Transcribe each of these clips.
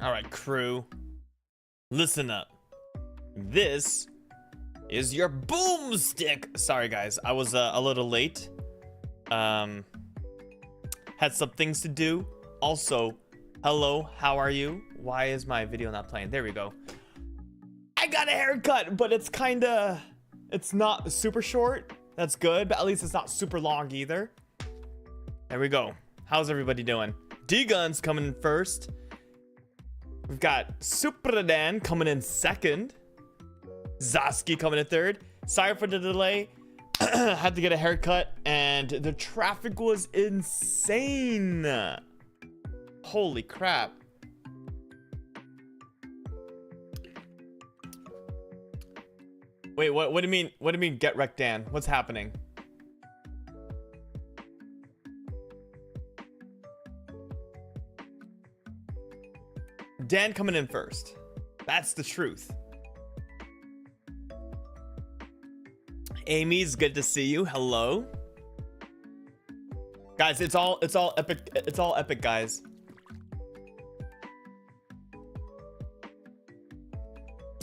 All right, crew, listen up. This is your boomstick. Sorry, guys, I was a little late. Had some things to do. Also, hello, how are you? Why is my video not playing? There we go. I got a haircut, but it's not super short. That's good, but at least it's not super long either. There we go. How's everybody doing? D-Gun's coming in first. We've got Supradan coming in second. Zaski coming in third. Sorry for the delay. Had to get a haircut and the traffic was insane. Holy crap. Wait, what do you mean? What do you mean get wrecked, Dan? What's happening? Dan coming in first. That's the truth. Amy's good to see you. Hello. Guys, it's all epic. It's all epic, guys.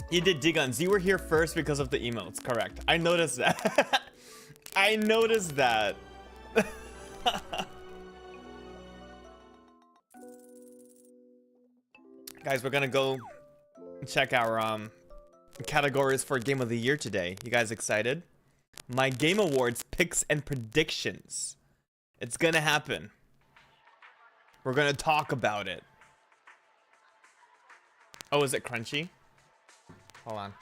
You did D-Guns. You were here first because of the emotes. Correct. I noticed that. I noticed that. Guys, we're gonna go check our categories for Game of the Year today. You guys excited? My Game Awards picks and predictions. It's gonna happen. We're gonna talk about it. Oh, is it crunchy? Hold on.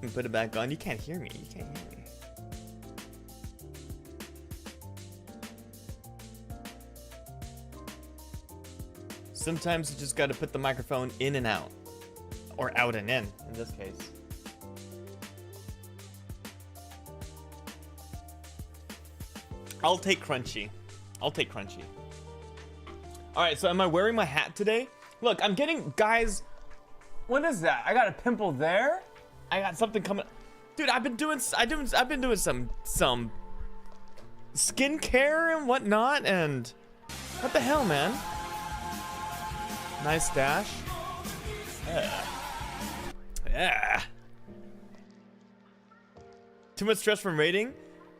You put it back on. You can't hear me. You can't hear me. Sometimes you just gotta put the microphone in and out. Or out and in this case. I'll take crunchy. I'll take crunchy. Alright, so am I wearing my hat today? Look, I'm getting, guys, what is that? I got a pimple there. I got something coming. Dude, I've been doing some skincare and whatnot, and what the hell, man? Nice dash. Yeah. Too much stress from raiding?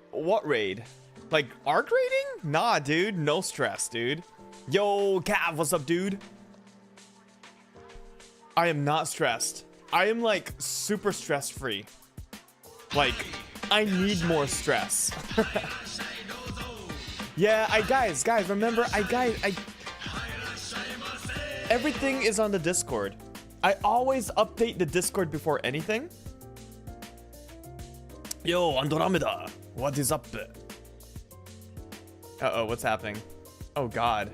What raid? Like arc raiding? Nah, dude. No stress, dude. Yo, Cav, what's up, dude? I am not stressed. I am like super stress free. Like, I need more stress. Yeah, guys, remember, everything is on the Discord. I always update the Discord before anything. Yo, Andromeda, what is up? Uh-oh, what's happening? Oh, God.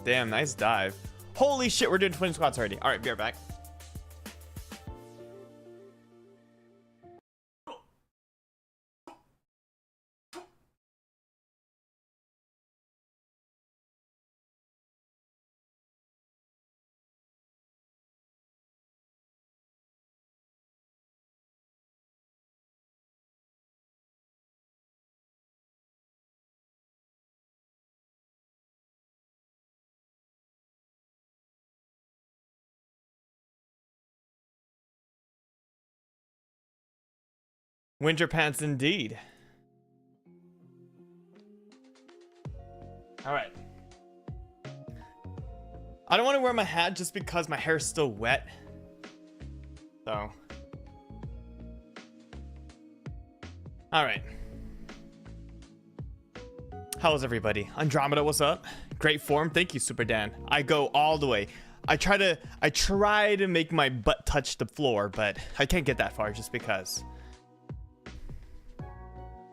Damn, nice dive. Holy shit, we're doing 20 squats already. All right, be right back. Winter pants indeed. All right. I don't want to wear my hat just because my hair's still wet. So. All right. How is everybody? Andromeda, what's up? Great form. Thank you, Super Dan. I go all the way. I try to make my butt touch the floor, but I can't get that far just because.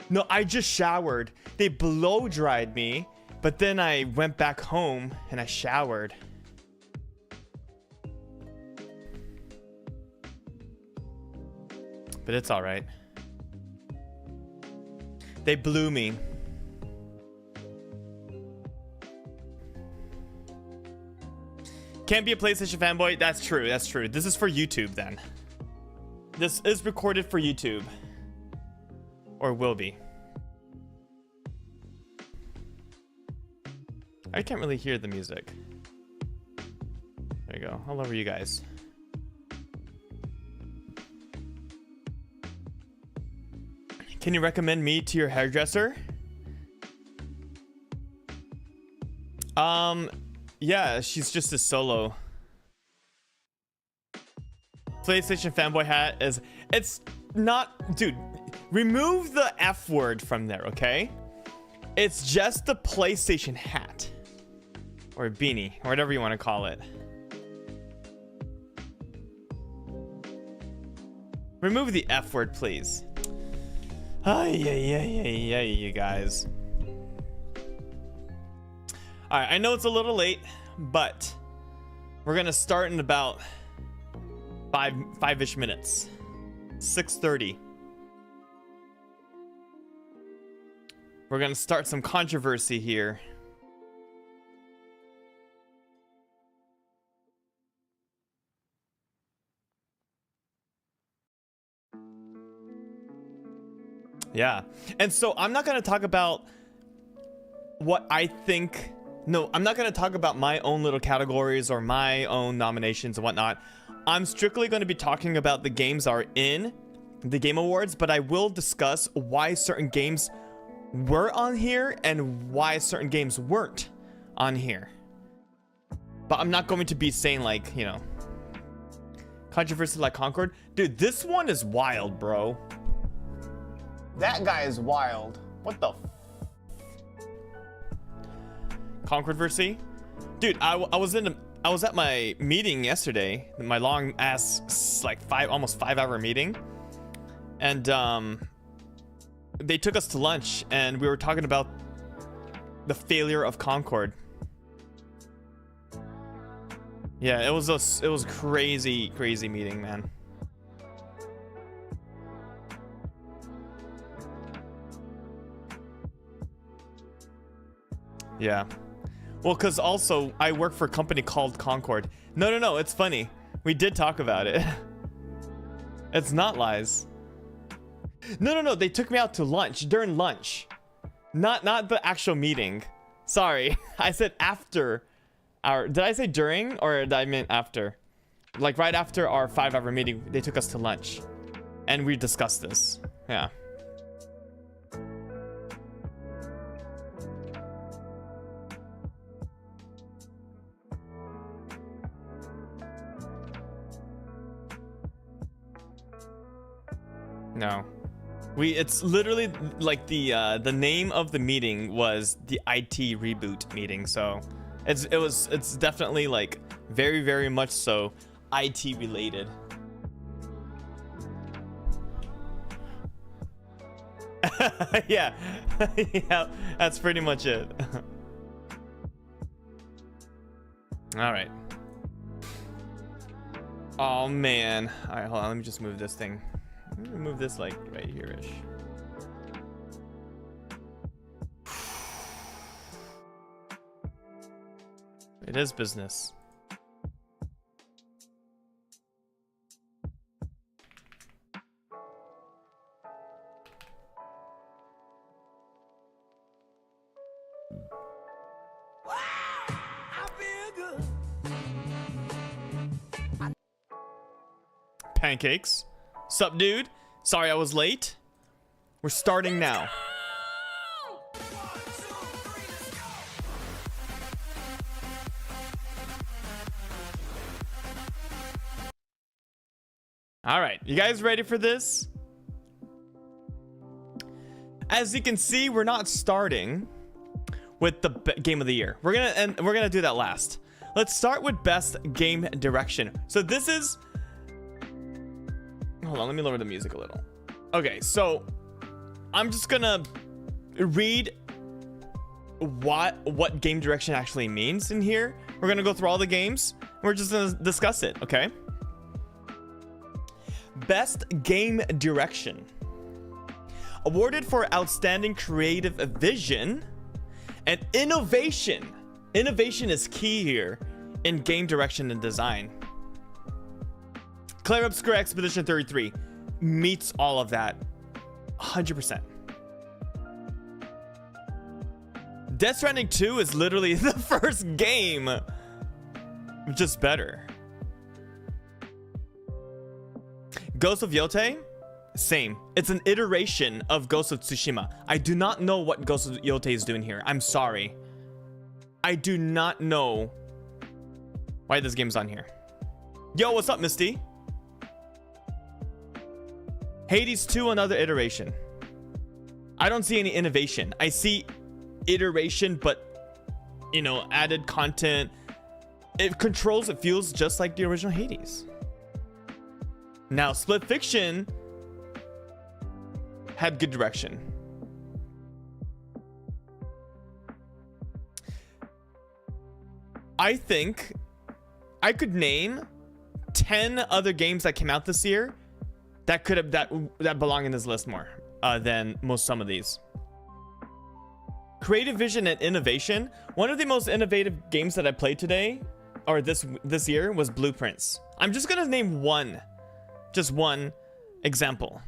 No, I just showered. They blow dried me, but then I went back home and I showered. But it's all right. They blew me. Can't be a PlayStation fanboy. That's true. That's true. This is for YouTube then. This is recorded for YouTube. Or will be. I can't really hear the music. There you go. I'll lower you guys. Can you recommend me to your hairdresser? Yeah, she's just a solo. PlayStation fanboy hat is... It's not... Dude, remove the F word from there, okay? It's just the PlayStation hat. Or beanie, or whatever you want to call it. Remove the F word, please. Yeah, you guys. Alright, I know it's a little late, but we're gonna start in about five-ish minutes. 6:30. We're gonna start some controversy here. Yeah, and so I'm not gonna talk about what I think. No, I'm not gonna talk about my own little categories or my own nominations and whatnot. I'm strictly going to be talking about the games are in the Game Awards, but I will discuss why certain games were on here and why certain games weren't on here. But I'm not going to be saying, like, you know, controversy like Concord. Dude, this one is wild, bro. That guy is wild. What the Controversy? Dude, I was at my meeting yesterday, my long ass, like almost 5-hour meeting, and they took us to lunch and we were talking about the failure of Concord. Yeah, it was crazy meeting, man. Yeah. Well, because also I work for a company called Concord. No, it's funny. We did talk about it. It's not lies. No, they took me out to lunch, during lunch. Not the actual meeting. Sorry, I said after our, did I say during or did I mean after? Like right after our 5-hour meeting, they took us to lunch. And we discussed this, yeah. No, it's literally like the name of the meeting was the IT reboot meeting, so it's definitely like very much so IT related. Yeah, yeah, that's pretty much it. All right. Oh man. All right, hold on. Let me just move this thing. I'm gonna move this like right here-ish. It is business. Pancakes. Sup, dude? Sorry I was late. We're starting now. All right, you guys ready for this? As you can see, we're not starting with the game of the year. We're gonna do that last. Let's start with best game direction. So this is, hold on, let me lower the music a little. Okay, so I'm just gonna read what game direction actually means in here. We're gonna go through all the games. We're just gonna discuss it, okay? Best game direction. Awarded for outstanding creative vision and innovation. Innovation is key here in game direction and design. Clair Obscure Expedition 33 meets all of that 100%. Death Stranding 2 is literally the first game, just better. Ghost of Yotei, same. It's an iteration of Ghost of Tsushima. I do not know what Ghost of Yotei is doing here. I'm sorry. I do not know why this game's on here. Yo, what's up, Misty? Hades 2, another iteration. I don't see any innovation. I see iteration, but, you know, added content. It controls, it feels just like the original Hades. Now, Split Fiction had good direction. I think I could name 10 other games that came out this year that could have that belong in this list more than some of these. Creative vision and innovation. One of the most innovative games that I played today, or this year, was Blueprints. I'm just gonna name one, just one example.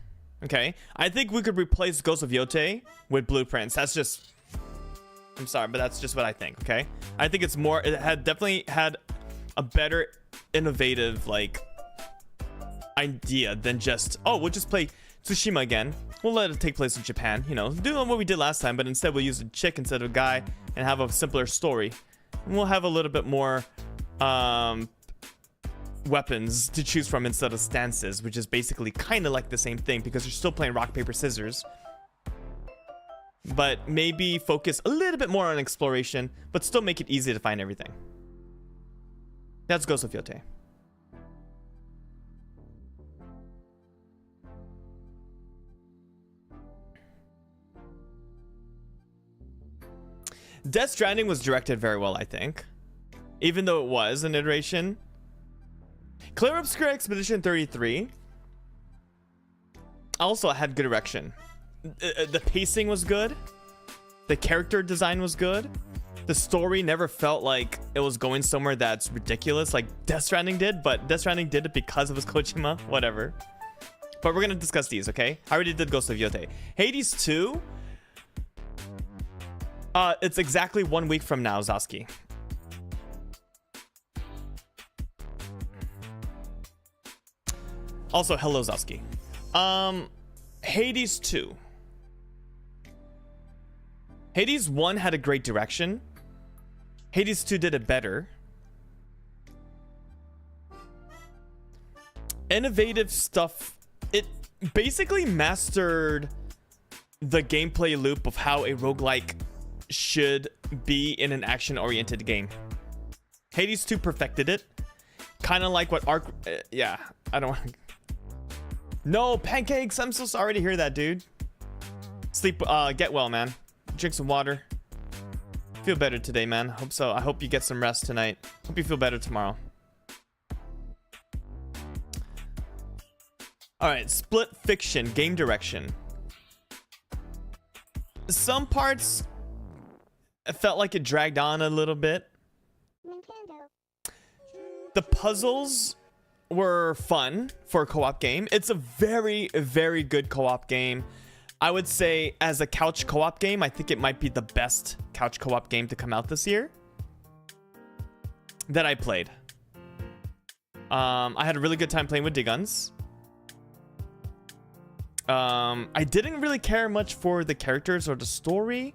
Okay, I think we could replace Ghost of Yotei with Blueprints. That's just, I'm sorry, but that's just what I think. Okay, I think it's more. It had definitely had a better innovative like idea than just, oh, we'll just play Tsushima again. We'll let it take place in Japan, you know, doing what we did last time, but instead we'll use a chick instead of a guy and have a simpler story. And we'll have a little bit more weapons to choose from instead of stances, which is basically kind of like the same thing because you're still playing rock, paper, scissors. But maybe focus a little bit more on exploration, but still make it easy to find everything. That's Ghost of Yotei. Death Stranding was directed very well, I think. Even though it was an iteration. Clair Obscure Expedition 33 also had good direction. The pacing was good. The character design was good. The story never felt like it was going somewhere that's ridiculous like Death Stranding did, but Death Stranding did it because of his Kojima, whatever. But we're gonna discuss these, okay? I already did Ghost of Yotei. Hades 2, it's exactly 1 week from now, Zaski. Also, hello, Zaski. Hades 2. Hades 1 had a great direction. Hades 2 did it better. Innovative stuff. It basically mastered the gameplay loop of how a roguelike should be in an action-oriented game. Hades 2 perfected it. Kind of like what Ark... yeah, I don't want... No, Pancakes! I'm so sorry to hear that, dude. Sleep, get well, man. Drink some water. Feel better today, man. Hope so. I hope you get some rest tonight. Hope you feel better tomorrow. Alright, Split Fiction, game direction. Some parts... it felt like it dragged on a little bit. Nintendo. The puzzles were fun for a co-op game. It's a very, very good co-op game. I would say as a couch co-op game, I think it might be the best couch co-op game to come out this year that I played. I had a really good time playing with D-Guns. I didn't really care much for the characters or the story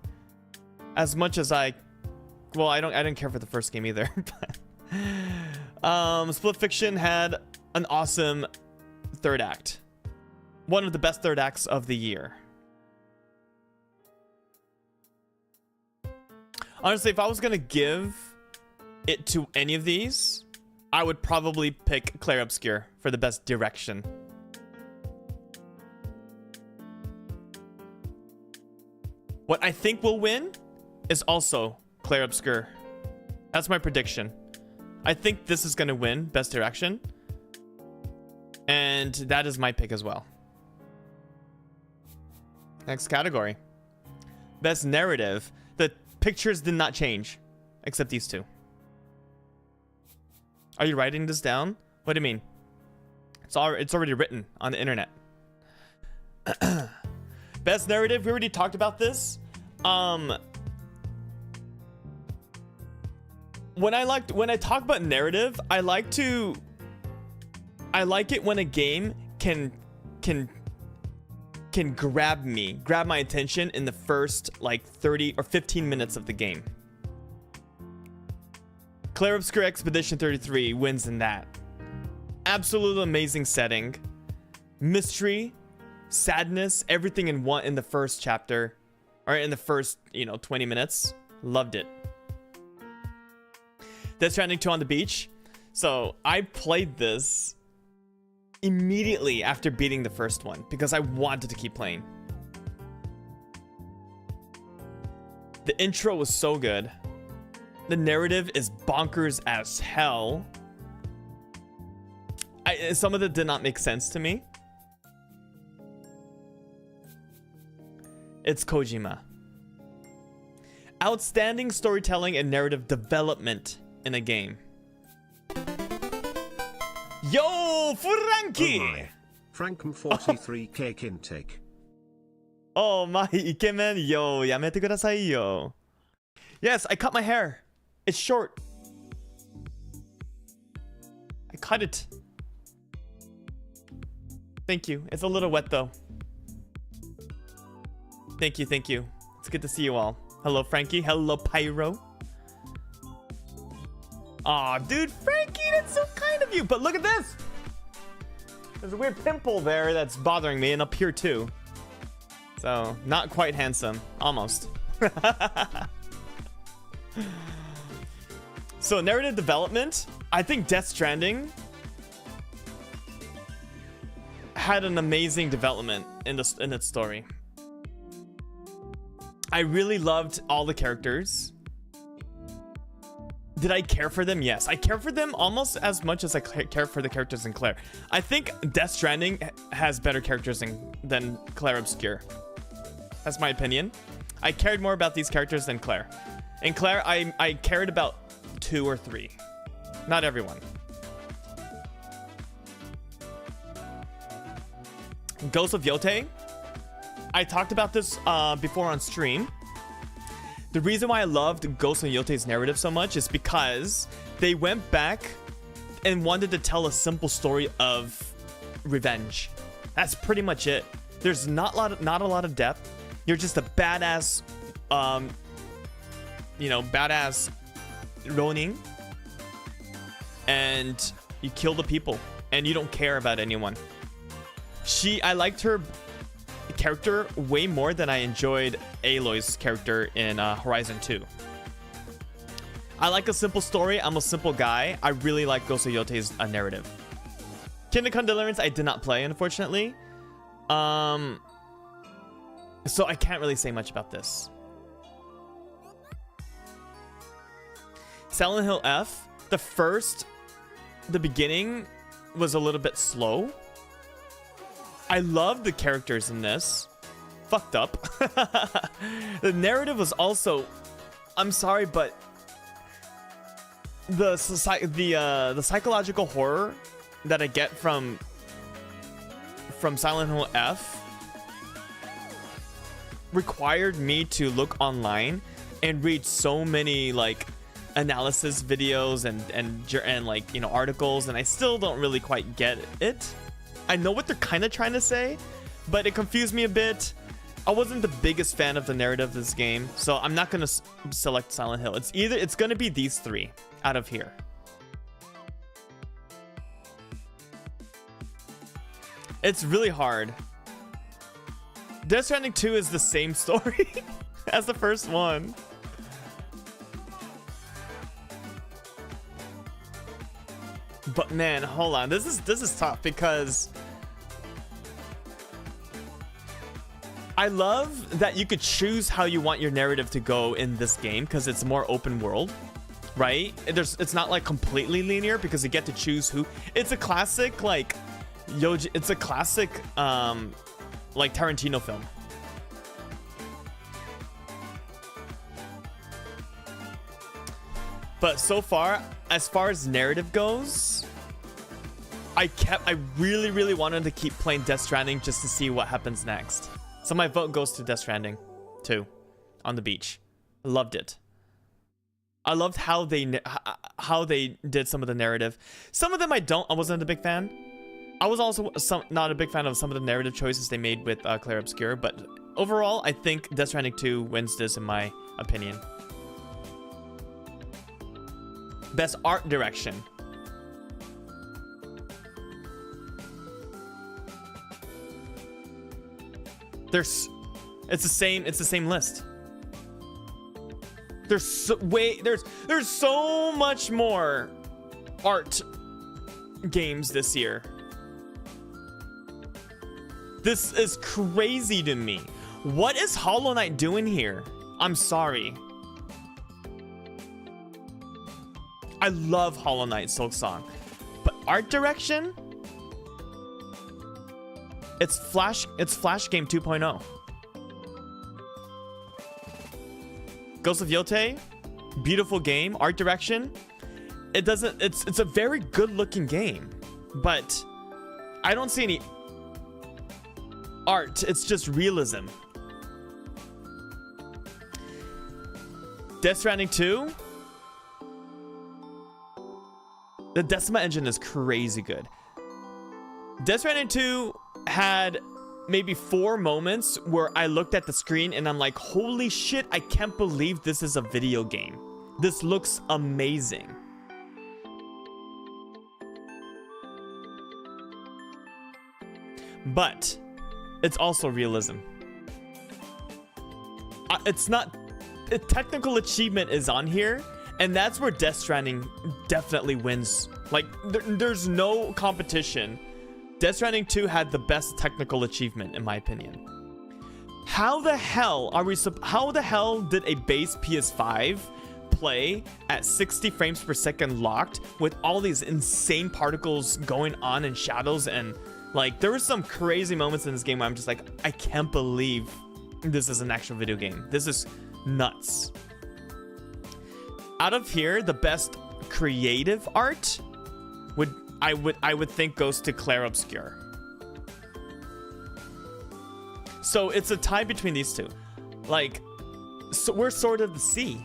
as much as I didn't care for the first game either. Split Fiction had an awesome third act. One of the best third acts of the year. Honestly, if I was gonna give it to any of these, I would probably pick Clair Obscure for the best direction. What I think will win is also Clair Obscure. That's my prediction. I think this is gonna win best direction, and that is my pick as well. Next category, best narrative. The pictures did not change except these two. Are you writing this down? What do you mean? It's already written on the internet. Best narrative, we already talked about this. When I talk about narrative, I like it when a game can grab my attention in the first like 30 or 15 minutes of the game. Clair Obscur Expedition 33 wins in that. Absolutely amazing setting, mystery, sadness, everything in the first chapter, or in the first 20 minutes. Loved it. Death Stranding 2 on the beach. So I played this immediately after beating the first one because I wanted to keep playing. The intro was so good. The narrative is bonkers as hell. Some of it did not make sense to me. It's Kojima. Outstanding storytelling and narrative development in a game. Yo, Frankie! Oh my. Frankum 43 cake intake. Oh my, ikemen, yo, yamete kudasai yo. Yes, I cut my hair. It's short. I cut it. Thank you. It's a little wet though. Thank you, thank you. It's good to see you all. Hello, Frankie. Hello, Pyro. Aw, dude, Frankie, that's so kind of you. But look at this. There's a weird pimple there that's bothering me, and up here too. So, not quite handsome. Almost. So, narrative development. I think Death Stranding had an amazing development in its story. I really loved all the characters. Did I care for them? Yes. I care for them almost as much as I care for the characters in Clair. I think Death Stranding has better characters than Clair Obscur. That's my opinion. I cared more about these characters than Clair. In Clair, I cared about 2 or 3. Not everyone. Ghost of Yote. I talked about this before on stream. The reason why I loved Ghost of Yote's narrative so much is because they went back and wanted to tell a simple story of revenge. That's pretty much it. There's not a lot of depth. You're just a badass, badass Ronin, and you kill the people, and you don't care about anyone. I liked her character way more than I enjoyed Aloy's character in Horizon 2. I like a simple story. I'm a simple guy. I really like Ghost of Yote's narrative. Kingdom Come Deliverance I did not play, unfortunately. So I can't really say much about this. Silent Hill F, the beginning was a little bit slow. I love the characters in this. Fucked up. The narrative was also, I'm sorry, but the psychological horror that I get from Silent Hill F required me to look online and read so many like analysis videos and like articles, and I still don't really quite get it. I know what they're kind of trying to say, but it confused me a bit. I wasn't the biggest fan of the narrative of this game, so I'm not gonna select Silent Hill. It's gonna be these 3 out of here. It's really hard. Death Stranding 2 is the same story as the first one. But man, hold on. This is tough because I love that you could choose how you want your narrative to go in this game because it's more open world, right? It's not like completely linear because you get to choose who. It's a classic like it's a classic like Tarantino film. But so far as narrative goes, I really wanted to keep playing Death Stranding just to see what happens next. So my vote goes to Death Stranding 2 on the beach. Loved it. I loved how they did some of the narrative. Some of them I wasn't a big fan. I was also not a big fan of some of the narrative choices they made with Clair Obscur, but overall, I think Death Stranding 2 wins this in my opinion. Best art direction. It's the same list. There's so much more art games this year. This is crazy to me. What is Hollow Knight doing here? I'm sorry. I love Hollow Knight Silksong, but art direction? It's Flash Game 2.0. Ghost of Yotei, beautiful game. Art direction, it's a very good looking game, but I don't see any art. It's just realism. Death Stranding 2, the Decima engine is crazy good. Death Stranding 2 had maybe 4 moments where I looked at the screen and I'm like, holy shit, I can't believe this is a video game. This looks amazing. But it's also realism. It's not... technical achievement is on here, and that's where Death Stranding definitely wins. Like, there's no competition. Death Stranding 2 had the best technical achievement, in my opinion. How the hell did a base PS5 play at 60 frames per second locked with all these insane particles going on and shadows, and like there were some crazy moments in this game where I'm just like, I can't believe this is an actual video game. This is nuts. Out of here, the best creative art I would think goes to Clair Obscur. So it's a tie between these two. Like, so where's Sword of the Sea?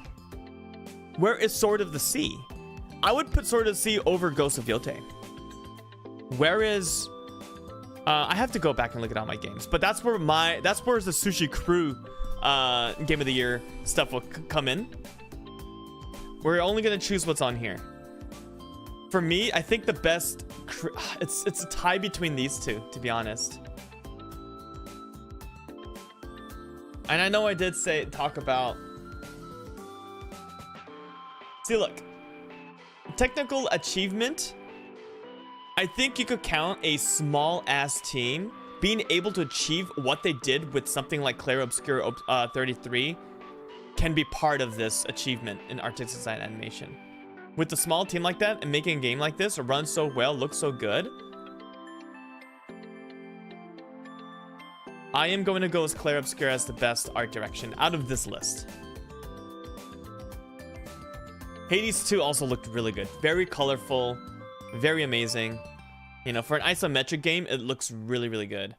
Where is Sword of the Sea? I would put Sword of the Sea over Ghost of Yotei. Where is... I have to go back and look at all my games, but that's where the Sushi Crew Game of the Year stuff will come in. We're only gonna choose what's on here. For me, I think the best... It's a tie between these two, to be honest. And I know I did talk about... See, look. Technical achievement. I think you could count a small-ass team being able to achieve what they did with something like Clair Obscur 33 can be part of this achievement in artistic design animation. With a small team like that and making a game like this run so well, look so good, I am going to go with Clair Obscur as the best art direction out of this list. Hades 2 also looked really good. Very colorful, very amazing. You know, for an isometric game, it looks really, really good.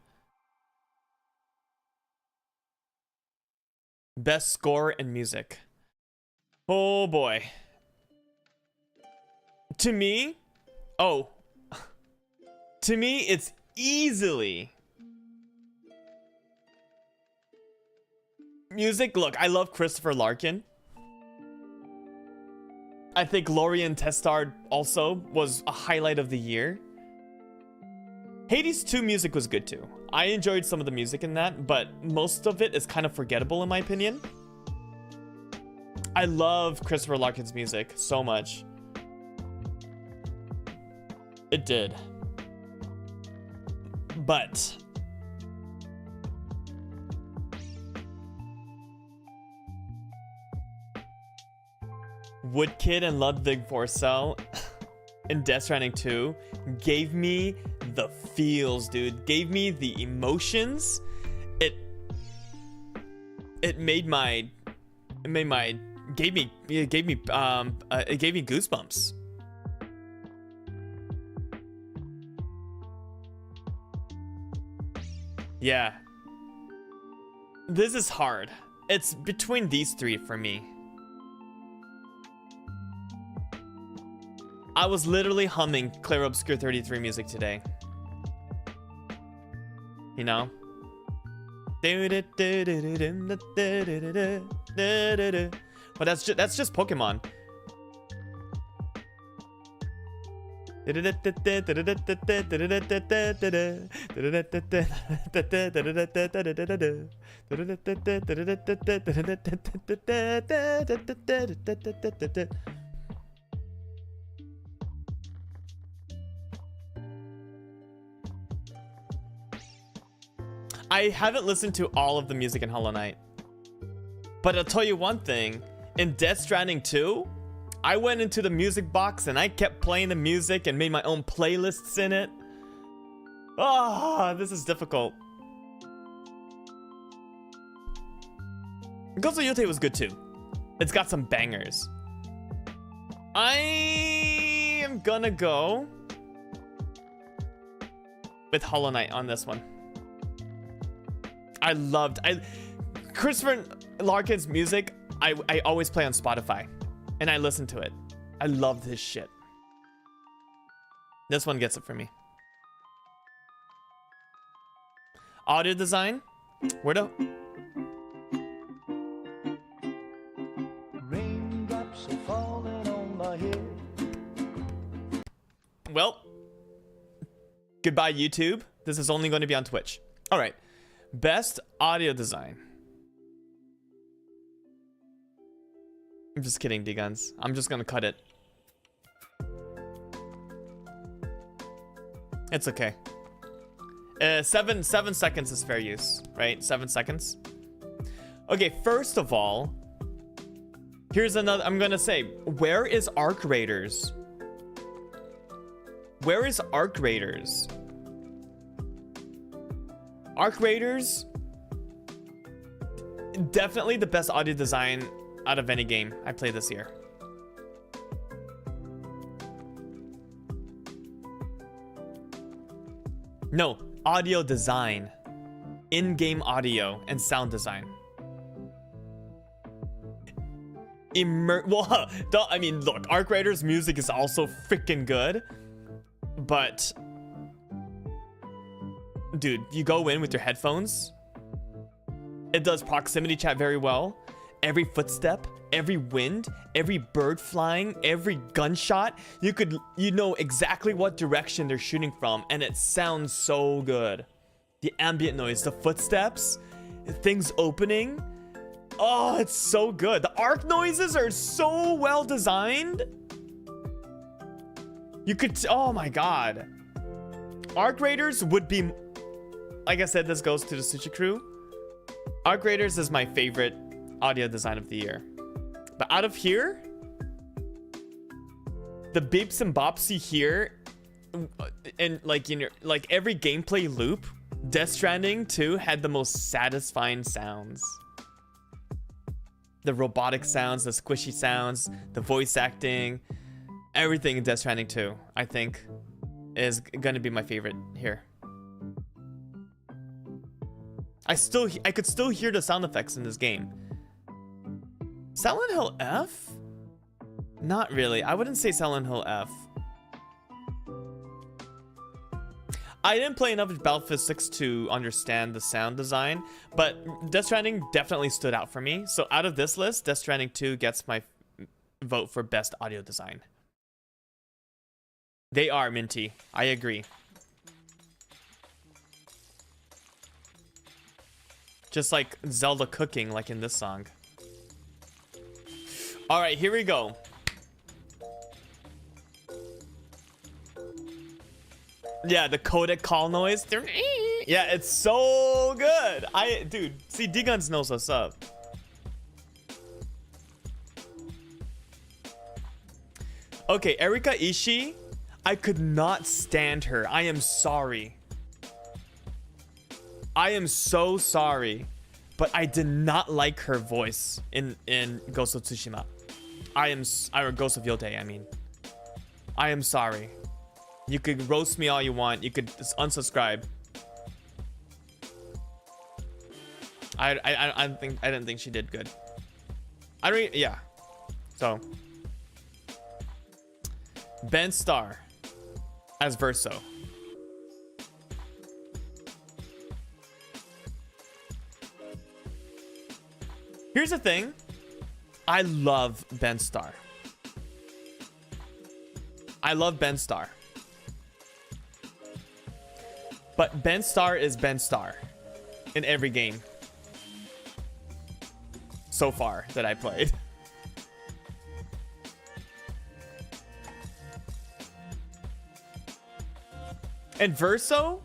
Best score and music. Oh boy. To me, it's easily music. Look, I love Christopher Larkin. I think Lorien Testard also was a highlight of the year. Hades 2 music was good too. I enjoyed some of the music in that, but most of it is kind of forgettable in my opinion. I love Christopher Larkin's music so much. It did. But Woodkid and Ludwig Forsell in Death Stranding 2 gave me the feels, dude. Gave me the emotions. It gave me goosebumps. Yeah. This is hard. It's between these three for me. I was literally humming Clear Obscure 33 music today. You know? But that's just Pokemon. I haven't listened to all of the music in Hollow Knight, but I'll tell you one thing. In Death Stranding 2, I went into the music box and I kept playing the music and made my own playlists in it. Ah, this is difficult. Ghost of Yotei was good too. It's got some bangers. I am gonna go with Hollow Knight on this one. I loved Christopher Larkin's music. I always play on Spotify and I listen to it. I loved his shit. This one gets it for me. Audio design. Where the raindrops are falling on my head. Well, goodbye YouTube. This is only going to be on Twitch. All right. Best audio design. I'm just kidding, D-Guns. I'm just gonna cut it. It's okay. 7 seconds is fair use, right? 7 seconds. Okay, first of all, here's another. I'm gonna say, where is Arc Raiders? Where is Arc Raiders? Arc Raiders, definitely the best audio design out of any game I played this year. No, audio design. In-game audio and sound design. Well, I mean, look, Arc Raiders music is also freaking good, but dude, you go in with your headphones. It does proximity chat very well. Every footstep, every wind, every bird flying, every gunshot, you know exactly what direction they're shooting from, and it sounds so good. The ambient noise, the footsteps, things opening. Oh, it's so good. The arc noises are so well designed. You could, oh my god. Arc Raiders would be, like I said, this goes to the Sushi Crew. Arc Raiders is my favorite audio design of the year. But out of here, the beeps and bops you hear, and like, you know, like every gameplay loop, Death Stranding 2 had the most satisfying sounds. The robotic sounds, the squishy sounds, the voice acting, everything in Death Stranding 2, I think, is gonna be my favorite here. I could still hear the sound effects in this game. Silent Hill F? Not really. I wouldn't say Silent Hill F. I didn't play enough of Battlefield 6 to understand the sound design, but Death Stranding definitely stood out for me. So out of this list, Death Stranding 2 gets my vote for best audio design. They are minty. I agree. Just like Zelda cooking, like in this song. All right, here we go. Yeah, the codec call noise. Yeah, it's so good. Dude, see, D-Guns knows what's up. Okay, Erika Ishii. I could not stand her. I am sorry. I am so sorry. But I did not like her voice in Ghost of Tsushima. Or Ghost of Yotei, I mean. I am sorry. You could roast me all you want. You could just unsubscribe. I didn't think she did good. Yeah. So Ben Starr as Verso. Here's the thing. I love Ben Starr. I love Ben Starr. But Ben Starr is Ben Starr in every game so far that I played. And Verso,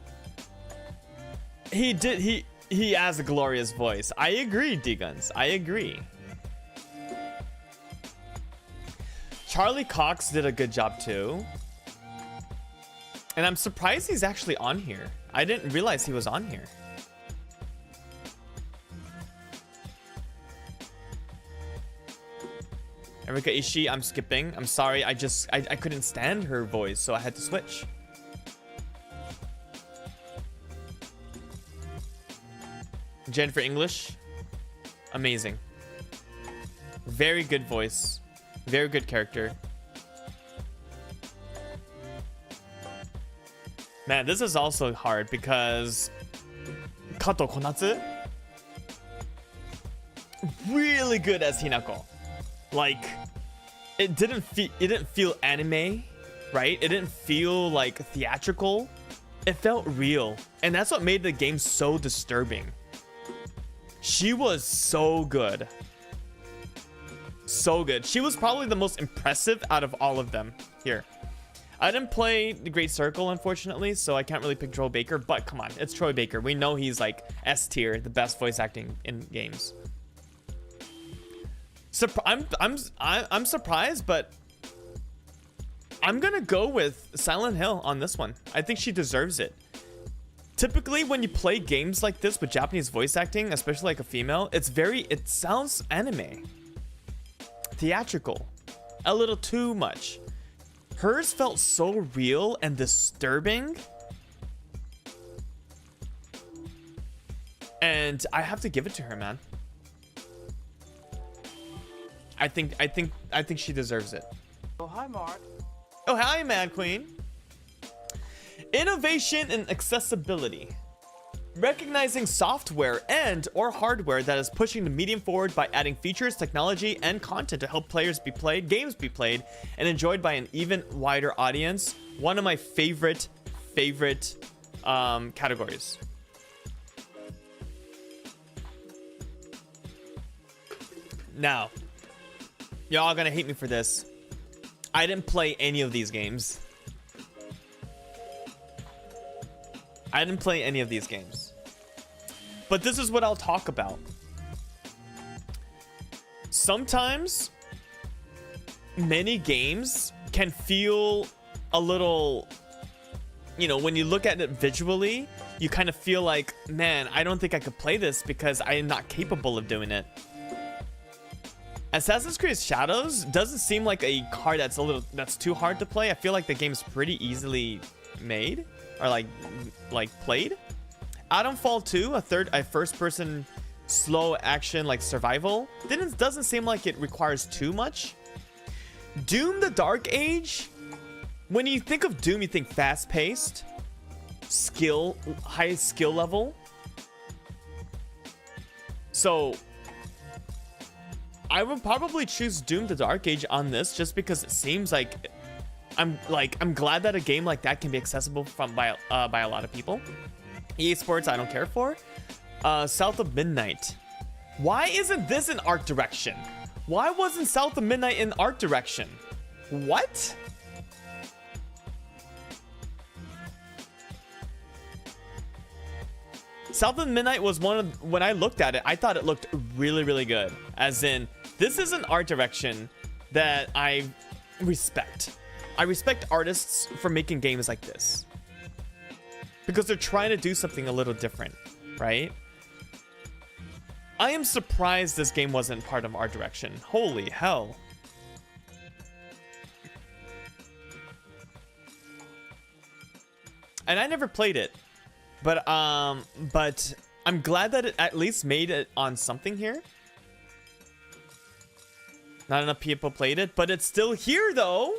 he has a glorious voice. I agree, D-Guns. I agree. Charlie Cox did a good job too. And I'm surprised he's actually on here. I didn't realize he was on here. Erika Ishii, I'm skipping. I'm sorry. I couldn't stand her voice, so I had to switch. Jennifer English, amazing. Very good voice. Very good character. Man, this is also hard because Kato Konatsu, really good as Hinako. Like, it didn't feel anime, right? It didn't feel like theatrical. It felt real, and that's what made the game so disturbing. She was so good. So good. She was probably the most impressive out of all of them here. I didn't play The Great Circle, unfortunately, so I can't really pick Troy Baker, but come on, it's Troy Baker. We know he's like S tier, the best voice acting in games. I'm surprised, but I'm gonna go with Silent Hill on this one. I think she deserves it. Typically, when you play games like this with Japanese voice acting, especially like a female, it sounds anime. Theatrical. A little too much. Hers felt so real and disturbing. And I have to give it to her, man. I think she deserves it. Oh, hi, Mark. Oh, hi, Mad Queen. Innovation and accessibility. Recognizing software and or hardware that is pushing the medium forward by adding features, technology, and content to help games be played, and enjoyed by an even wider audience. One of my favorite categories. Now, y'all gonna hate me for this. I didn't play any of these games. But this is what I'll talk about. Sometimes many games can feel a little, you know, when you look at it visually, you kind of feel like, man, I don't think I could play this because I am not capable of doing it. Assassin's Creed Shadows doesn't seem like a card that's too hard to play. I feel like the game's pretty easily made or like played. Atomfall 2, a first-person slow action like survival, doesn't seem like it requires too much. Doom: The Dark Age. When you think of Doom, you think fast-paced, high skill level. So I would probably choose Doom: The Dark Age on this, just because it seems like I'm glad that a game like that can be accessible by a lot of people. EA Sports, I don't care for. South of Midnight. Why isn't this in art direction? Why wasn't South of Midnight in art direction? What? South of Midnight was when I looked at it, I thought it looked really, really good. As in, this is an art direction that I respect. I respect artists for making games like this, because they're trying to do something a little different, right? I am surprised this game wasn't part of art direction. Holy hell. And I never played it, but I'm glad that it at least made it on something here. Not enough people played it, but it's still here though.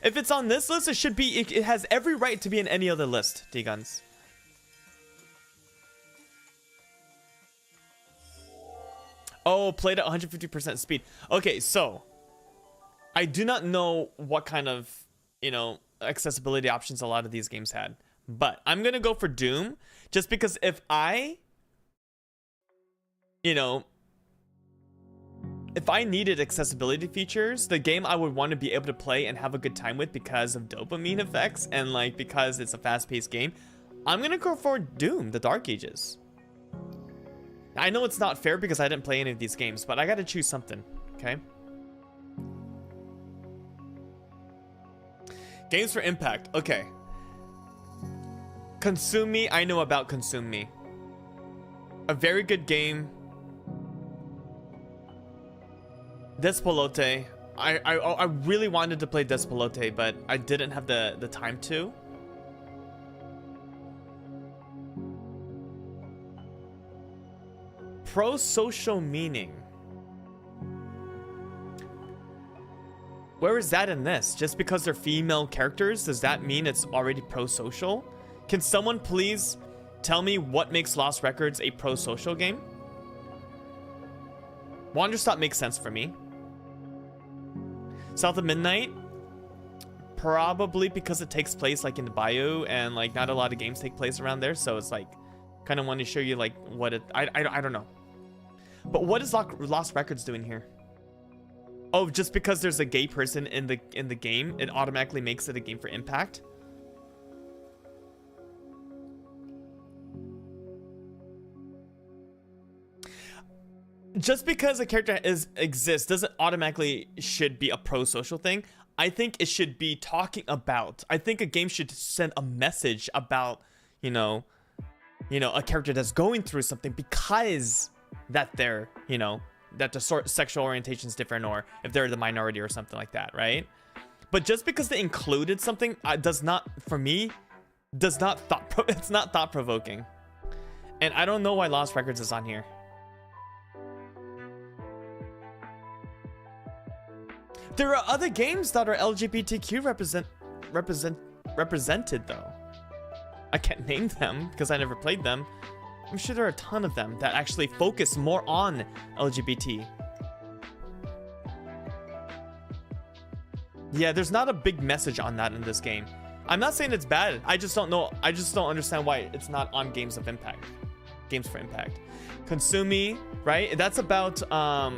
If it's on this list, it should be. It has every right to be in any other list. D-Guns. Oh, played at 150% speed. Okay, so I do not know what kind of, you know, accessibility options a lot of these games had, but I'm gonna go for Doom just because if I, you know, if I needed accessibility features, the game I would want to be able to play and have a good time with because of dopamine effects and like because it's a fast-paced game, I'm gonna go for Doom, the Dark Ages. I know it's not fair because I didn't play any of these games, but I gotta choose something, okay? Games for Impact, okay. Consume Me, I know about Consume Me. A very good game. Despolote. I really wanted to play Despolote, but I didn't have the time to. Pro-social meaning. Where is that in this? Just because they're female characters, does that mean it's already pro-social? Can someone please tell me what makes Lost Records a pro-social game? Wanderstop makes sense for me. South of Midnight, probably because it takes place like in the bayou and like not a lot of games take place around there, so it's like kind of want to show you like what it. I don't know. But what is Lost Records doing here? Oh, just because there's a gay person in the game, it automatically makes it a game for Impact. Just because a character exists doesn't automatically should be a pro-social thing. I think it should be talking about. I think a game should send a message about, you know, a character that's going through something because that they're, you know, that the sexual orientation is different, or if they're the minority or something like that, right? But just because they included something does not, for me, does not it's not thought-provoking. And I don't know why Lost Records is on here. There are other games that are LGBTQ represented though. I can't name them because I never played them. I'm sure there are a ton of them that actually focus more on LGBT. Yeah, there's not a big message on that in this game. I'm not saying it's bad. I just don't know. I just don't understand why it's not on Games of Impact. Games for Impact. Consume Me, right? That's about a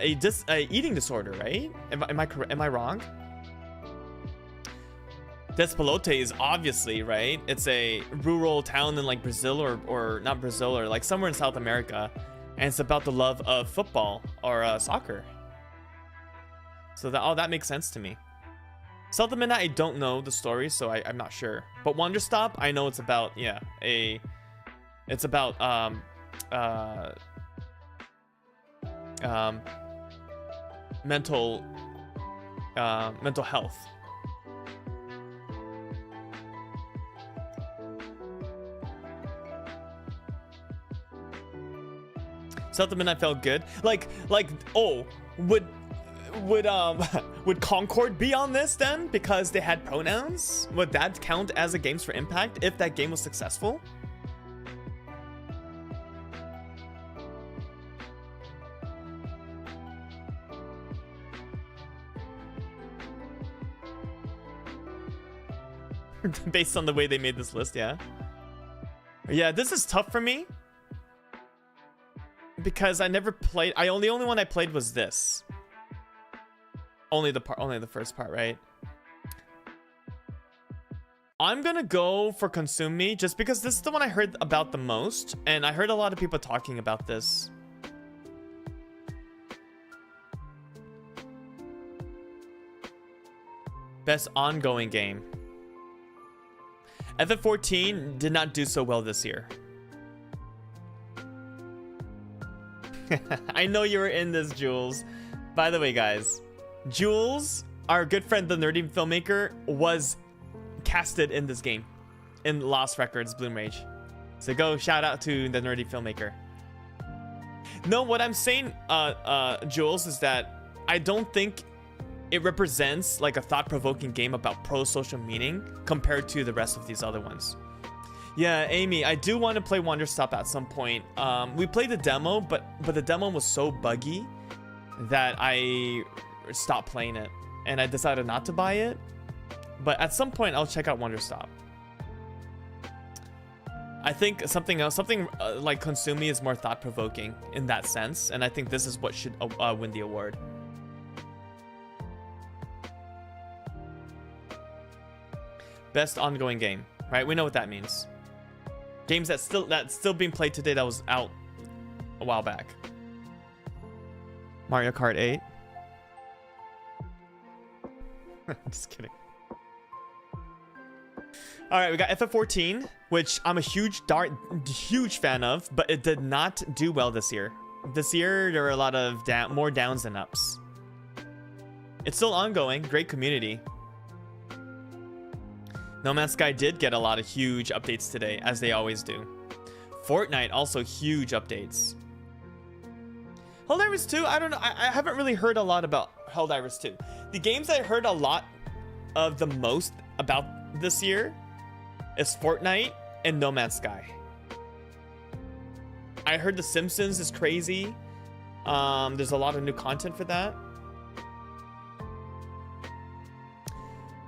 eating disorder, right? Am I wrong? Despolote is obviously, right? It's a rural town in like Brazil or not Brazil, or like somewhere in South America, and it's about the love of football or soccer. So that makes sense to me. South of Midnight, I don't know the story, so I'm not sure. But Wanderstop, I know it's about, yeah, it's about mental health. South of Midnight felt good. Like oh, would Concord be on this then because they had pronouns? Would that count as a Games for Impact if that game was successful? Based on the way they made this list, yeah. Yeah, this is tough for me because I never played. The only one I played was this. Only the first part, right? I'm gonna go for Consume Me just because this is the one I heard about the most, and I heard a lot of people talking about this. Best ongoing game. FF14 did not do so well this year. I know you were in this, Jules. By the way, guys, Jules, our good friend, the nerdy filmmaker, was casted in this game, in Lost Records Bloom Rage. So go shout out to the nerdy filmmaker. No, what I'm saying, Jules, is that I don't think it represents like a thought-provoking game about pro-social meaning compared to the rest of these other ones. Yeah, Amy, I do want to play Wonder Stop at some point. We played the demo, but the demo was so buggy that I stopped playing it, and I decided not to buy it. But at some point, I'll check out Wonder Stop. I think something else, like Consumi is more thought-provoking in that sense, and I think this is what should win the award. Best ongoing game, right? We know what that means. Games that's still being played today that was out a while back. Mario Kart 8. Just kidding. All right, we got FF14, which I'm a huge fan of, but it did not do well this year. This year there were a lot of more downs than ups. It's still ongoing, great community. No Man's Sky did get a lot of huge updates today, as they always do. Fortnite also huge updates. Helldivers 2, I don't know. I haven't really heard a lot about Helldivers 2. The games I heard a lot of the most about this year is Fortnite and No Man's Sky. I heard The Simpsons is crazy. There's a lot of new content for that.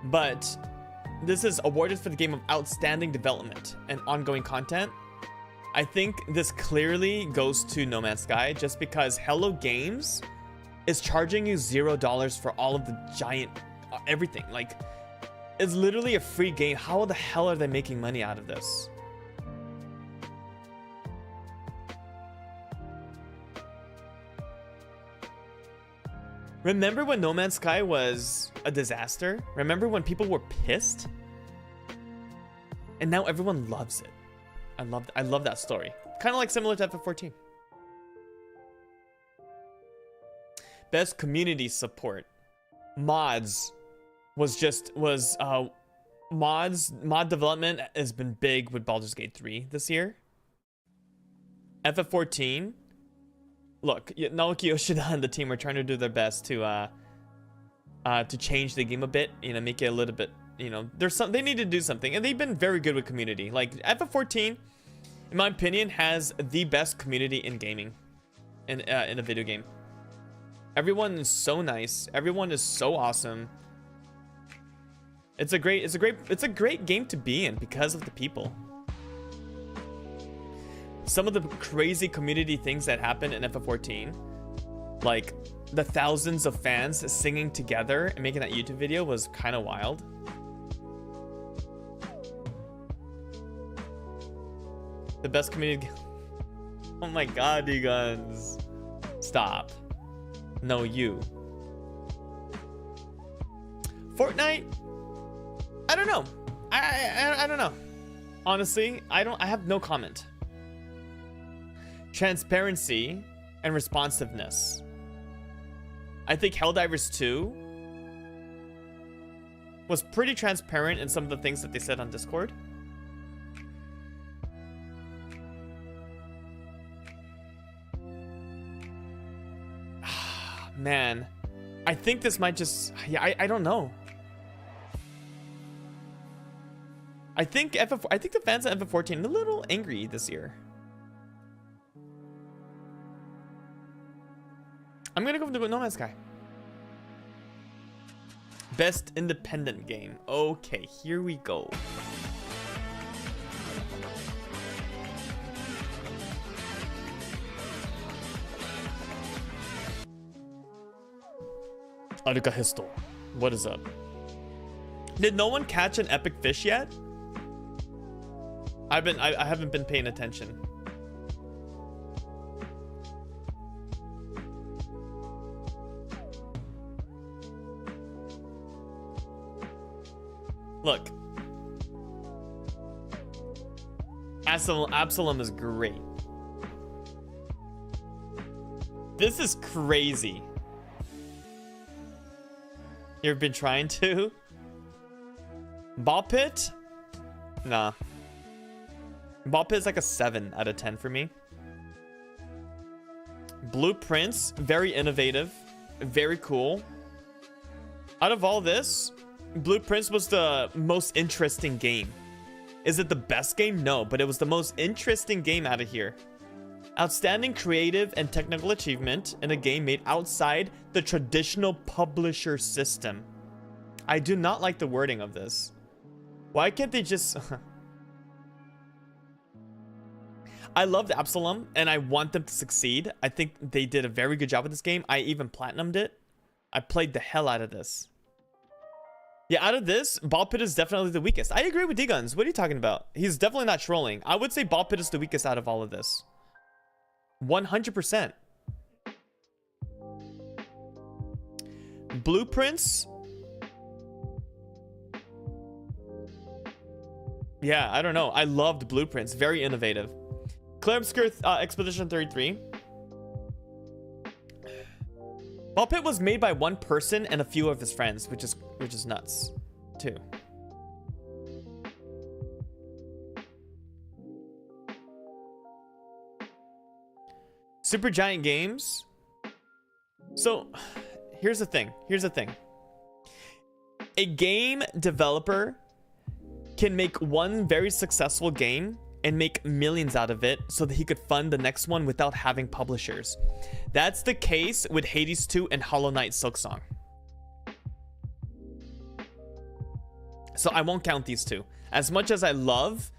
But this is awarded for the game of outstanding development and ongoing content. I think this clearly goes to No Man's Sky just because Hello Games is charging you $0 for all of the giant everything. Like, it's literally a free game. How the hell are they making money out of this? Remember when No Man's Sky was a disaster? Remember when people were pissed? And now everyone loves it. I love that story. Kind of like similar to FF14. Best community support. Mods mod development has been big with Baldur's Gate 3 this year. FF14. Look, Naoki Yoshida and the team are trying to do their best to change the game a bit, you know, make it a little bit, you know, they need to do something, and they've been very good with community. Like FF14, in my opinion, has the best community in gaming, in a video game. Everyone is so nice. Everyone is so awesome. It's a great game to be in because of the people. Some of the crazy community things that happen in FF14, like the thousands of fans singing together and making that YouTube video, was kind of wild. The best community. Oh my god, you guys. Stop. No, you. Fortnite? I don't know. I don't know. Honestly, I have no comment. Transparency and responsiveness. I think Helldivers 2 was pretty transparent in some of the things that they said on Discord. Man, I think this might just, yeah, I don't know. I think the fans of FF14 are a little angry this year. I'm gonna go with No Man's Sky. Best independent game. Okay, here we go. Aruka Histo. What is up? Did no one catch an epic fish yet? I haven't been paying attention. Look. Absalom is great. This is crazy. You've been trying to? Ball pit? Nah. Ball Pit is like a 7 out of 10 for me. Blueprints, very innovative, very cool. Out of all this, Blueprints was the most interesting game. Is it the best game? No, but it was the most interesting game out of here. Outstanding creative and technical achievement in a game made outside the traditional publisher system. I do not like the wording of this. Why can't they just... I loved Absalom, and I want them to succeed. I think they did a very good job with this game. I even platinumed it. I played the hell out of this. Yeah, out of this, Ball Pit is definitely the weakest. I agree with D-Guns. What are you talking about? He's definitely not trolling. I would say Ball Pit is the weakest out of all of this. 100%. Blueprints. Yeah, I don't know. I loved Blueprints. Very innovative. Clear Obscure Expedition 33. Ball Pit was made by one person and a few of his friends, which is nuts, too. Super Giant Games. So, here's the thing. A game developer can make one very successful game and make millions out of it so that he could fund the next one without having publishers. That's the case with Hades 2 and Hollow Knight Silksong. So I won't count these two. As much as I love,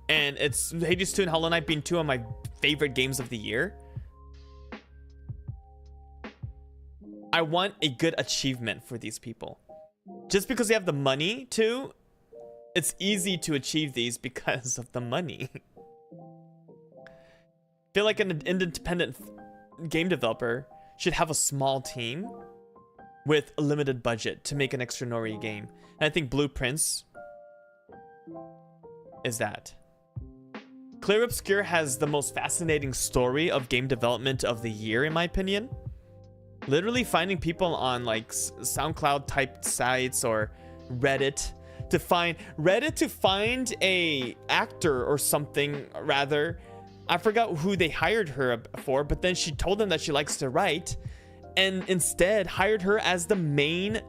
and it's Hades 2 and Hollow Knight being two of my favorite games of the year, I want a good achievement for these people. Just because they have the money to, it's easy to achieve these because of the money. I feel like an independent game developer should have a small team with a limited budget to make an extraordinary game. And I think Blueprints is that. Clear Obscure has the most fascinating story of game development of the year, in my opinion. Literally finding people on like SoundCloud type sites or Reddit to find a actor or something, rather. I forgot who they hired her for, but then she told them that she likes to write and instead hired her as the main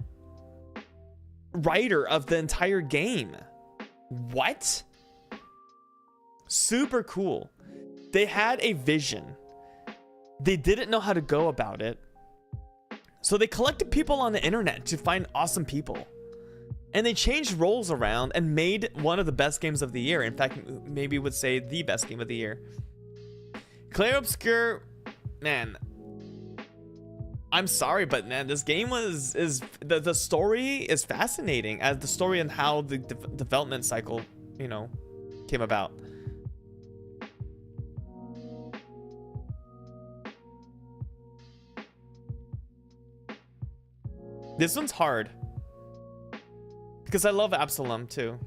writer of the entire game. What? Super cool. They had a vision. They didn't know how to go about it. So they collected people on the internet to find awesome people. And they changed roles around and made one of the best games of the year. In fact, maybe would say the best game of the year. Clear Obscure, man, I'm sorry, but man, this game the story is fascinating, as the story and how the development cycle, you know, came about. This one's hard because I love Absalom too.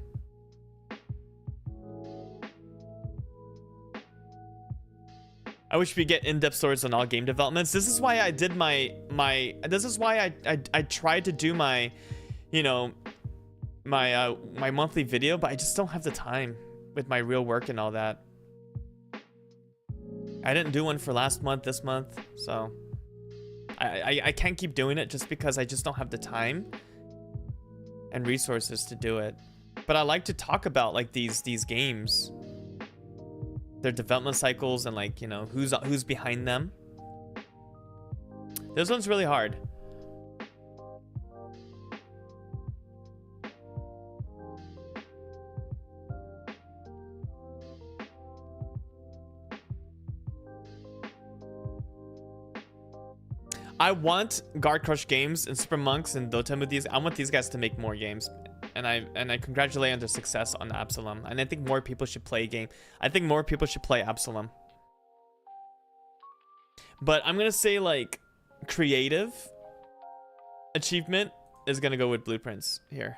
I wish we get in-depth stories on all game developments. This is why I did this is why I tried to do my, you know, my monthly video, but I just don't have the time with my real work and all that. I didn't do one for last month, this month, so I can't keep doing it just because I just don't have the time and resources to do it. But I like to talk about like these games, their development cycles, and like, you know, who's behind them. This one's really hard. I want Guard Crush Games and Super Monks and Dotemu these. I want these guys to make more games, and I congratulate on their success on Absalom. And I think more people should play a game. I think more people should play Absalom. But I'm gonna say like creative achievement is gonna go with Blueprints here.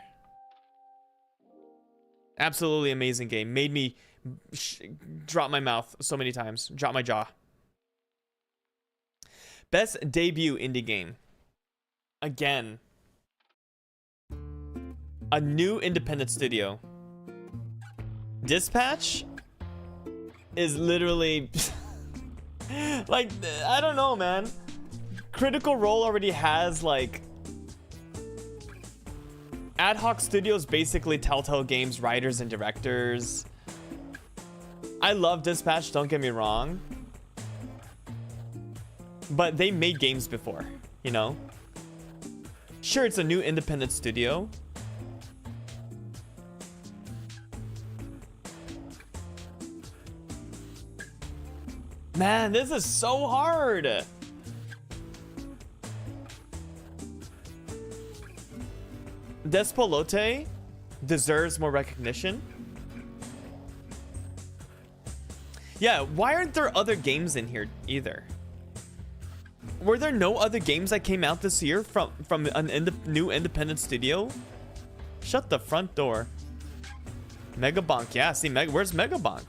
Absolutely amazing game. Made me drop my mouth so many times. Drop my jaw. Best debut indie game. Again, a new independent studio. Dispatch is literally like, I don't know, man. Critical Role already has like Ad Hoc Studios, basically Telltale Games writers and directors. I love Dispatch, don't get me wrong, but they made games before, you know. Sure, it's a new independent studio. Man, this is so hard. Despolote deserves more recognition. Yeah, why aren't there other games in here either? Were there no other games that came out this year from a new independent studio? Shut the front door. Megabonk, yeah. See, where's Megabonk?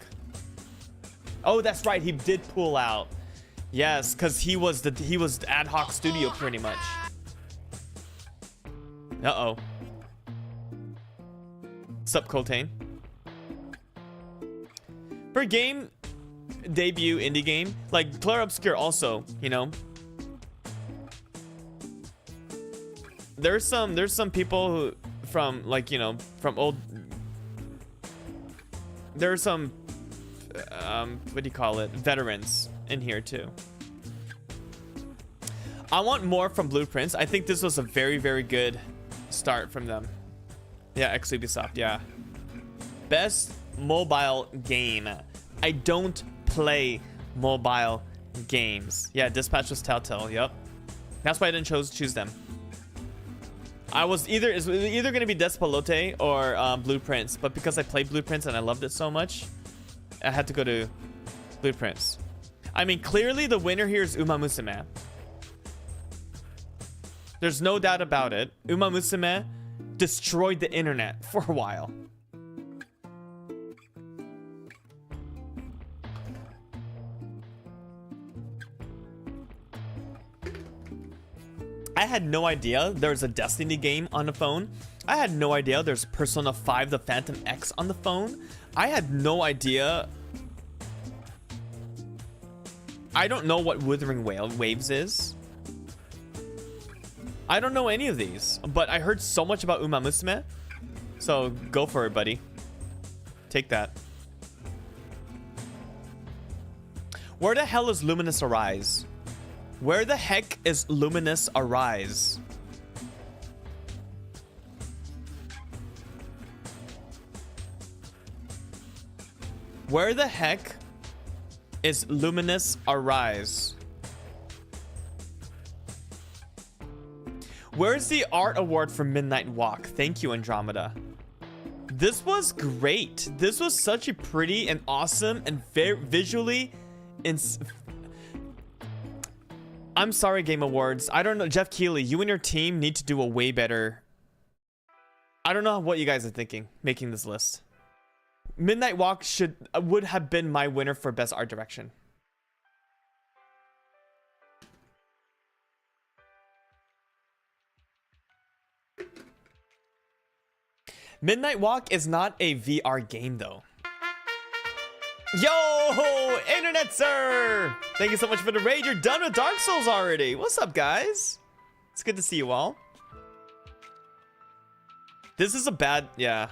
Oh, that's right. He did pull out. Yes, because he was the Ad Hoc Studio pretty much. Uh-oh. Sup, Coltane? For game debut indie game, like Claire Obscure also, you know. There's some people who from like, you know, from old, there are some what do you call it, veterans in here too. I want more from Blueprints. I think this was a very, very good start from them. Yeah, ex Ubisoft, yeah. Best mobile game. I don't play mobile games. Yeah, Dispatch was Telltale, yep. That's why I didn't choose them. It's either gonna be Despolote or Blueprints, but because I played Blueprints and I loved it so much, I had to go to Blueprints. I mean, clearly the winner here is Uma Musume. There's no doubt about it. Uma Musume destroyed the internet for a while. I had no idea there's a Destiny game on the phone. I had no idea there's Persona 5 The Phantom X on the phone. I had no idea. I don't know what Wuthering Waves is. I don't know any of these, but I heard so much about Uma Musume. So go for it, buddy. Take that. Where the hell is Luminous Arise? Where the heck is Luminous Arise? Where the heck is Luminous Arise? Where's the art award for Midnight Walk? Thank you, Andromeda. This was great. This was such a pretty and awesome and very visually. I'm sorry, Game Awards. I don't know. Jeff Keighley, you and your team need to do a way better. I don't know what you guys are thinking making this list. Midnight Walk would have been my winner for best art direction. Midnight Walk is not a VR game though. Yo, internet sir! Thank you so much for the raid. You're done with Dark Souls already. What's up, guys? It's good to see you all. This is a bad, yeah.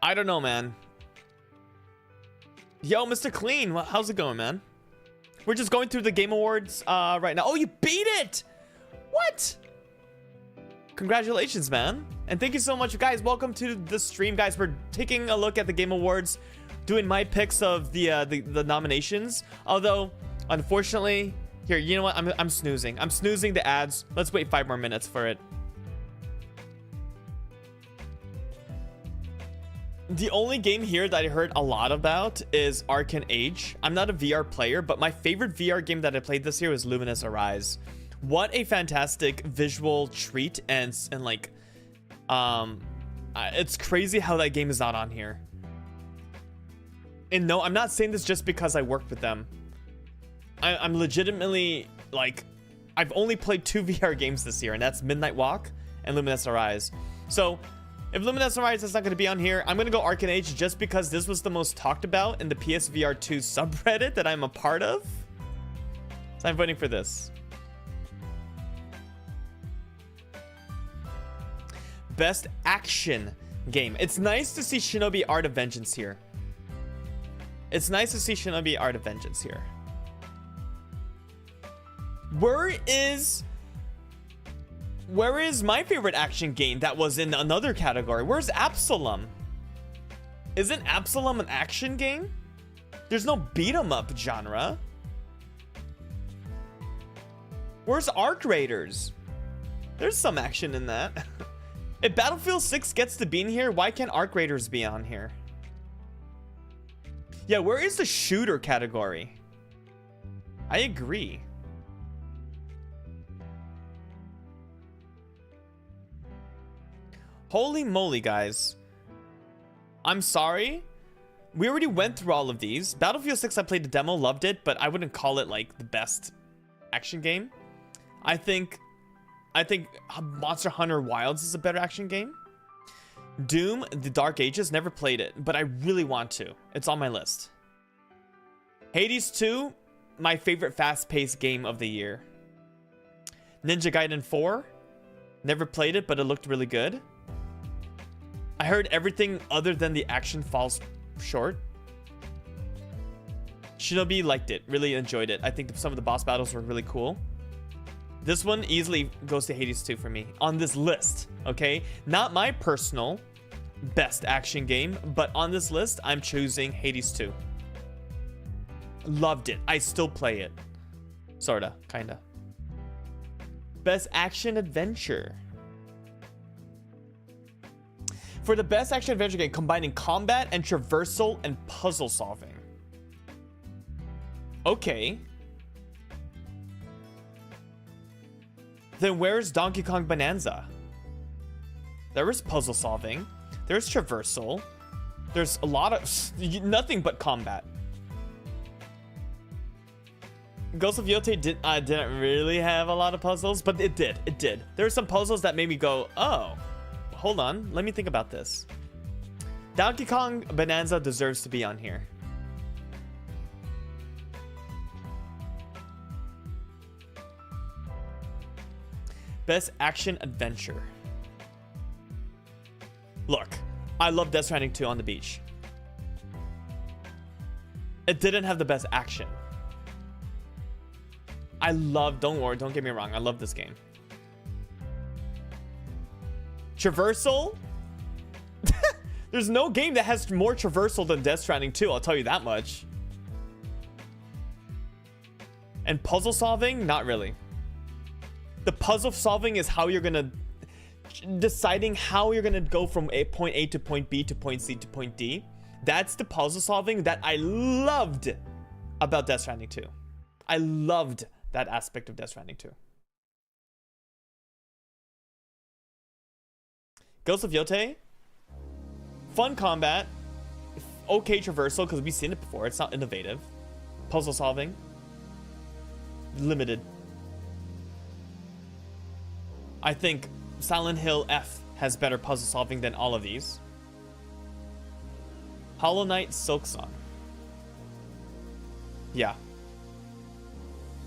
I don't know, man. Yo, Mr. Clean, how's it going, man? We're just going through the Game Awards right now. Oh, you beat it! What? Congratulations, man. And thank you so much, guys. Welcome to the stream, guys. We're taking a look at the Game Awards, doing my picks of the nominations. Although, unfortunately, here, you know what? I'm snoozing. I'm snoozing the ads. Let's wait 5 more minutes for it. The only game here that I heard a lot about is Arcane Age. I'm not a VR player, but my favorite VR game that I played this year was Luminous Arise. What a fantastic visual treat, and like, it's crazy how that game is not on here. And no, I'm not saying this just because I worked with them. I'm legitimately, like, I've only played 2 VR games this year, and that's Midnight Walk and Luminous Arise. So If Luminous Rise is not going to be on here, I'm going to go Arcane Age just because this was the most talked about in the PSVR2 subreddit that I'm a part of. So I'm voting for this. Best action game. It's nice to see Shinobi Art of Vengeance here. It's nice to see Shinobi Art of Vengeance here. Where is my favorite action game that was in another category? Where's Absalom? Isn't Absalom an action game? There's no beat 'em up genre. Where's Arc Raiders? There's some action in that. If Battlefield 6 gets to be in here, why can't Arc Raiders be on here? Yeah, where is the shooter category? I agree. Holy moly, guys. I'm sorry. We already went through all of these. Battlefield 6, I played the demo, loved it, but I wouldn't call it like the best action game. I think Monster Hunter Wilds is a better action game. Doom, The Dark Ages, never played it, but I really want to. It's on my list. Hades 2, my favorite fast-paced game of the year. Ninja Gaiden 4, never played it, but it looked really good. I heard everything other than the action falls short. Shinobi liked it, really enjoyed it. I think some of the boss battles were really cool. This one easily goes to Hades 2 for me on this list, okay? Not my personal best action game, but on this list, I'm choosing Hades 2. Loved it. I still play it. Sorta, kinda. Best action adventure. For the best action adventure game, combining combat and traversal and puzzle solving. Okay. Then where's Donkey Kong Bonanza? There is puzzle solving. There's traversal. There's a lot of nothing but combat. Ghost of Yote didn't really have a lot of puzzles, but it did. It did. There were some puzzles that made me go, oh, hold on. Let me think about this. Donkey Kong Bonanza deserves to be on here. Best action adventure. Look, I love Death Stranding 2 on the beach. It didn't have the best action. Don't worry, don't get me wrong, I love this game. Traversal? There's no game that has more traversal than Death Stranding 2, I'll tell you that much. And puzzle solving? Not really. The puzzle solving is how you're gonna deciding how you're gonna go from point A to point B to point C to point D. That's the puzzle solving that I loved about Death Stranding 2. I loved that aspect of Death Stranding 2. Ghost of Yote, fun combat, okay traversal because we've seen it before. It's not innovative. Puzzle solving, limited. I think Silent Hill F has better puzzle solving than all of these. Hollow Knight Silksong. Yeah.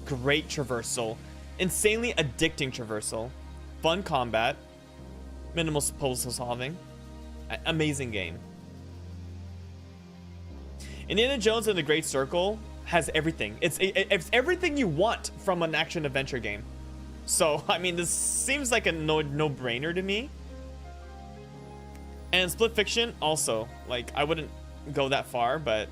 Great traversal. Insanely addicting traversal. Fun combat. Minimal puzzle solving. Amazing game. Indiana Jones and the Great Circle has everything. It's everything you want from an action adventure game. So, I mean, this seems like a no-brainer to me. And Split Fiction also. Like, I wouldn't go that far, but...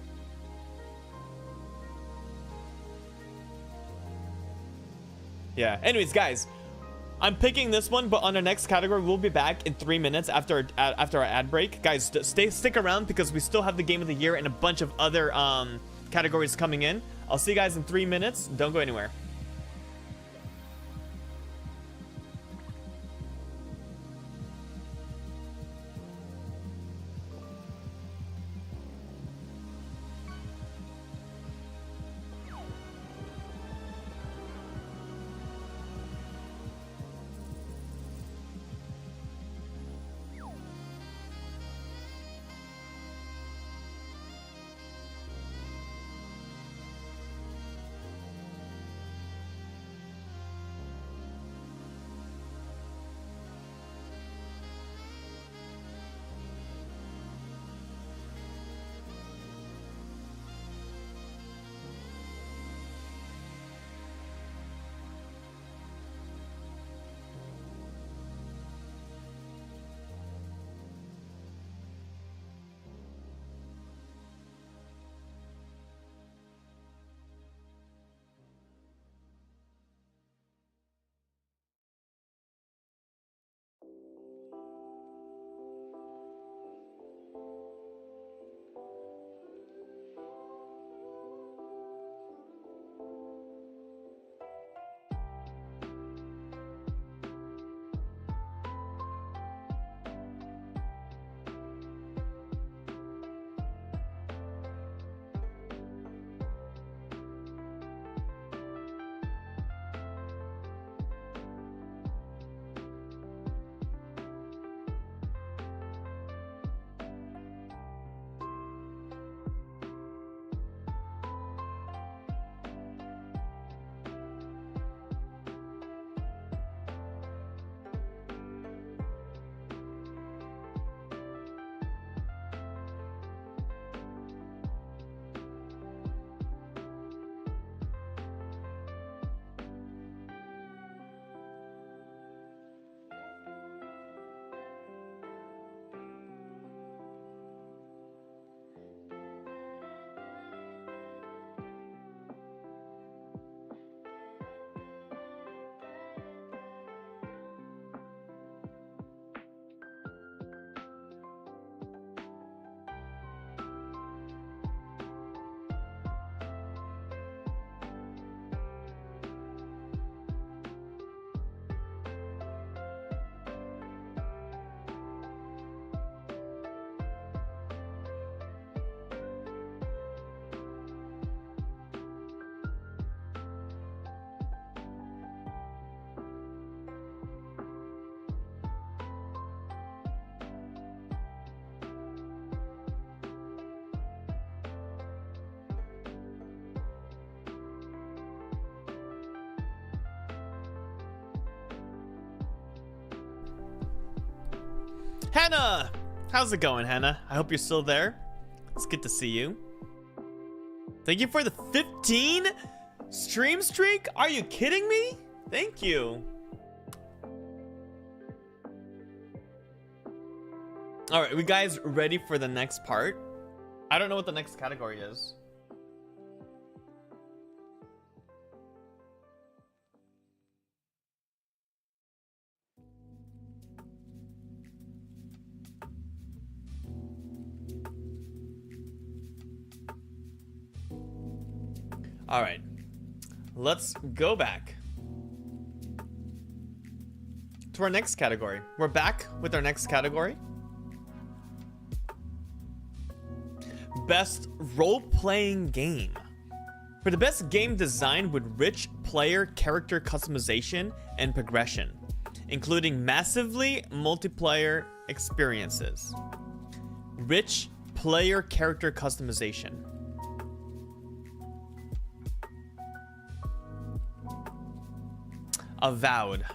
yeah. Anyways, guys, I'm picking this one, but on our next category, we'll be back in 3 minutes after our ad break. Guys, stick around because we still have the Game of the Year and a bunch of other categories coming in. I'll see you guys in 3 minutes. Don't go anywhere. Hannah! How's it going, Hannah? I hope you're still there. It's good to see you. Thank you for the 15 stream streak. Are you kidding me? Thank you. All right, we guys ready for the next part? I don't know what the next category is. All right, let's go back to our next category. We're back with our next category. Best role-playing game. For the best game design with rich player character customization and progression, including massively multiplayer experiences. Rich player character customization. Avowed.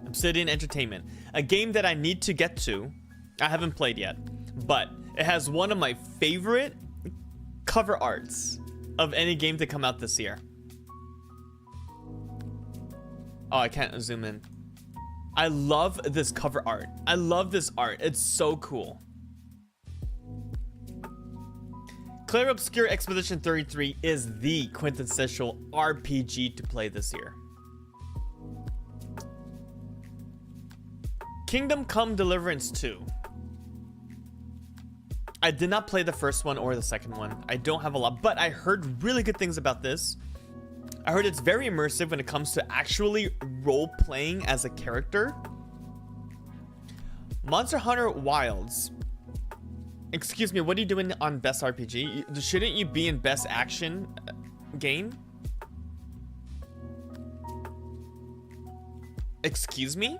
Obsidian Entertainment. A game that I need to get to. I haven't played yet, but it has one of my favorite cover arts of any game to come out this year. Oh, I can't zoom in. I love this cover art. I love this art. It's so cool. Clair Obscur Expedition 33 is the quintessential RPG to play this year. Kingdom Come Deliverance 2. I did not play the first one or the second one. I don't have a lot, but I heard really good things about this. I heard it's very immersive when it comes to actually role-playing as a character. Monster Hunter Wilds. Excuse me, what are you doing on Best RPG? Shouldn't you be in Best Action Game? Excuse me?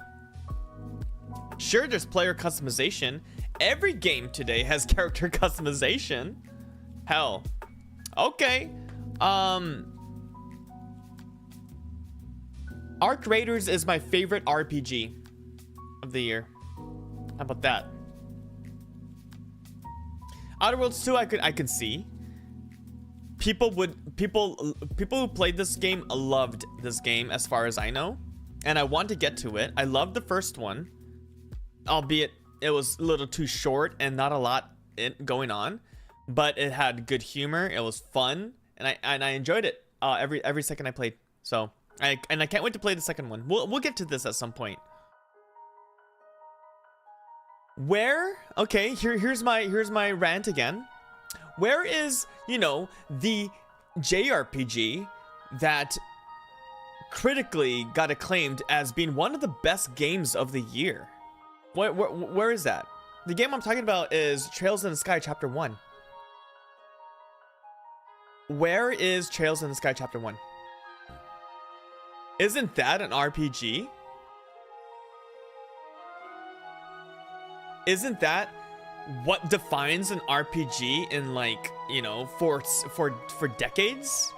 Sure, there's player customization. Every game today has character customization. Hell. Okay. Arc Raiders is my favorite RPG of the year. How about that? Outer Worlds 2 I could see. People who played this game loved this game as far as I know. And I want to get to it. I loved the first one. Albeit it was a little too short and not a lot going on, but it had good humor. It was fun, and I enjoyed it every second I played. So I can't wait to play the second one. We'll get to this at some point. Where? Okay, here's my rant again. Where is, you know, the JRPG that critically got acclaimed as being one of the best games of the year? Where is that? The game I'm talking about is Trails in the Sky Chapter 1. Where is Trails in the Sky Chapter 1? Isn't that an RPG? Isn't that what defines an RPG in, like, you know, for decades?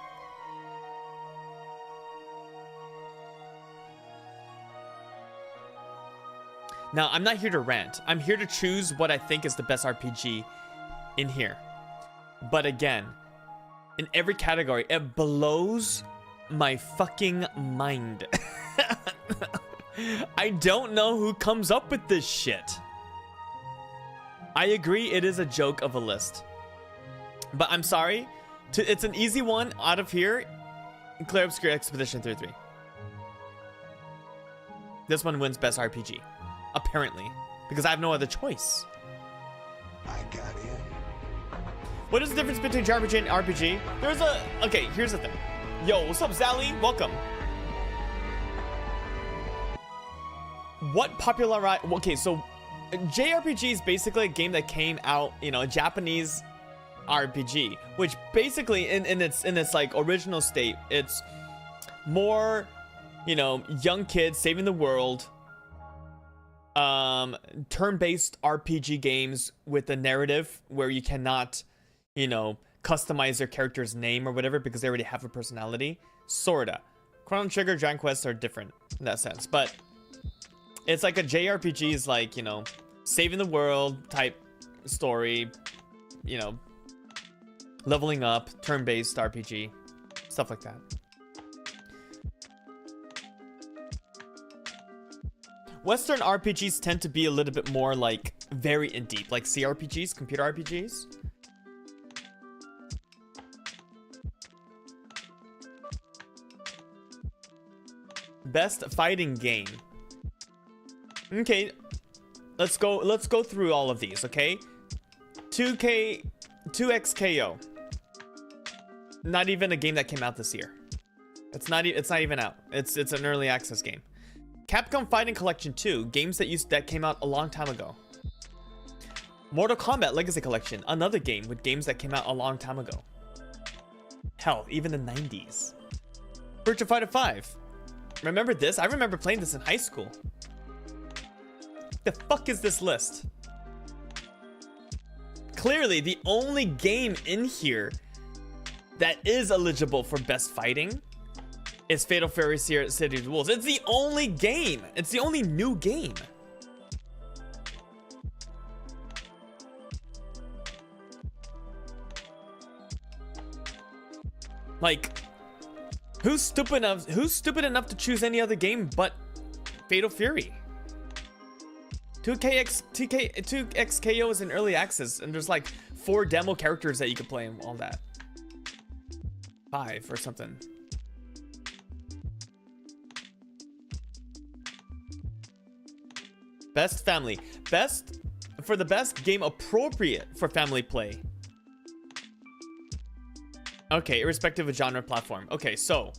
Now, I'm not here to rant. I'm here to choose what I think is the best RPG in here. But again, in every category, it blows my fucking mind. I don't know who comes up with this shit. I agree, it is a joke of a list. But I'm sorry. It's an easy one out of here. Clair Obscur Expedition 33. This one wins Best RPG. Apparently, because I have no other choice. I got in. What is the difference between JRPG and RPG? Okay, here's the thing. Yo, what's up, Zally? Welcome. What popularized? Okay, so JRPG is basically a game that came out, you know, a Japanese RPG, which basically in its like original state, it's more, you know, young kids saving the world. Turn-based RPG games with a narrative where you cannot, you know, customize your character's name or whatever because they already have a personality. Sorta. Chrono Trigger, Dragon Quest are different in that sense, but it's like a JRPG is like, you know, saving the world type story, you know, leveling up, turn-based RPG, stuff like that. Western RPGs tend to be a little bit more like very in deep, like CRPGs, computer RPGs. Best fighting game. Okay, let's go through all of these, okay? 2XKO. Not even a game that came out this year. It's not even out. It's an early access game. Capcom Fighting Collection 2, games that came out a long time ago. Mortal Kombat Legacy Collection, another game with games that came out a long time ago. Hell, even the 90s. Virtua Fighter 5. Remember this? I remember playing this in high school. The fuck is this list? Clearly, the only game in here that is eligible for best fighting is Fatal Fury City of the Wolves. It's the only game. It's the only new game. Like, who's stupid enough to choose any other game but Fatal Fury? 2XKO is in early access, and there's like 4 demo characters that you could play and all that. 5 or something. Best family. For the best game appropriate for family play. Okay, irrespective of genre platform. Okay, so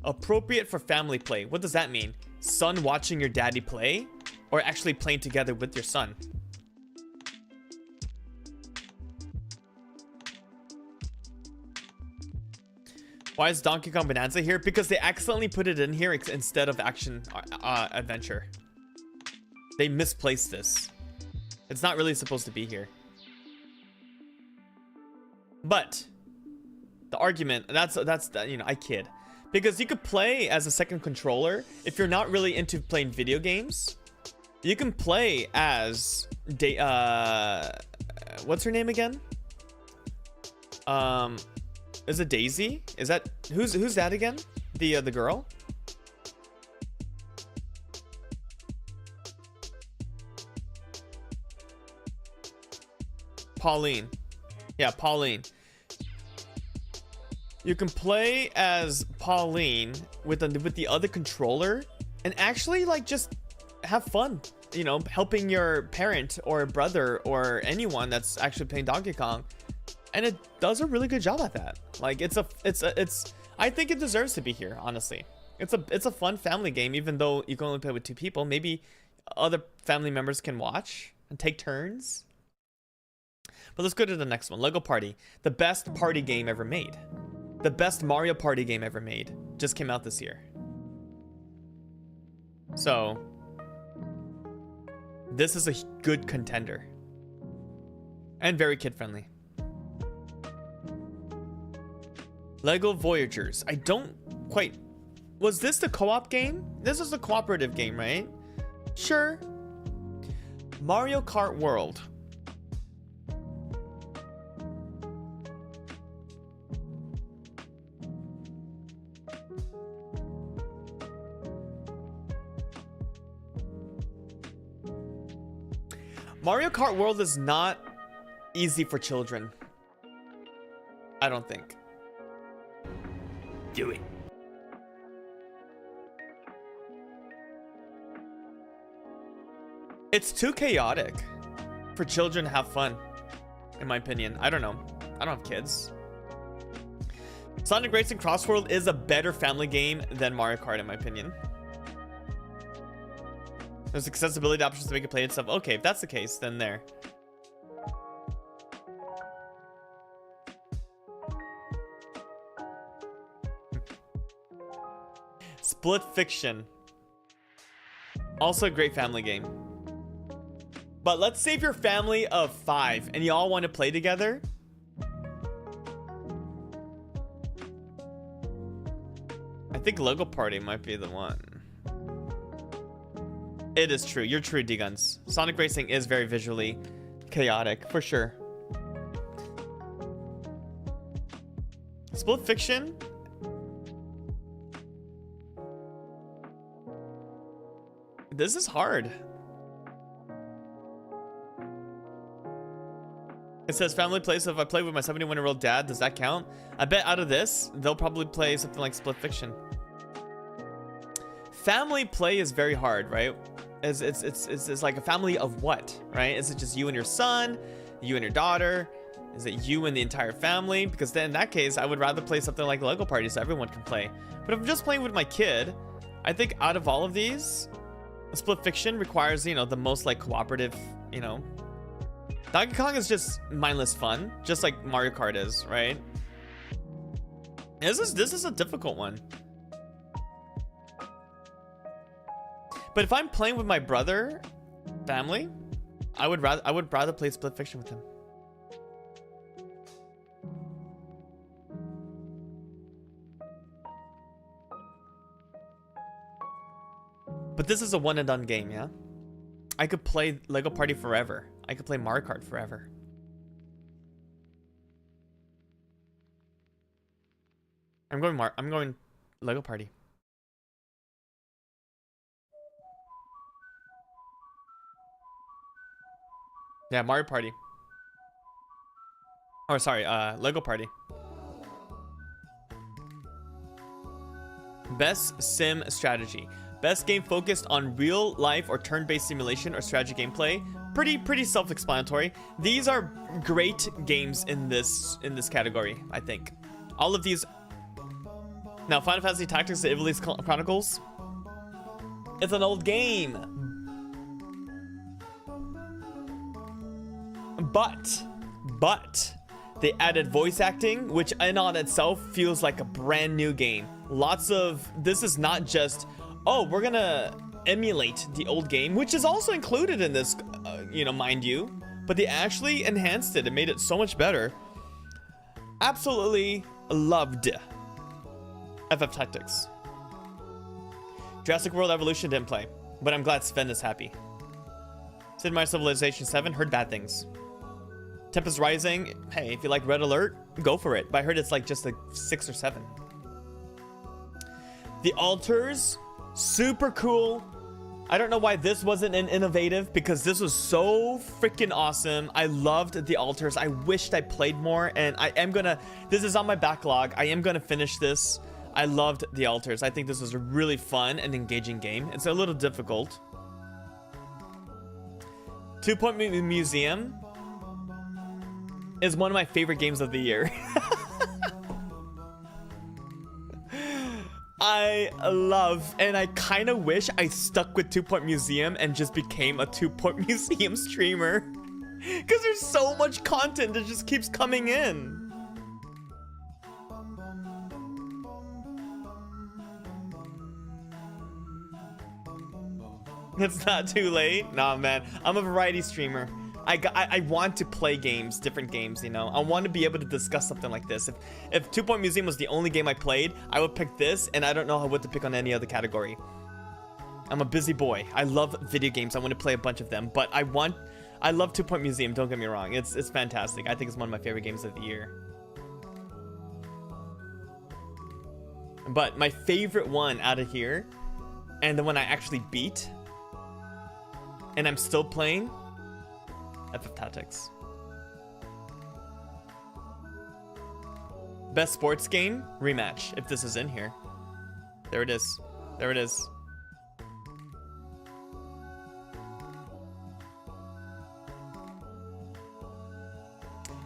appropriate for family play. What does that mean? Son watching your daddy play, or actually playing together with your son? Why is Donkey Kong Bonanza here? Because they accidentally put it in here instead of action adventure. They misplaced this. It's not really supposed to be here. But the argument, that's you know, I kid. Because you could play as a second controller if you're not really into playing video games. You can play as what's her name again? Is it Daisy? Is that who's that again? The girl? Pauline. Yeah, Pauline. You can play as Pauline with the other controller and actually like just have fun, you know, helping your parent or brother or anyone that's actually playing Donkey Kong, and it does a really good job at that. Like it's I think it deserves to be here, honestly. It's a fun family game, even though you can only play with 2 people. Maybe other family members can watch and take turns. But let's go to the next one. Lego Party, the best party game ever made. The best Mario Party game ever made just came out this year. So this is a good contender and very kid-friendly. Lego Voyagers. I don't quite... Was this the co-op game? This is a cooperative game, right? Sure. Mario Kart World. Mario Kart World is not easy for children. I don't think. Do it. It's too chaotic for children to have fun, in my opinion. I don't know. I don't have kids. Sonic Racing Cross World is a better family game than Mario Kart, in my opinion. There's accessibility options to make it play and stuff. Okay, if that's the case, then there. Split Fiction. Also a great family game. But let's say if you're a family of 5 and you all want to play together. I think Lego Party might be the one. It is true. You're true, D-Guns. Sonic Racing is very visually chaotic, for sure. Split Fiction? This is hard. It says family play, so if I play with my 71-year-old dad, does that count? I bet out of this, they'll probably play something like Split Fiction. Family play is very hard, right? It's like a family of what, right? Is it just you and your son, you and your daughter? Is it you and the entire family? Because then in that case, I would rather play something like Lego Party so everyone can play. But if I'm just playing with my kid, I think out of all of these, Split Fiction requires, you know, the most like cooperative, you know. Donkey Kong is just mindless fun, just like Mario Kart is, right? This is a difficult one. But if I'm playing with my brother, family, I would rather play Split Fiction with him. But this is a one and done game, yeah? I could play Lego Party forever. I could play Mario Kart forever. I'm going Lego Party. Yeah, Mario Party. Oh, sorry, Lego Party. Best sim strategy. Best game focused on real life or turn-based simulation or strategy gameplay. Pretty self-explanatory. These are great games in this category, I think. All of these. Now, Final Fantasy Tactics: The Ivalice Chronicles. It's an old game. But they added voice acting, which in on itself feels like a brand new game. This is not just, oh, we're gonna emulate the old game, which is also included in this, you know, mind you, but they actually enhanced it and made it so much better. Absolutely loved FF Tactics. Jurassic World Evolution didn't play, but I'm glad Sven is happy. Sid Meier's Civilization 7, heard bad things. Tempest Rising, hey, if you like Red Alert, go for it, but I heard it's like just like 6 or 7. The Altars, super cool. I don't know why this wasn't an innovative, because this was so freaking awesome. I loved The Altars. I wished I played more, and this is on my backlog. I am gonna finish this. I loved The Altars. I think this was a really fun and engaging game. It's a little difficult. 2 Point Museum is one of my favorite games of the year. I love, and I kind of wish I stuck with 2 Point Museum and just became a 2 Point Museum streamer, because there's so much content that just keeps coming in. It's not too late. Nah, man, I'm a variety streamer. I want to play games, different games, you know. I want to be able to discuss something like this. If 2 Point Museum was the only game I played, I would pick this, and I don't know what to pick on any other category. I'm a busy boy. I love video games. I want to play a bunch of them, but I love 2 Point Museum, don't get me wrong. It's fantastic. I think it's one of my favorite games of the year. But my favorite one out of here, and the one I actually beat, and I'm still playing, FF Tactics. Best sports game? Rematch, if this is in here. There it is. There it is.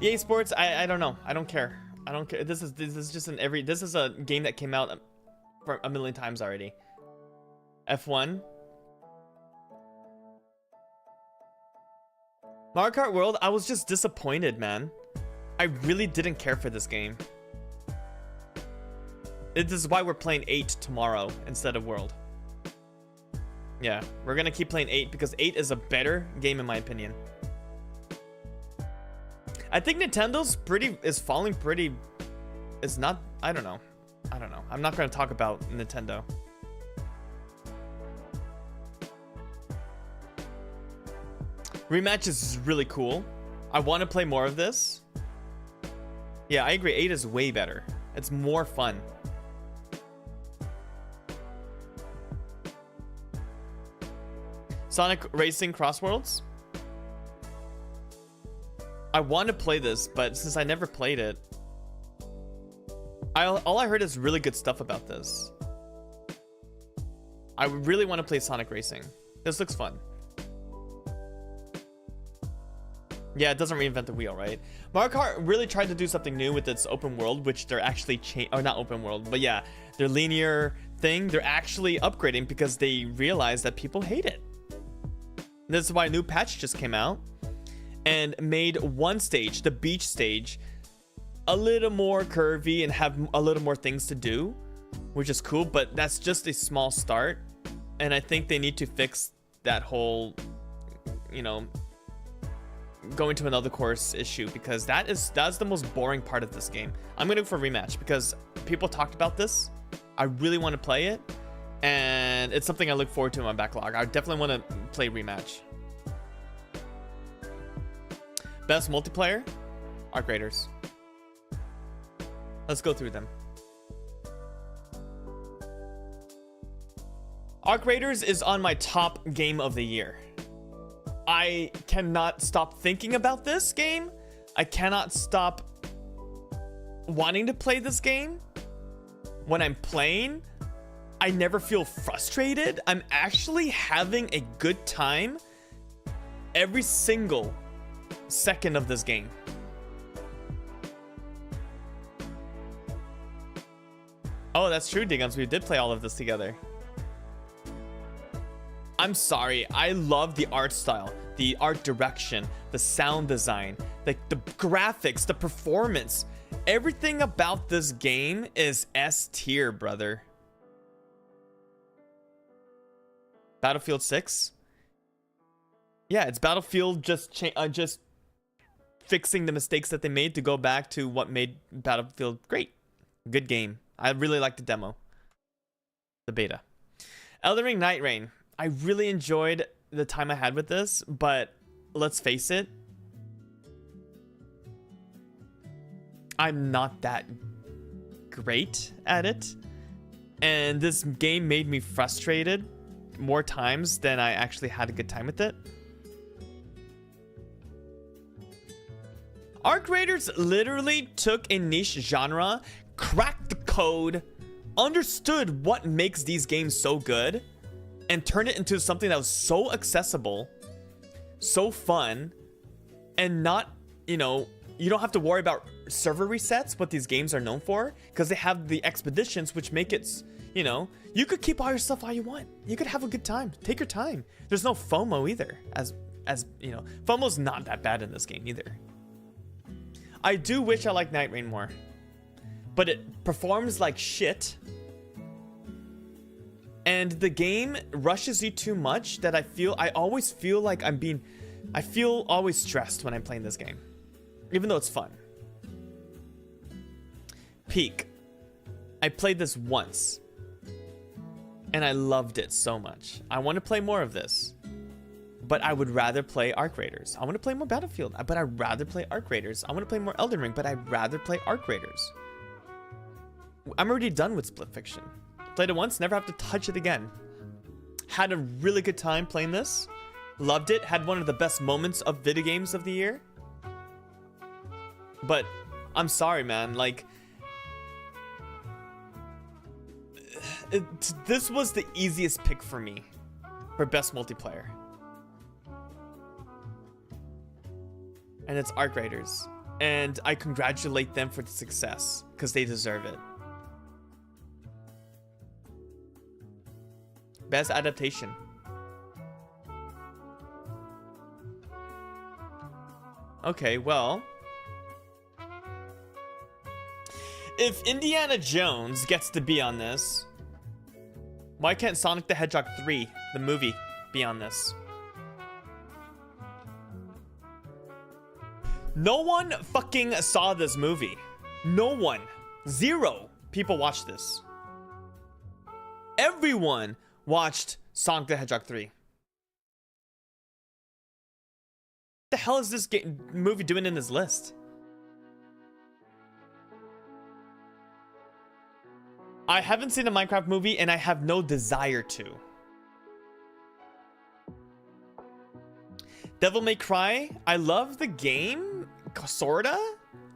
EA Sports, I don't know. I don't care. I don't care. This is just this is a game that came out for a million times already. F1. Mario Kart World, I was just disappointed, man. I really didn't care for this game. This is why we're playing 8 tomorrow instead of World. Yeah, we're gonna keep playing 8 because 8 is a better game in my opinion. I think Nintendo's falling pretty. It's not. I don't know. I'm not gonna talk about Nintendo. Rematch is really cool. I want to play more of this. Yeah, I agree. 8 is way better. It's more fun. Sonic Racing Cross Worlds. I want to play this, but since I never played it, all I heard is really good stuff about this. I really want to play Sonic Racing. This looks fun. Yeah, it doesn't reinvent the wheel, right? Mario Kart really tried to do something new with its open world, which they're actually or not open world, but yeah, their linear thing, they're actually upgrading because they realize that people hate it. This is why a new patch just came out and made one stage, the beach stage, a little more curvy and have a little more things to do, which is cool, but that's just a small start. And I think they need to fix that whole, you know, going to another course issue, because that's the most boring part of this game. I'm gonna go for a rematch because people talked about this. I really want to play it, and it's something I look forward to in my backlog. I definitely want to play rematch. Best multiplayer? Arc Raiders. Let's go through them. Arc Raiders is on my top game of the year. I cannot stop thinking about this game. I cannot stop wanting to play this game. When I'm playing, I never feel frustrated. I'm actually having a good time every single second of this game. Oh, that's true, Digons. We did play all of this together. I'm sorry. I love the art style, the art direction, the sound design, like the graphics, the performance. Everything about this game is S tier, brother. Battlefield 6? Yeah, it's Battlefield just fixing the mistakes that they made to go back to what made Battlefield great. Good game. I really like the demo. The beta. Elden Ring Night Rain. I really enjoyed the time I had with this, but let's face it, I'm not that great at it. And this game made me frustrated more times than I actually had a good time with it. Arc Raiders literally took a niche genre, cracked the code, understood what makes these games so good, and turned it into something that was so accessible, so fun, and not, you know, you don't have to worry about server resets, what these games are known for, because they have the expeditions, which make it, you know, you could keep all your stuff all you want. You could have a good time. Take your time. There's no FOMO either, as you know, FOMO's not that bad in this game either. I do wish I liked Night Rain more, but it performs like shit. And the game rushes you too much that I always feel like I feel always stressed when I'm playing this game, even though it's fun. Peak. I played this once, and I loved it so much. I want to play more of this, but I would rather play Arc Raiders. I want to play more Battlefield, but I'd rather play Arc Raiders. I want to play more Elden Ring, but I'd rather play Arc Raiders. I'm already done with Split Fiction. Played it once, never have to touch it again. Had a really good time playing this. Loved it. Had one of the best moments of video games of the year. But I'm sorry, man. Like, this was the easiest pick for me for best multiplayer. And it's Arc Raiders. And I congratulate them for the success, because they deserve it. Best adaptation. Okay, well, if Indiana Jones gets to be on this, why can't Sonic the Hedgehog 3, the movie, be on this? No one fucking saw this movie. No one. 0 people watched this. Everyone watched Sonic the Hedgehog 3. The hell is this movie doing in this list? I haven't seen a Minecraft movie and I have no desire to. Devil May Cry, I love the game, sorta.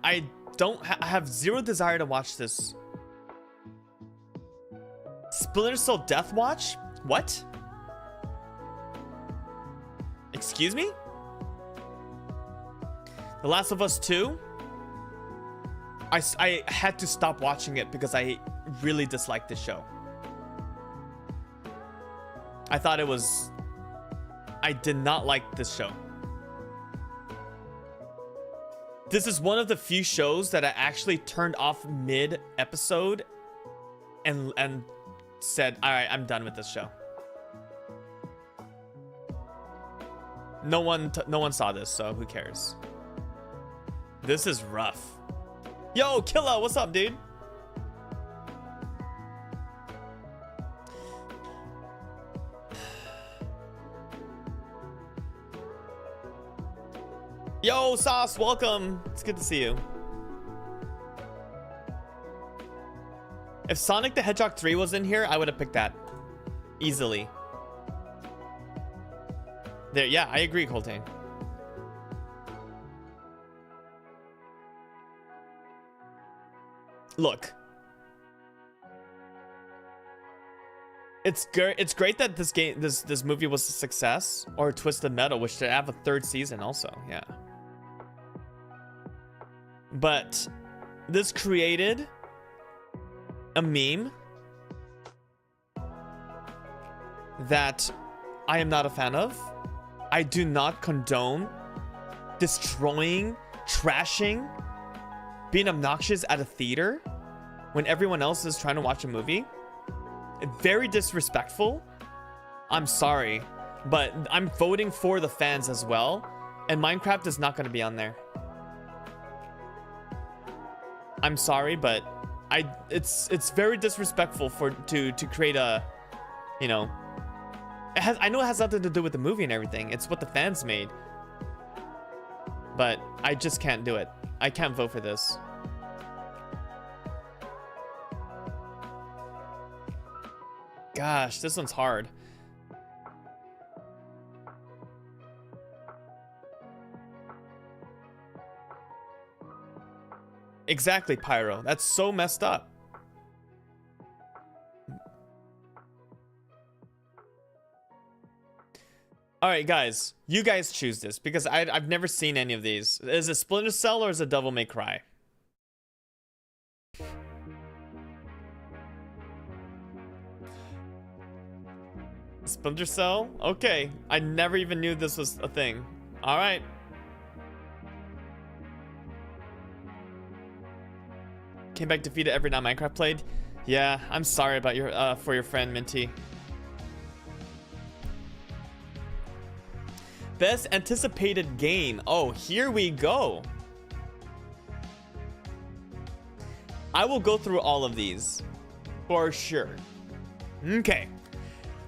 I have zero desire to watch this. Splinter Cell Death Watch? What? Excuse me? The Last of Us 2? I had to stop watching it because I really disliked this show. I did not like this show. This is one of the few shows that I actually turned off mid-episode and said, all right, I'm done with this show. No one saw this, so who cares? This is rough. Yo, Killa, what's up, dude? Yo, Sauce, welcome. It's good to see you. If Sonic the Hedgehog 3 was in here, I would have picked that. Easily. There, yeah, I agree, Coltain. Look. It's great that this movie was a success, or Twisted Metal, which they have a 3rd season also, yeah. But this created a meme that I am not a fan of. I do not condone destroying, trashing, being obnoxious at a theater when everyone else is trying to watch a movie. Very disrespectful. I'm sorry, but I'm voting for the fans as well, and Minecraft is not going to be on there. I'm sorry, but it's very disrespectful to create a, you know, I know it has nothing to do with the movie and everything. It's what the fans made. But I just can't do it. I can't vote for this. Gosh, this one's hard. Exactly, Pyro. That's so messed up. All right, guys. You guys choose this because I've never seen any of these. Is it Splinter Cell or is it Devil May Cry? Splinter Cell? Okay. I never even knew this was a thing. All right. Came back defeated every night Minecraft played. Yeah, I'm sorry about your for your friend Minty. Best anticipated game. Oh, here we go. I will go through all of these for sure. Okay.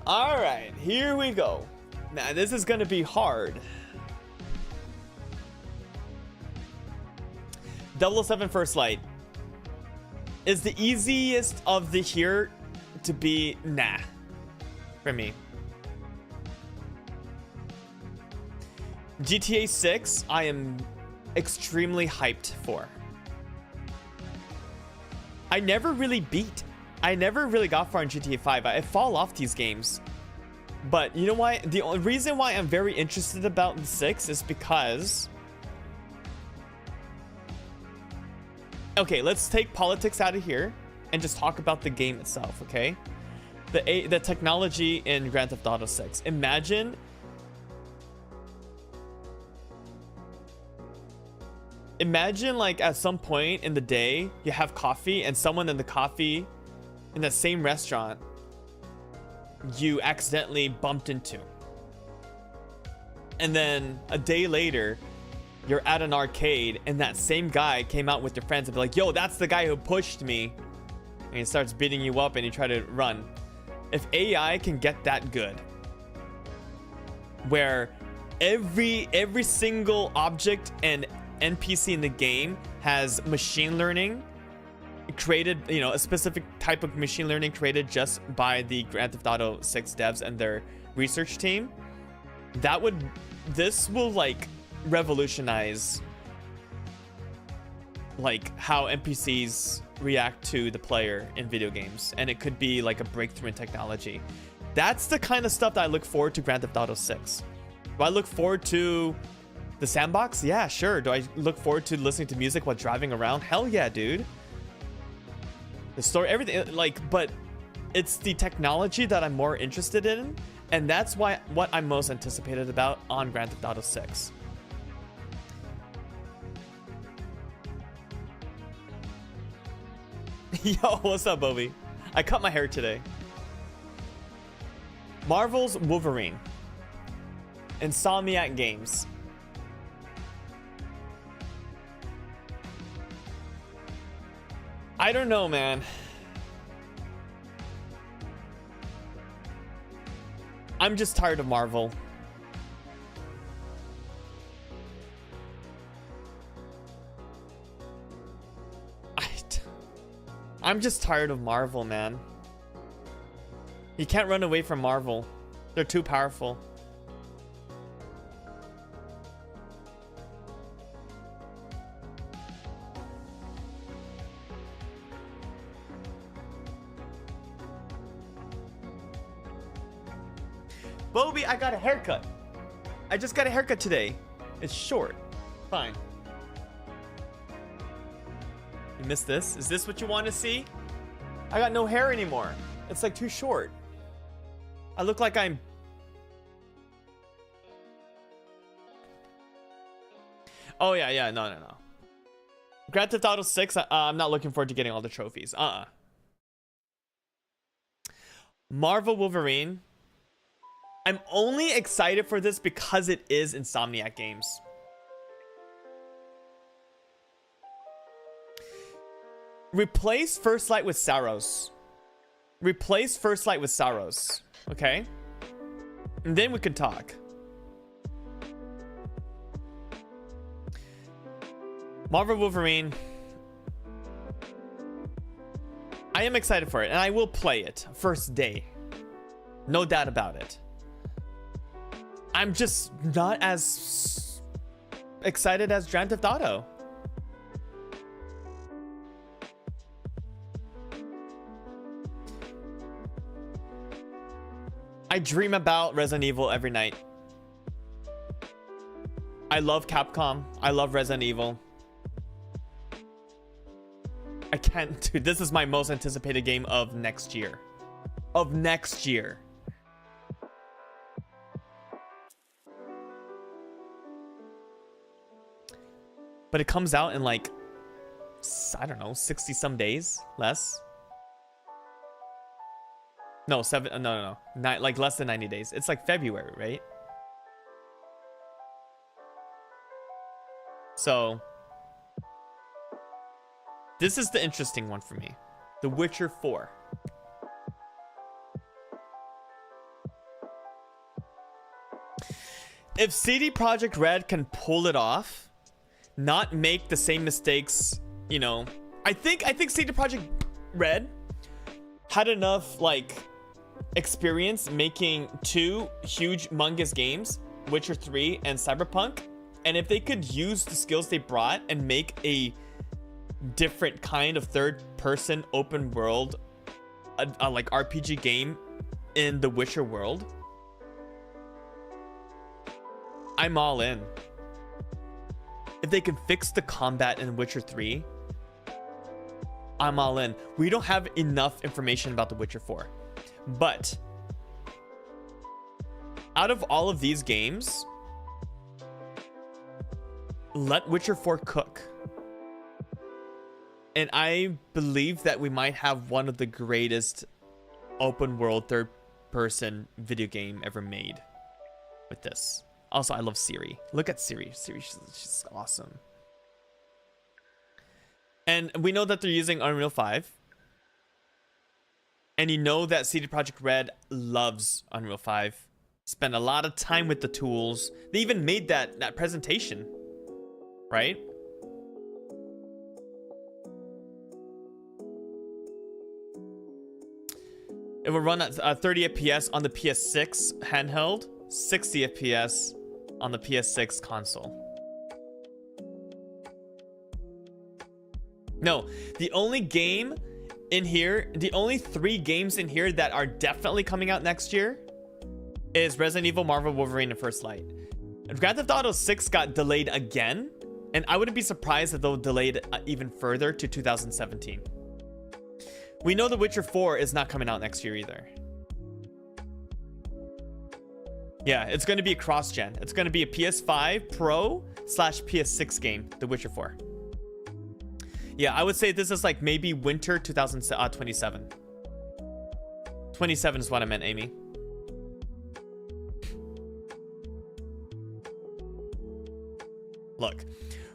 All right, here we go. Now this is gonna be hard. 007 First Light is the easiest of the here to be nah for me. GTA 6 I am extremely hyped for. I never really got far in GTA 5. I fall off these games. But you know why? The only reason why I'm very interested about the 6 is because... Okay, let's take politics out of here and just talk about the game itself, okay? The technology in Grand Theft Auto 6. Imagine like at some point in the day you have coffee and someone in the same restaurant you accidentally bumped into, and then a day later you're at an arcade and that same guy came out with your friends and be like, yo, that's the guy who pushed me, and he starts beating you up and you try to run. If AI can get that good, where every single object and NPC in the game has machine learning created, you know, a specific type of machine learning created just by the Grand Theft Auto 6 devs and their research team. This will like revolutionize like how NPCs react to the player in video games, and it could be like a breakthrough in technology. That's the kind of stuff that I look forward to Grand Theft Auto 6. Do I look forward to the sandbox? Yeah, sure. Do I look forward to listening to music while driving around? Hell yeah, dude. The story, everything, like, but it's the technology that I'm more interested in, and that's what I'm most anticipated about on Grand Theft Auto 6. Yo, what's up, Bobby? I cut my hair today. Marvel's Wolverine. Insomniac Games. I don't know, man. I'm just tired of Marvel. I'm just tired of Marvel, man. You can't run away from Marvel. They're too powerful. Bobby, I got a haircut. I just got a haircut today. It's short. Fine. You missed this? Is this what you want to see? I got no hair anymore. It's like too short. I look like I'm... Oh yeah, no. Grand Theft Auto 6, I'm not looking forward to getting all the trophies. Marvel Wolverine. I'm only excited for this because it is Insomniac Games. Replace First Light with Saros. Replace First Light with Saros. Okay? And then we can talk. Marvel Wolverine. I am excited for it, and I will play it first day. No doubt about it. I'm just not as excited as Grand Theft Auto. I dream about Resident Evil every night. I love Capcom. I love Resident Evil. I can't, dude. This is my most anticipated game of next year. Of next year. But it comes out in like, I don't know, 60 some days, less. No, no. Like less than 90 days. It's like February, right? So, this is the interesting one for me. The Witcher 4. If CD Projekt Red can pull it off, not make the same mistakes, you know, I think CD Projekt Red had enough like experience making two huge humongous games, Witcher 3 and Cyberpunk, and if they could use the skills they brought and make a different kind of third-person open world, like RPG game in the Witcher world, I'm all in. If they can fix the combat in Witcher 3, I'm all in. We don't have enough information about The Witcher 4. But out of all of these games, let Witcher 4 cook. And I believe that we might have one of the greatest open world third person video game ever made with this. Also, I love Ciri. Look at Ciri. Ciri, she's awesome. And we know that they're using Unreal 5. And you know that CD Projekt Red loves Unreal 5. Spend a lot of time with the tools. They even made that presentation, right? It will run at 30 FPS on the PS6 handheld, 60 FPS on the PS6 console. No, the only game in here, the only 3 games in here that are definitely coming out next year is Resident Evil, Marvel, Wolverine, and First Light. Grand Theft Auto 6 got delayed again, and I wouldn't be surprised if they'll delay it even further to 2017. We know The Witcher 4 is not coming out next year either. Yeah, it's going to be a cross-gen. It's going to be a PS5 Pro / PS6 game, The Witcher 4. Yeah, I would say this is like maybe winter 2027. 27 is what I meant, Amy. Look,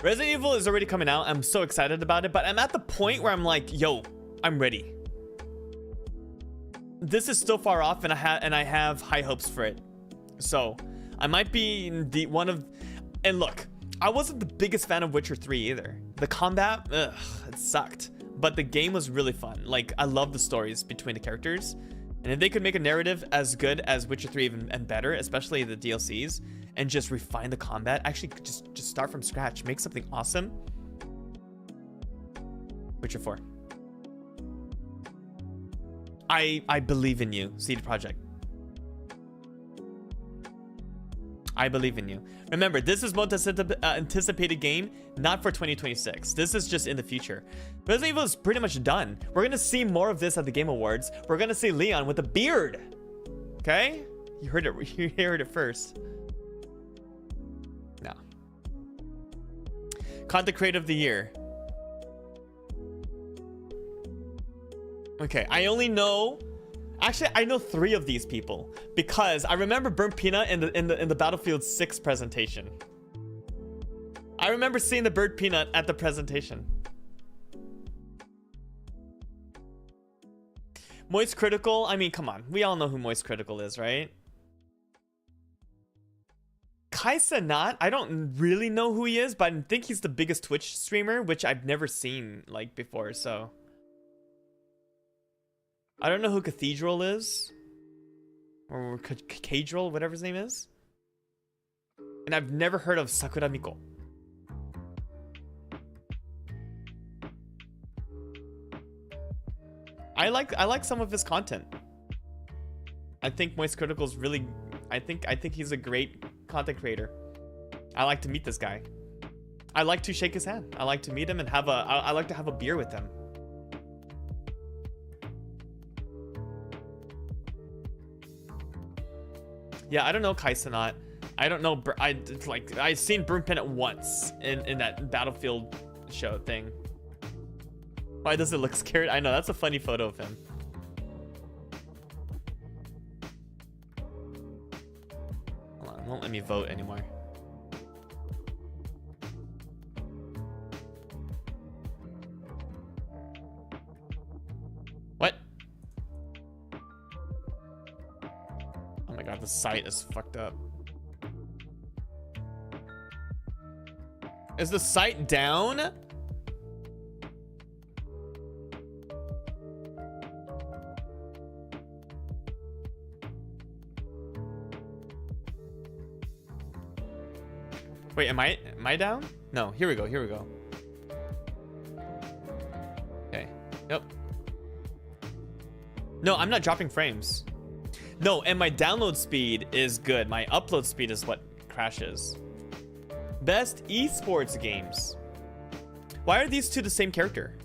Resident Evil is already coming out. I'm so excited about it, but I'm at the point where I'm like, yo, I'm ready. This is still far off, and I have high hopes for it. So I might be the one of, and look, I wasn't the biggest fan of Witcher 3 either. The combat, ugh, it sucked. But the game was really fun. Like, I love the stories between the characters. And if they could make a narrative as good as Witcher 3 even and better, especially the DLCs, and just refine the combat, actually just start from scratch, make something awesome. Witcher 4. I believe in you, CD Projekt. I believe in you. Remember, this is most anticipated game, not for 2026. This is just in the future. Resident Evil is pretty much done. We're gonna see more of this at the Game Awards. We're gonna see Leon with a beard. Okay? You heard it. You heard it first. No. Content Creator of the Year. Okay, I only know. Actually, I know 3 of these people because I remember Burnt Peanut in the Battlefield 6 presentation. I remember seeing the Burnt Peanut at the presentation. Moist Critical, I mean, come on. We all know who Moist Critical is, right? Kaisa Not, I don't really know who he is, but I think he's the biggest Twitch streamer, which I've never seen like before, so. I don't know who Cathedral is. Or Cathedral, whatever his name is. And I've never heard of Sakura Miko. I like some of his content. I think Moist Critical is really, I think he's a great content creator. I like to meet this guy. I like to shake his hand. I like to meet him and I like to have a beer with him. Yeah, I don't know Kaisanat. I don't know. I've seen Burnt Peanut once in that Battlefield show thing. Why does it look scared? I know, that's a funny photo of him. Hold on, it won't let me vote anymore. What? Oh my god, the site is fucked up. Is the site down? Wait, am I down? No, here we go, here we go. Okay, yep. No, I'm not dropping frames. No, and my download speed is good. My upload speed is what crashes. Best esports games. Why are these two the same character?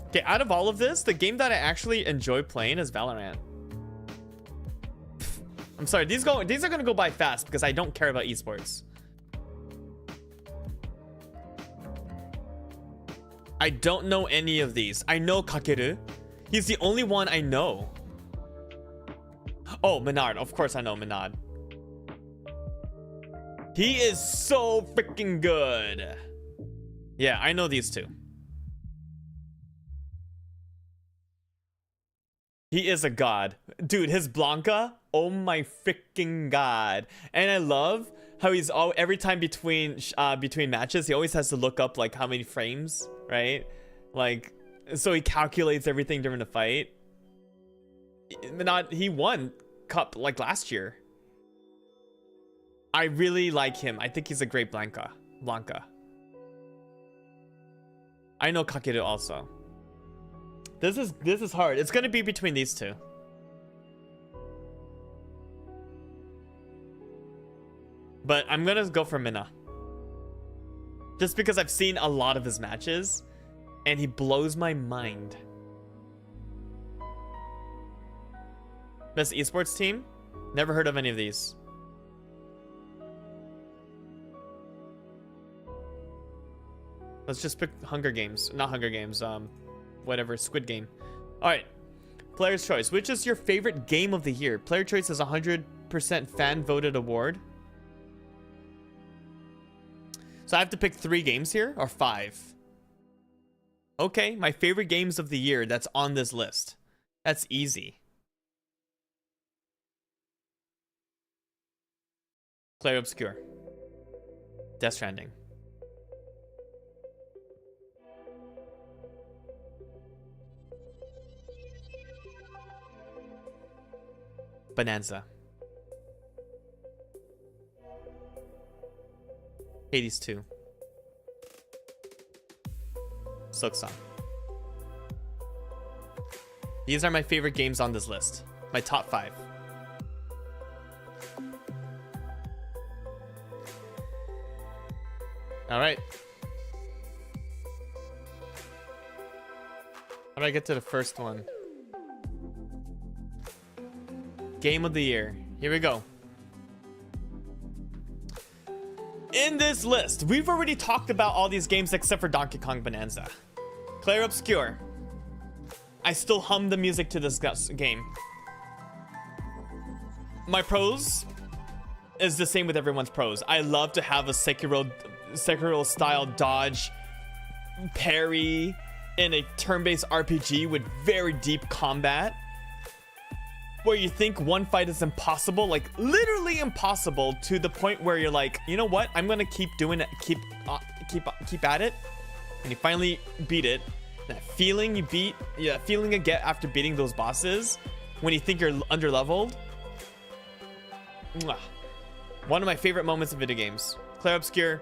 Okay, out of all of this, the game that I actually enjoy playing is Valorant. I'm sorry, these are gonna go by fast because I don't care about esports. I don't know any of these. I know Kakeru. He's the only one I know. Oh, Menard. Of course I know Menard. He is so freaking good. Yeah, I know these two. He is a god. Dude, his Blanca, oh my freaking god. And I love how he's all every time between matches, he always has to look up like how many frames, right? Like, so he calculates everything during the fight. He won cup like last year. I really like him. I think he's a great Blanca. I know Kakeru also. This is hard. It's gonna be between these two. But I'm gonna go for Minna. Just because I've seen a lot of his matches and he blows my mind. Best esports team? Never heard of any of these. Let's just pick Hunger Games. Not Hunger Games, whatever, Squid Game. Alright. Player's choice. Which is your favorite game of the year? Player choice is 100% fan voted award. So I have to pick 3 games here, or 5? Okay, my favorite games of the year that's on this list. That's easy. Player Obscure. Death Stranding. Bonanza. Hades 2. Silksong. These are my favorite games on this list. My top 5. Alright. How do I get to the first one? Game of the year. Here we go. In this list, we've already talked about all these games except for Donkey Kong Bonanza. Claire Obscure. I still hum the music to this game. My pros is the same with everyone's pros. I love to have a Sekiro style dodge parry in a turn-based RPG with very deep combat, where you think one fight is impossible, like literally impossible, to the point where you're like, you know what? I'm gonna keep doing it, keep at it, and you finally beat it. That feeling feeling you get after beating those bosses when you think you're underleveled. Mwah. One of my favorite moments in video games. Claire Obscure.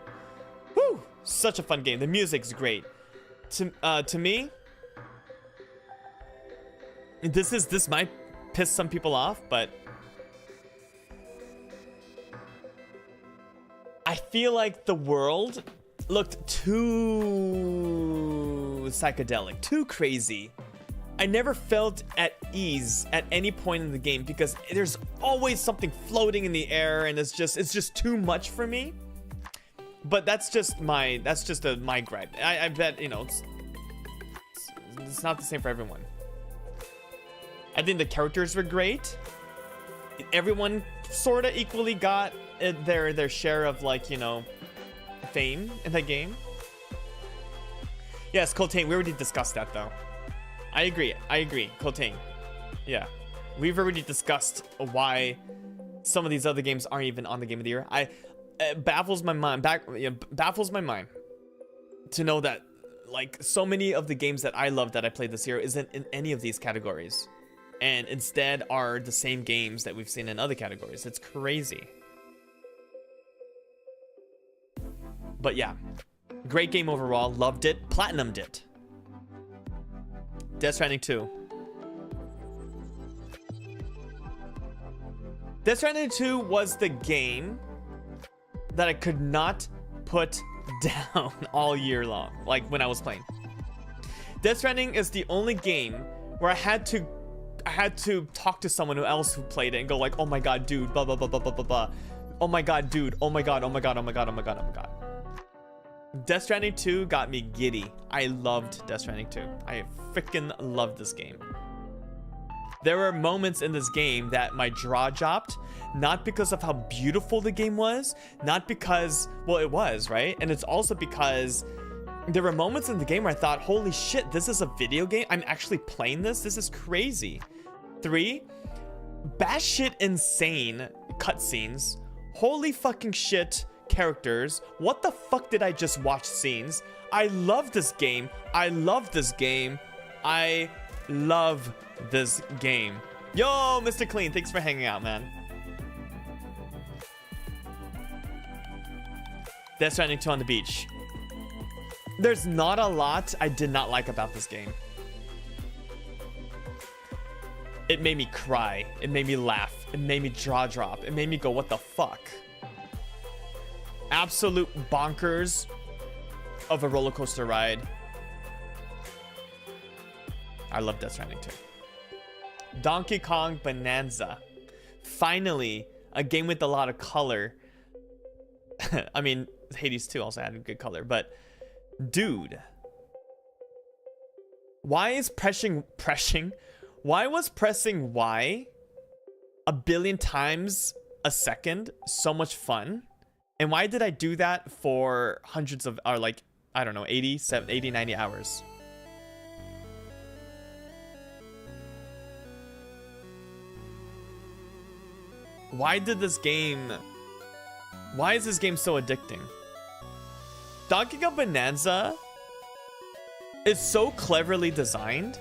Woo! Such a fun game. The music's great. To me, this might piss some people off, but I feel like the world looked too psychedelic, too crazy. I never felt at ease at any point in the game because there's always something floating in the air, and it's just too much for me. But that's just my gripe. I bet, you know, it's not the same for everyone. I think the characters were great. Everyone sort of equally got their share of, like, you know, fame in that game. Yes, Coltain, we already discussed that though. I agree, Coltain. Yeah, we've already discussed why some of these other games aren't even on the Game of the Year. It baffles my mind. Baffles my mind to know that, like, so many of the games that I love that I played this year isn't in any of these categories, and instead are the same games that we've seen in other categories. It's crazy. But yeah, great game overall. Loved it. Platinumed it. Death Stranding 2. Death Stranding 2 was the game that I could not put down all year long, like when I was playing. Death Stranding is the only game where I had to talk to someone else who played it and go like, oh my god, dude, blah blah blah blah blah blah blah. Oh my god, dude, oh my god, oh my god, oh my god, oh my god, oh my god. Death Stranding 2 got me giddy. I loved Death Stranding 2. I freaking loved this game. There were moments in this game that my jaw dropped, not because of how beautiful the game was, not because, well, it was, right? And it's also because there were moments in the game where I thought, holy shit, this is a video game? I'm actually playing this? This is crazy. 3, batshit insane cutscenes. Holy fucking shit characters. What the fuck did I just watch scenes? I love this game. I love this game. I love this game. Yo, Mr. Clean, thanks for hanging out, man. Death Stranding 2 on the beach. There's not a lot I did not like about this game. It made me cry. It made me laugh. It made me jaw drop. It made me go, what the fuck? Absolute bonkers of a roller coaster ride. I love Death Stranding 2. Donkey Kong Bonanza. Finally, a game with a lot of color. I mean, Hades 2 also had good color, but dude, why was pressing Y a billion times a second so much fun? And why did I do that for hundreds of, or like, I don't know, 80, 90 hours? Why is this game so addicting? Donkey Kong Bonanza is so cleverly designed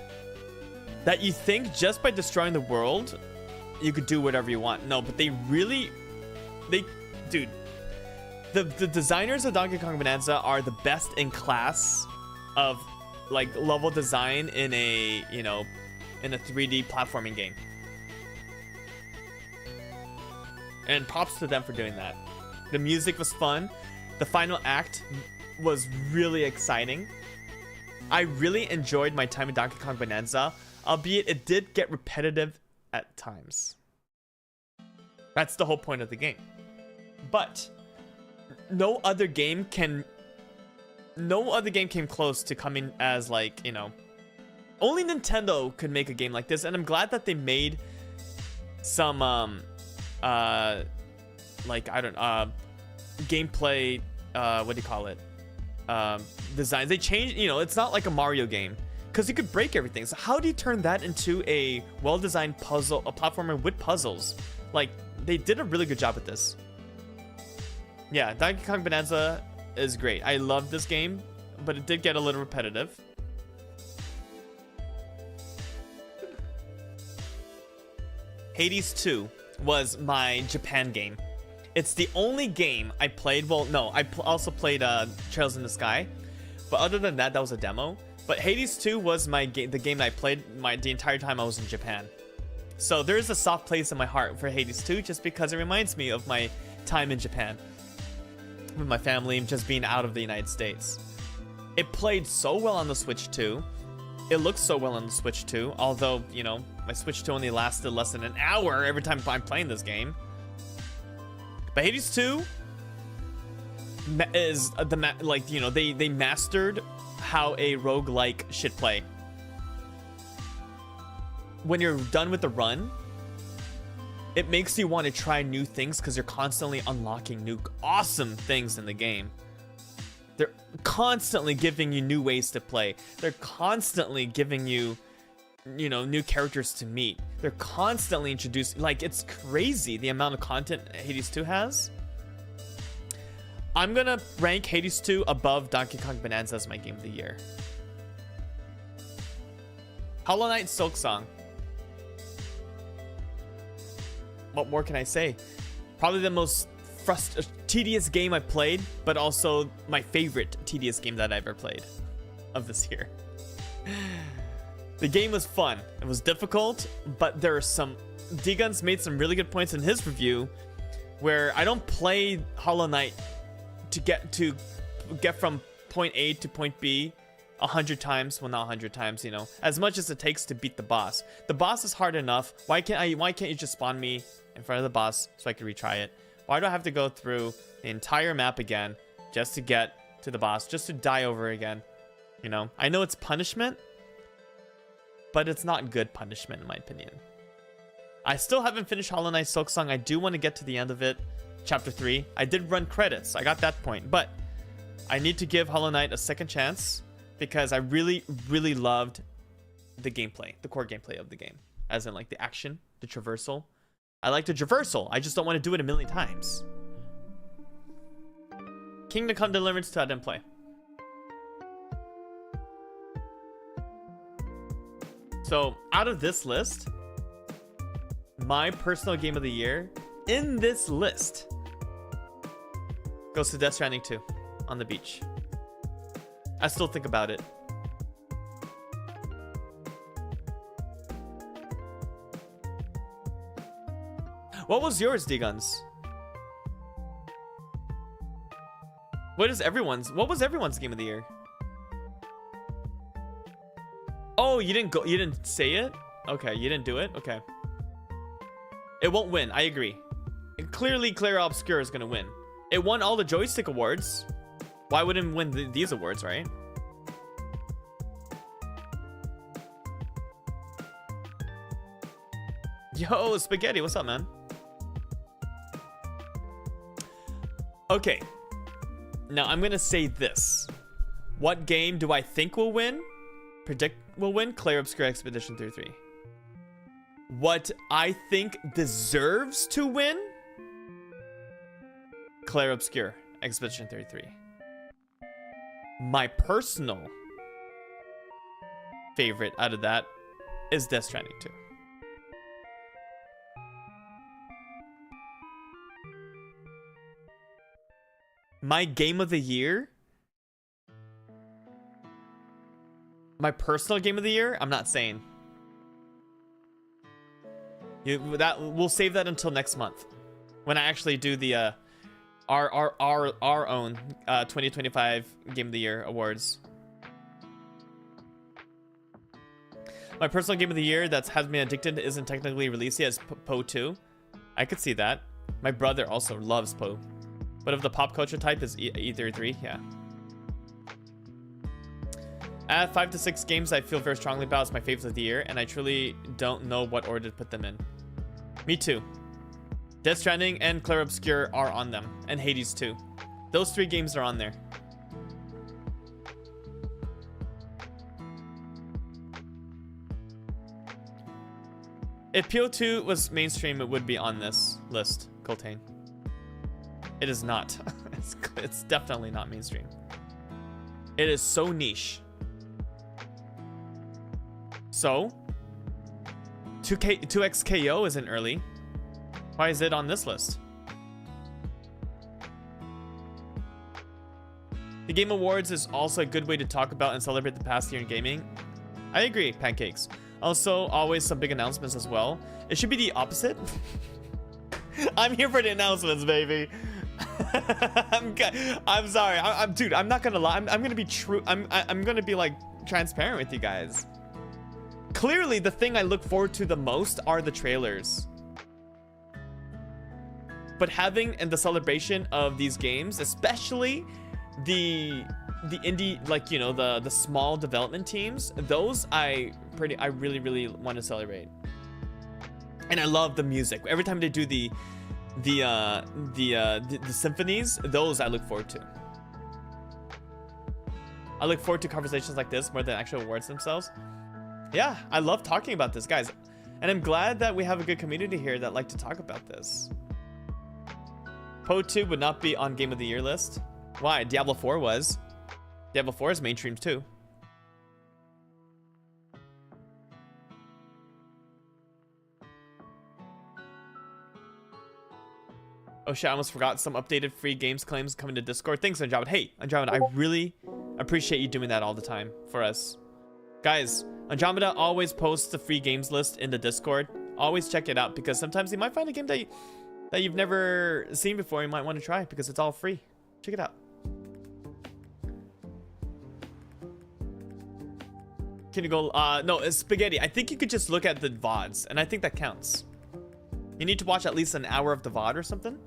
that you think just by destroying the world, you could do whatever you want. No, but dude, the designers of Donkey Kong Bonanza are the best in class of like level design in a, you know, in a 3D platforming game. And props to them for doing that. The music was fun. The final act was really exciting. I really enjoyed my time in Donkey Kong Bonanza, albeit it did get repetitive at times. That's the whole point of the game. But no other game came close to coming as, like, you know, only Nintendo could make a game like this, and I'm glad that they made some like, I don't gameplay, what do you call it, designs. They changed, you know, it's not like a Mario game because you could break everything. So how do you turn that into a well-designed puzzle, a platformer with puzzles? Like, they did a really good job with this. Yeah, Donkey Kong Bonanza is great. I love this game, but it did get a little repetitive. Hades 2 was my Japan game. It's the only game I played. Well, no, I also played Trails in the Sky, but other than that, that was a demo. But Hades 2 was my game, the game that I played the entire time I was in Japan. So there's a soft place in my heart for Hades 2, just because it reminds me of my time in Japan with my family, just being out of the United States. It played so well on the Switch 2. It looks so well on the Switch 2, although, you know, my Switch 2 only lasted less than an hour every time I'm playing this game. But Hades 2 is like, you know, they mastered how a roguelike should play. When you're done with the run, it makes you want to try new things because you're constantly unlocking new awesome things in the game. They're constantly giving you new ways to play. They're constantly giving you, you know, new characters to meet. They're constantly introducing, like, it's crazy the amount of content Hades 2 has. I'm gonna rank Hades 2 above Donkey Kong Bonanza as my game of the year. Hollow Knight Silk Song. What more can I say? Probably the most tedious game I played, but also my favorite tedious game that I ever played of this year. The game was fun. It was difficult, but there are some... D-Guns made some really good points in his review where I don't play Hollow Knight to get from point A to point B 100 times. Well, not 100 times, you know, as much as it takes to beat the boss. The boss is hard enough. Why can't you just spawn me in front of the boss so I can retry it? Why do I have to go through the entire map again just to get to the boss, just to die over again? You know, I know it's punishment, but it's not good punishment in my opinion. I still haven't finished Hollow Knight Silk Song. I do want to get to the end of it, chapter 3. I did run credits. I got that point, but I need to give Hollow Knight a second chance because I really, really loved the gameplay, the core gameplay of the game. as in like the action, the traversal. I like the traversal. I just don't want to do it a million times. Kingdom Come Deliverance 2, I didn't play. So out of this list, my personal game of the year in this list goes to Death Stranding 2 on the beach. I still think about it. What was yours, D-Guns? What was everyone's game of the year? Oh, you didn't say it? Okay, you didn't do it? Okay. It won't win, I agree. Clearly, Clair Obscur is gonna win. It won all the joystick awards. Why wouldn't it win these awards, right? Yo, Spaghetti, what's up, man? Okay. Now, I'm gonna say this. What game do I think will win? Predict will win? Clair Obscur Expedition 33. What I think deserves to win? Clair Obscur Expedition 33. My personal favorite out of that is Death Stranding 2. My game of the year, my personal game of the year, I'm not saying. We'll save that until next month, when I actually do the our own 2025 Game of the Year awards. My personal game of the year that has me addicted isn't technically released yet. Is Poe 2. I could see that. My brother also loves Poe. But of the pop culture type is E33, yeah. 5 to 6 games I feel very strongly about as my favorites of the year, and I truly don't know what order to put them in. Me too. Death Stranding and Clair Obscur are on them, and Hades 2. Those 3 games are on there. If PO2 was mainstream, it would be on this list, Coltane. It is not. It's definitely not mainstream. It is so niche. So, 2XKO isn't early. Why is it on this list? The Game Awards is also a good way to talk about and celebrate the past year in gaming. I agree, Pancakes. Also, always some big announcements as well. It should be the opposite. I'm here for the announcements, baby. I'm sorry. Dude, I'm not gonna lie. I'm gonna be true. I'm gonna be like transparent with you guys. Clearly, the thing I look forward to the most are the trailers. But having and the celebration of these games, especially the indie, like, you know, the small development teams, those I really want to celebrate. And I love the music. Every time they do the symphonies, those I look forward to. I look forward to conversations like this more than actual awards themselves. Yeah, I love talking about this, guys. And I'm glad that we have a good community here that like to talk about this. Poe 2 would not be on Game of the Year list. Why? Diablo 4 was. Diablo 4 is mainstream too. Oh shit, I almost forgot some updated free games claims coming to Discord. Thanks, Andromeda. Hey, Andromeda, I really appreciate you doing that all the time for us. Guys, Andromeda always posts the free games list in the Discord. Always check it out, because sometimes you might find a game that you've never seen before. You might want to try because it's all free. Check it out. Can you go? No, it's Spaghetti. I think you could just look at the VODs, and I think that counts. You need to watch at least an hour of the VOD or something.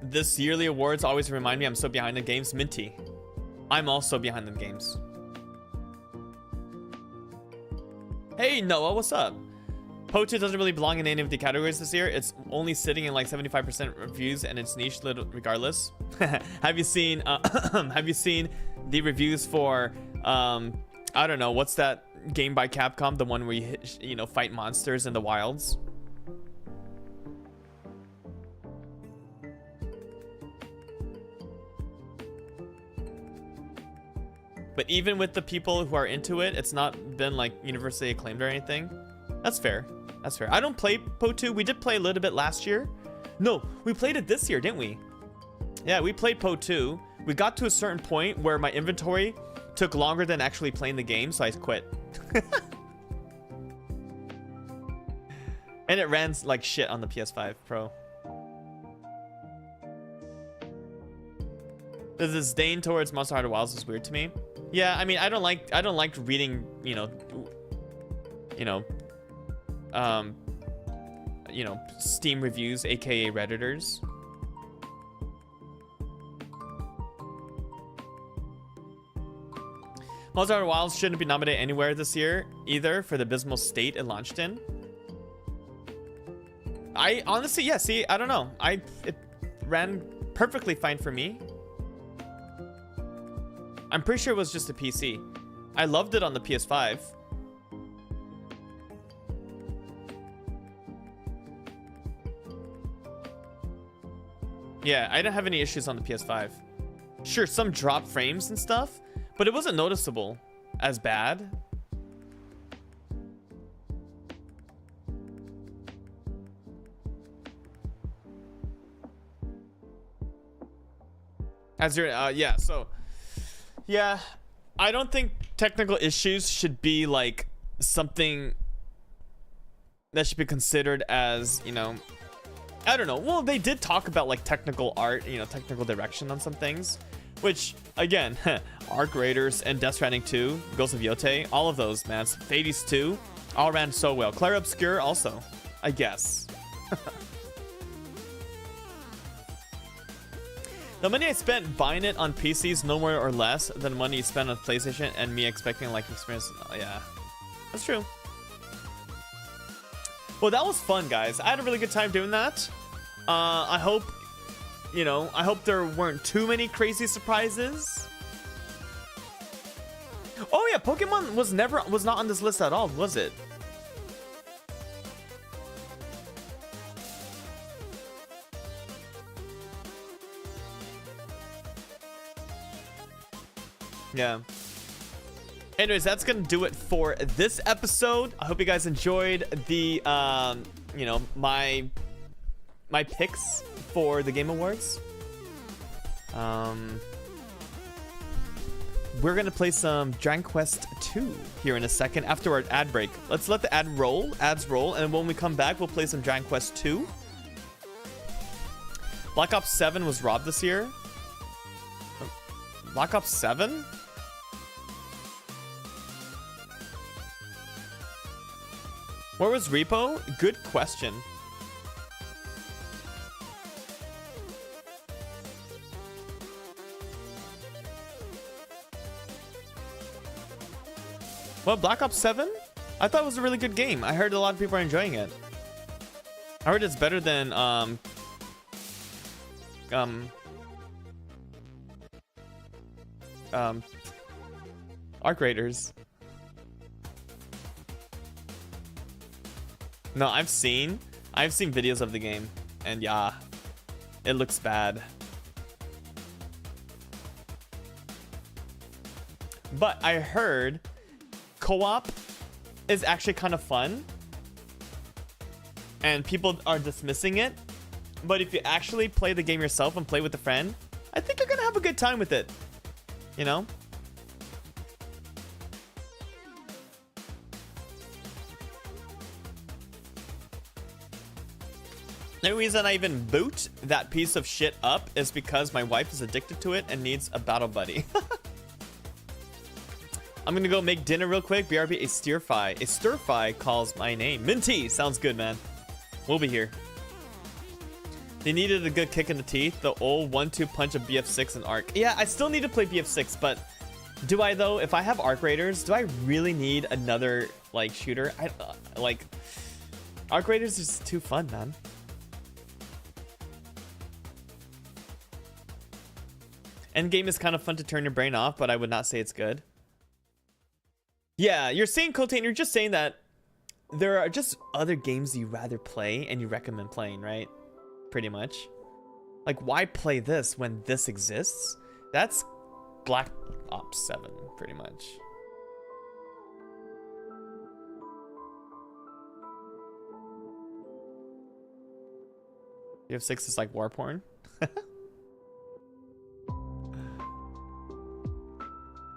This yearly awards always remind me I'm so behind the games. Minty. I'm also behind the games. Hey, Noah, what's up? Poe 2 doesn't really belong in any of the categories this year. It's only sitting in like 75% reviews, and it's niche regardless. Have you seen the reviews for I don't know, what's that game by Capcom, the one where you know, fight monsters in the wilds? But even with the people who are into it, it's not been like universally acclaimed or anything. That's fair. That's fair. I don't play Po2. We did play a little bit last year. No, we played it this year, didn't we? Yeah, we played Po2. We got to a certain point where my inventory took longer than actually playing the game, so I quit. And it ran like shit on the PS5 Pro. The disdain towards Monster Hunter Wilds is weird to me. Yeah, I mean, I don't like reading, you know, Steam reviews, aka Redditors. Monster Hunter Wilds shouldn't be nominated anywhere this year either for the abysmal state it launched in. I honestly, yeah, see, I don't know. It ran perfectly fine for me. I'm pretty sure it was just a PC. I loved it on the PS5. Yeah, I didn't have any issues on the PS5. Sure, some drop frames and stuff, but it wasn't noticeable as bad. As you're, yeah, so, yeah, I don't think technical issues should be like something that should be considered as, you know, I don't know. Well, they did talk about like technical art, you know, technical direction on some things, which again, Arc Raiders and Death Stranding 2, Ghost of Yote, all of those, man, Hades 2, all ran so well. Clair Obscur also, I guess. The money I spent buying it on PCs no more or less than money spent on PlayStation, and me expecting like experience. Oh, yeah, that's true. Well, that was fun, guys. I had a really good time doing that. I hope, you know, I hope there weren't too many crazy surprises. Oh yeah, Pokemon was not on this list at all, was it? Yeah. Anyways, that's gonna do it for this episode. I hope you guys enjoyed the you know, my picks for the Game Awards. We're gonna play some Dragon Quest 2 here in a second after our ad break. Let's let the ads roll, and when we come back, we'll play some Dragon Quest 2. Black Ops 7 was robbed this year. Black Ops 7? Where was Repo? Good question. Well, Black Ops 7? I thought it was a really good game. I heard a lot of people are enjoying it. I heard it's better than Arc Raiders. No, I've seen videos of the game, and yeah, it looks bad. But I heard co-op is actually kind of fun, and people are dismissing it. But if you actually play the game yourself and play with a friend, I think you're gonna have a good time with it. You know? The reason I even boot that piece of shit up is because my wife is addicted to it and needs a battle buddy. I'm gonna go make dinner real quick. BRB, a stir-fry. A stir-fry calls my name. Minty! Sounds good, man. We'll be here. They needed a good kick in the teeth. The old 1-2 punch of BF6 and Arc. Yeah, I still need to play BF6, but do I though? If I have Arc Raiders, do I really need another like shooter? Like Arc Raiders is too fun, man. Endgame is kind of fun to turn your brain off, but I would not say it's good. Yeah, you're saying, Cotain, you're just saying that there are just other games you rather play and you recommend playing, right? Pretty much. Like, why play this when this exists? That's Black Ops 7, pretty much. You have 6 is like war porn.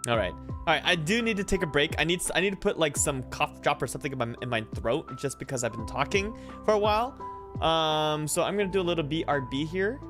All right. I do need to take a break. I need to put like some cough drop or something in my throat just because I've been talking for a while. So I'm gonna do a little BRB here.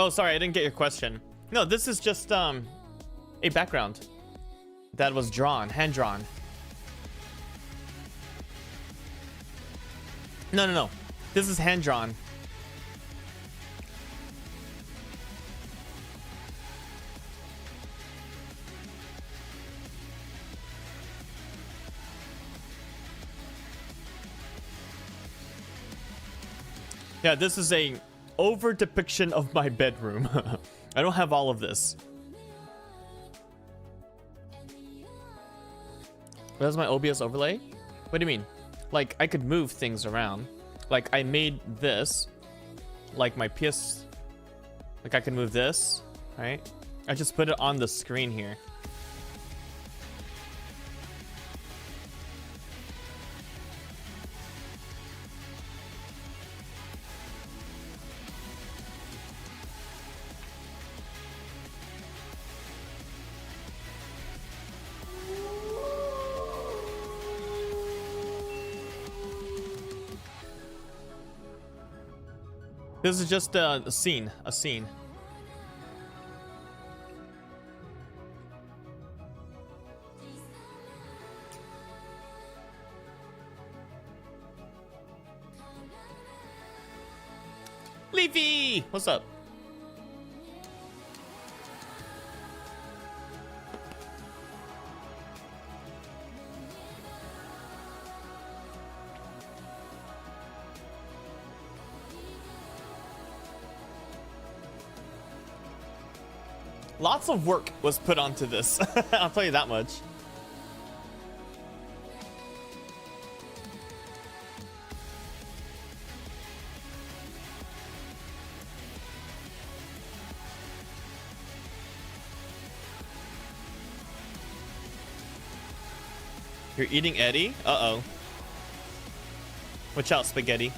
Oh, sorry, I didn't get your question. No, this is just a background that was drawn, hand drawn. No. This is hand drawn. Yeah, this is a over depiction of my bedroom. I don't have all of this. That's my OBS overlay? What do you mean? Like, I could move things around. Like, I made this. Like, my PS... Like, I can move this, right? I just put it on the screen here. This is just a scene. Leafy! What's up? Lots of work was put onto this. I'll tell you that much. You're eating Eddie? Uh-oh. Watch out, spaghetti.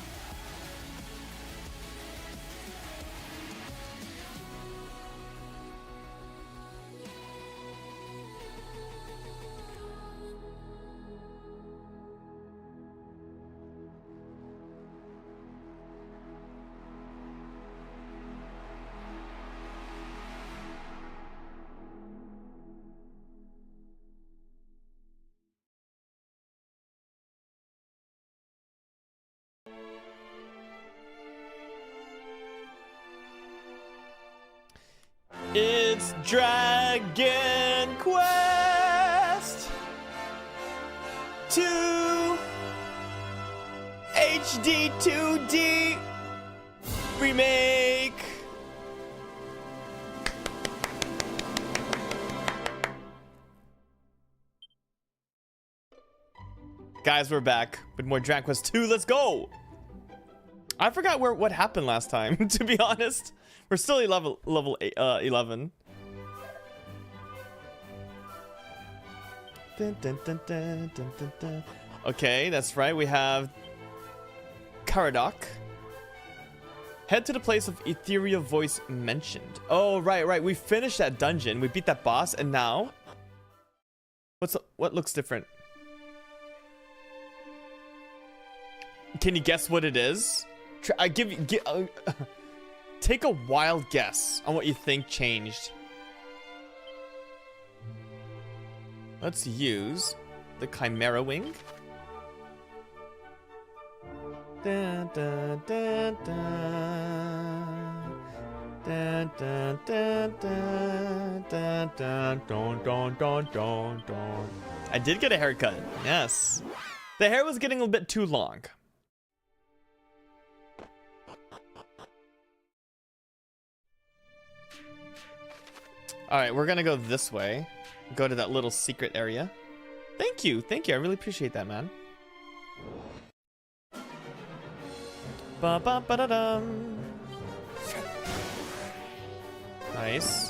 It's Dragon Quest 2 HD 2D Remake. Guys, we're back with more Dragon Quest 2. Let's go. I forgot what happened last time, to be honest. We're still level 11. Dun, dun, dun, dun, dun, dun, dun. Okay, that's right. We have Caradoc. Head to the place of ethereal voice mentioned. Oh, right. We finished that dungeon. We beat that boss, and now what looks different? Can you guess what it is? Take a wild guess on what you think changed. Let's use the Chimera Wing. Dun, dun, dun, dun. Dun, dun, dun, dun, dun, dun, dun, dun, dun, dun, dun. I did get a haircut. Yes. The hair was getting a bit too long. Alright, we're gonna go this way. Go to that little secret area. Thank you. I really appreciate that, man. Ba-ba-ba-da-dum. Nice.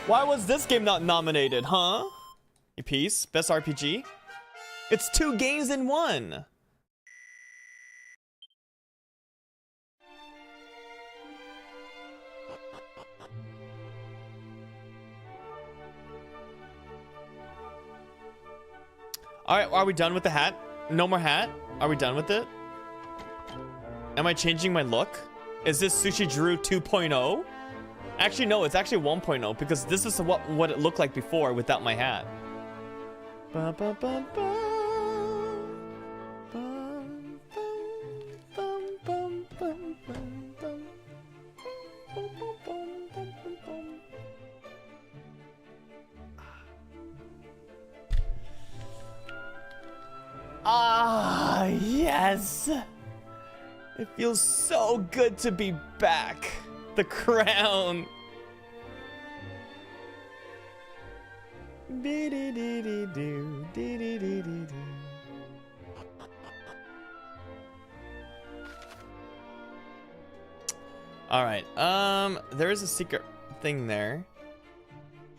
Why was this game not nominated, huh? You piece? Best RPG? It's 2 games in 1. Alright, are we done with the hat? No more hat? Are we done with it? Am I changing my look? Is this sushidrew 2.0? Actually, no, it's actually 1.0 because this is what it looked like before without my hat. Ba, ba, ba, ba. Ah, yes. It feels so good to be back. The crown. All right. There is a secret thing there,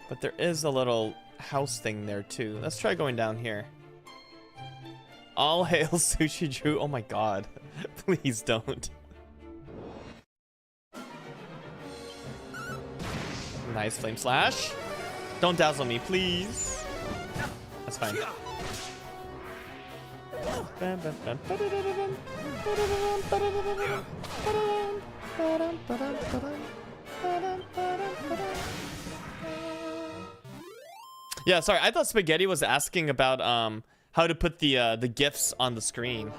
but there is a little house thing there too. Let's try going down here. All hail sushidrew. Oh my god. Please don't. Nice flame slash. Don't dazzle me, please. That's fine. Yeah, sorry. I thought Spaghetti was asking about how to put the GIFs on the screen.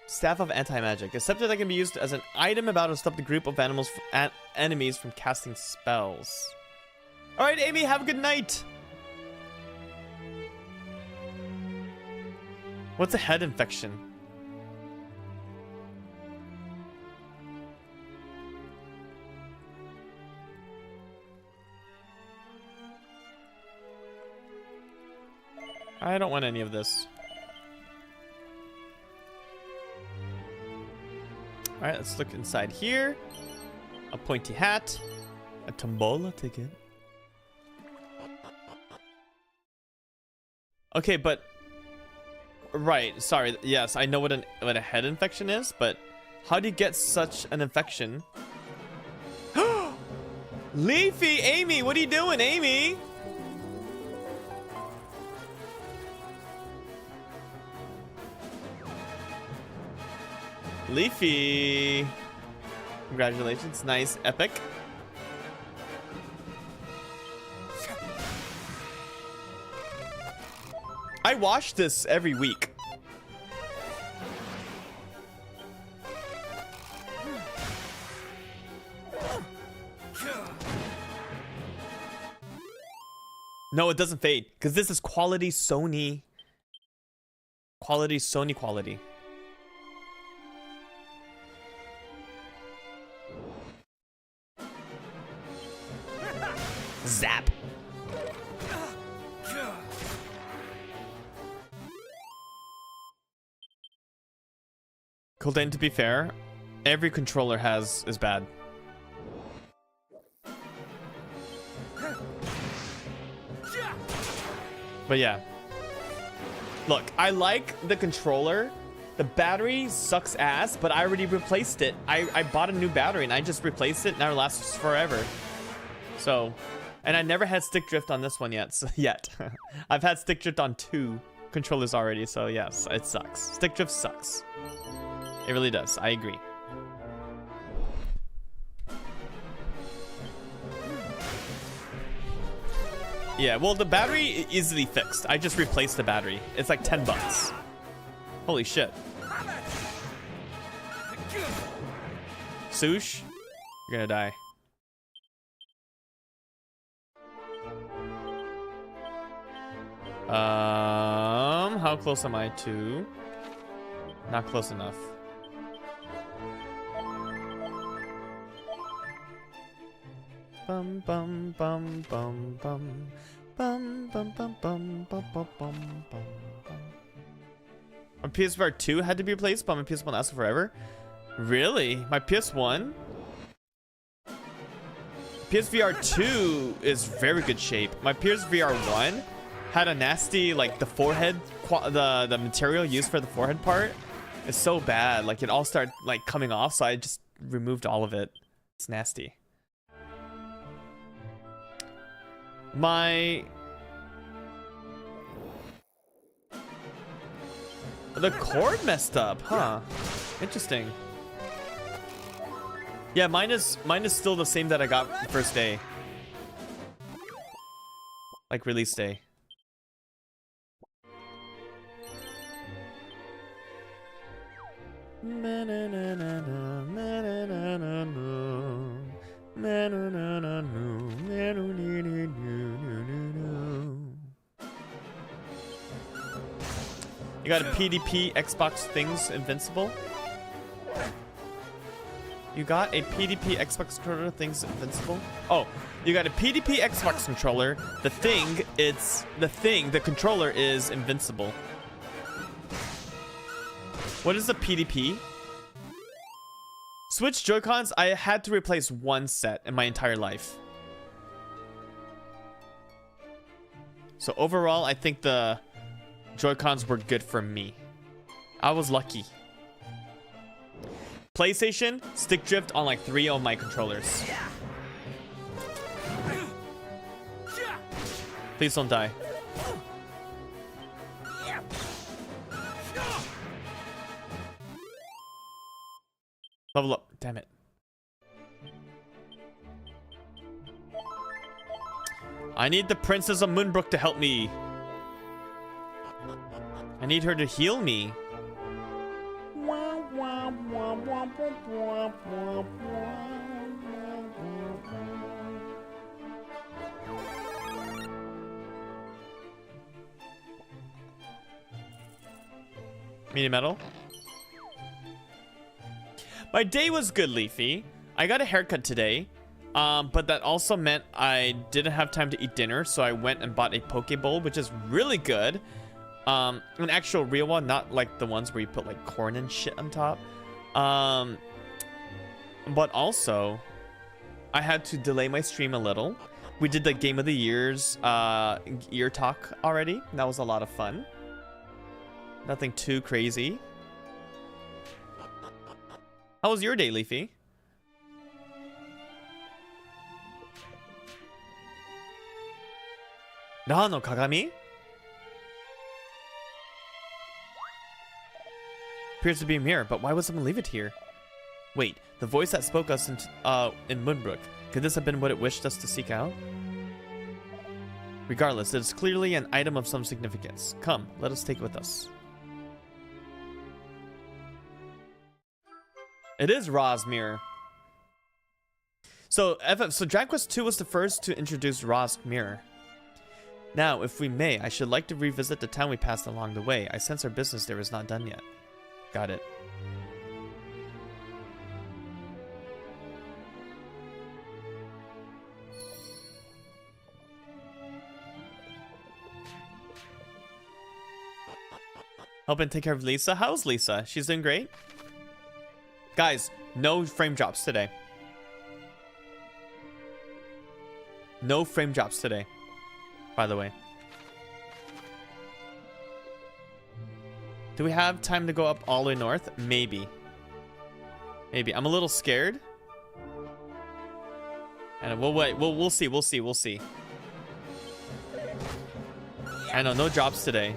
Staff of Anti-Magic. Except that can be used as an item about to stop the group of animals enemies from casting spells. All right, Amy, have a good night. What's a head infection? I don't want any of this. All right, let's look inside here. A pointy hat, a tombola ticket. Okay, but right, sorry. Yes, I know what a head infection is, but how do you get such an infection? Leafy, Amy, what are you doing, Amy? Leafy. Congratulations. Nice. Epic. I watch this every week. No, it doesn't fade because this is quality Sony. Quality Sony quality. Zap. Cooldown, to be fair, every controller is bad. But yeah. Look, I like the controller. The battery sucks ass, but I already replaced it. I bought a new battery and I just replaced it. Now it lasts forever. So, and I never had stick drift on this one yet. I've had stick drift on 2 controllers already. So yes, it sucks. Stick drift sucks. It really does. I agree. Yeah, well, the battery easily fixed. I just replaced the battery. It's like 10 bucks. Holy shit. Sush, you're gonna die. How close am I to? Not close enough. Bum bum bum bum bum bum bum bum bum bum bum bum bum. My PSVR 2 had to be replaced, but my PS1 lasted forever. Really? My PS1? PSVR 2 is very good shape. My PSVR 1 had a nasty, like, the forehead, the material used for the forehead part is so bad. Like, it all started, like, coming off, so I just removed all of it. It's nasty. The cord messed up, huh? Interesting. Yeah, mine is still the same that I got the first day. Like release day. You got a PDP Xbox things invincible? You got a PDP Xbox controller things invincible? Oh, you got a PDP Xbox controller. The controller is invincible. What is a PDP? Switch Joy-Cons, I had to replace 1 set in my entire life. So overall, I think the Joy-Cons were good for me. I was lucky. PlayStation, stick drift on like 3 of my controllers. Please don't die. Level up. Damn it. I need the Princess of Moonbrook to help me. I need her to heal me. Medium metal. My day was good, Leafy. I got a haircut today. But that also meant I didn't have time to eat dinner, so I went and bought a poke bowl, which is really good. An actual real one, not like the ones where you put like corn and shit on top. But also, I had to delay my stream a little. We did the Game of the Year's year talk already. That was a lot of fun. Nothing too crazy. How was your day, Leafy? No Kagami? Appears to be a mirror, but why would someone leave it here? Wait, the voice that spoke us in Moonbrook. Could this have been what it wished us to seek out? Regardless, it is clearly an item of some significance. Come, let us take it with us. It is Ra's mirror. So Dragon Quest II was the first to introduce Ra's mirror. Now, if we may, I should like to revisit the town we passed along the way. I sense our business there is not done yet. Got it. Helping take care of Lisa. How's Lisa? She's doing great. Guys, no frame drops today. No frame drops today, by the way. Do we have time to go up all the way north? Maybe. Maybe. I'm a little scared. And we'll wait. We'll see. We'll see. We'll see. I know, no drops today.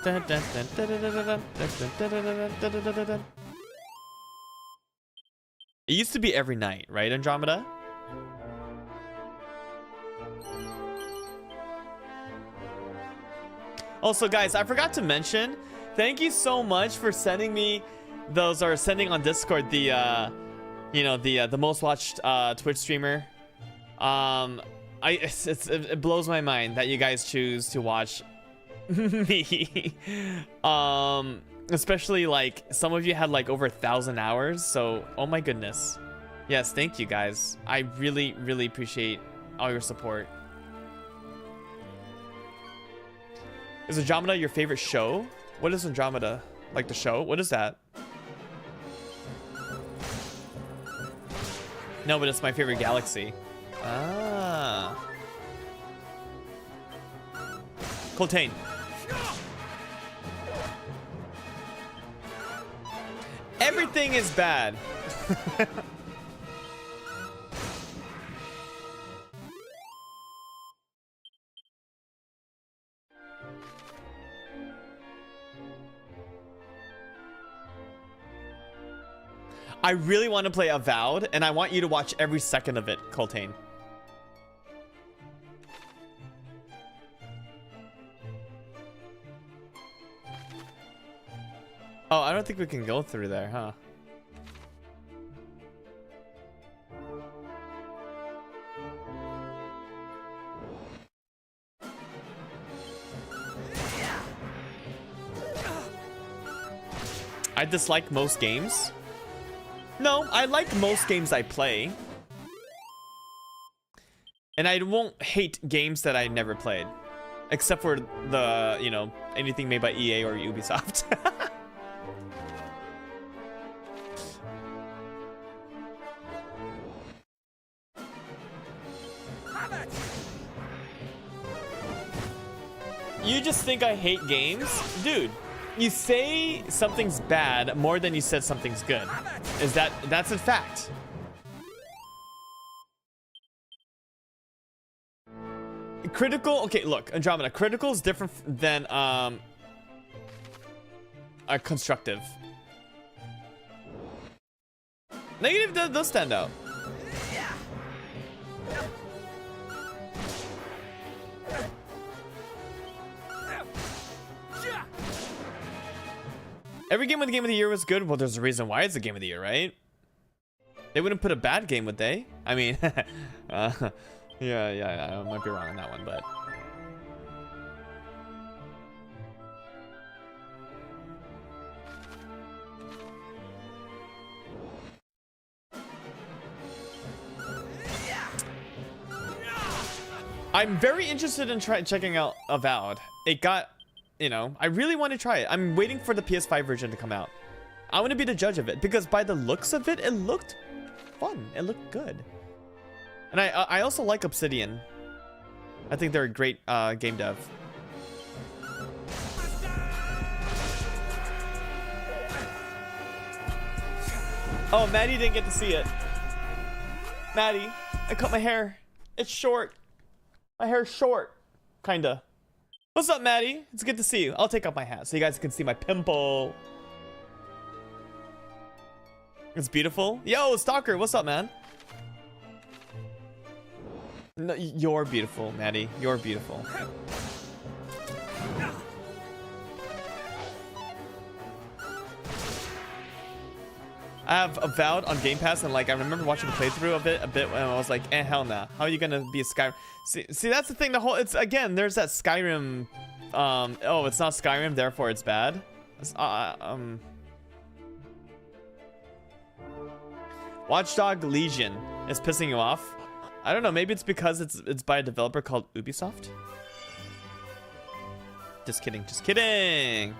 It used to be every night, right, Andromeda? Also, guys, I forgot to mention, thank you so much for sending me those, or sending on Discord the the most watched Twitch streamer. It blows my mind that you guys choose to watch me. Especially like some of you had like over 1,000 hours, so oh my goodness. Yes, thank you guys. I really appreciate all your support. Is Andromeda your favorite show? What is Andromeda? Like the show? What is that? No, but it's my favorite galaxy. Ah. Coltane. Everything is bad. I really want to play Avowed, and I want you to watch every second of it, Coltane. Oh, I don't think we can go through there, huh? I dislike most games. No, I like most games I play. And I won't hate games that I never played. Except for the, anything made by EA or Ubisoft. You just think I hate games? Dude, you say something's bad more than you said something's good. That's a fact. Critical, okay, look, Andromeda, critical is different than constructive. Negative does stand out. Every game with the Game of the Year was good. Well, there's a reason why it's the Game of the Year, right? They wouldn't put a bad game, would they? I mean, yeah, I might be wrong on that one, but I'm very interested in checking out Avowed. It got, you know, I really want to try it. I'm waiting for the PS5 version to come out. I want to be the judge of it because by the looks of it, it looked fun. It looked good. And I also like Obsidian. I think they're a great game dev. Oh, Maddie didn't get to see it. Maddie, I cut my hair. It's short. My hair's short. Kinda. What's up, Maddie? It's good to see you. I'll take off my hat so you guys can see my pimple. It's beautiful. Yo, Stalker, what's up, man? No, you're beautiful, Maddie. You're beautiful. I have Avowed on Game Pass, and like I remember watching the playthrough of it a bit when I was like, hell nah. How are you gonna be a Skyrim? See, that's the thing. The whole, it's again, there's that Skyrim. Oh, it's not Skyrim, therefore it's bad. It's, Watchdog Legion is pissing you off. I don't know. Maybe it's because it's by a developer called Ubisoft. Just kidding. Just kidding.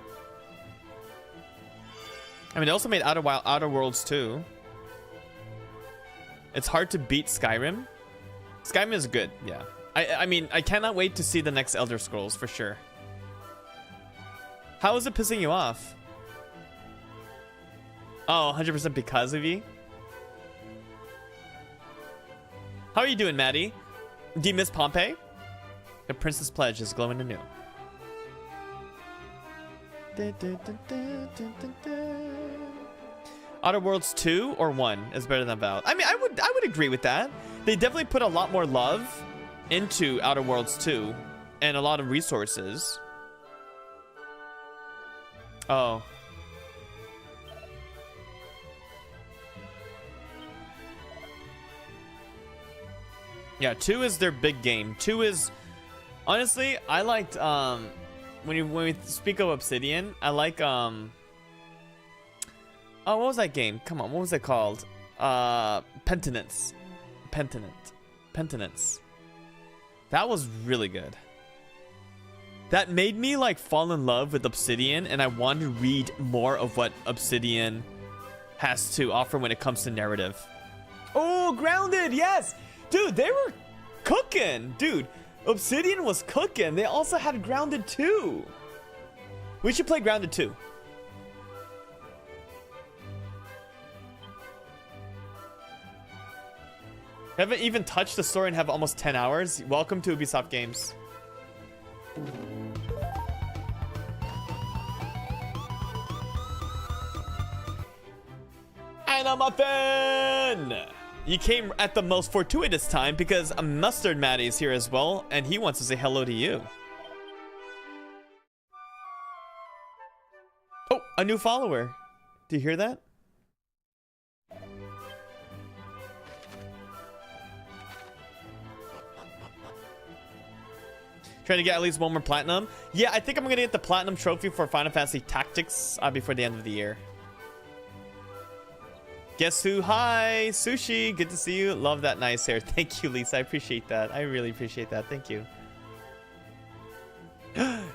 I mean, they also made Outer Worlds 2. It's hard to beat Skyrim. Skyrim is good, yeah. I mean, I cannot wait to see the next Elder Scrolls for sure. How is it pissing you off? Oh, 100% because of you? How are you doing, Maddie? Do you miss Pompeii? The Princess Pledge is glowing anew. Outer Worlds 2 or 1 is better than Avowed. I mean, I would agree with that. They definitely put a lot more love into Outer Worlds 2 and a lot of resources. Oh. Yeah, 2 is their big game. 2 is honestly, I liked when we speak of Obsidian, I like oh, what was that game? Come on, what was it called? Penitence. That was really good. That made me like fall in love with Obsidian, and I wanted to read more of what Obsidian has to offer when it comes to narrative. Oh, Grounded, yes! Dude, they were cooking. Dude, Obsidian was cooking. They also had Grounded 2. We should play Grounded 2. Haven't even touched the story and have almost 10 hours. Welcome to Ubisoft Games. And a muffin! You came at the most fortuitous time because a Mustard Matty is here as well, and he wants to say hello to you. Oh, a new follower. Do you hear that? Trying to get at least one more platinum. Yeah, I think I'm gonna get the platinum trophy for Final Fantasy Tactics before the end of the year. Guess who? Hi, Sushi. Good to see you. Love that nice hair. Thank you, Lisa. I appreciate that. I really appreciate that. Thank you.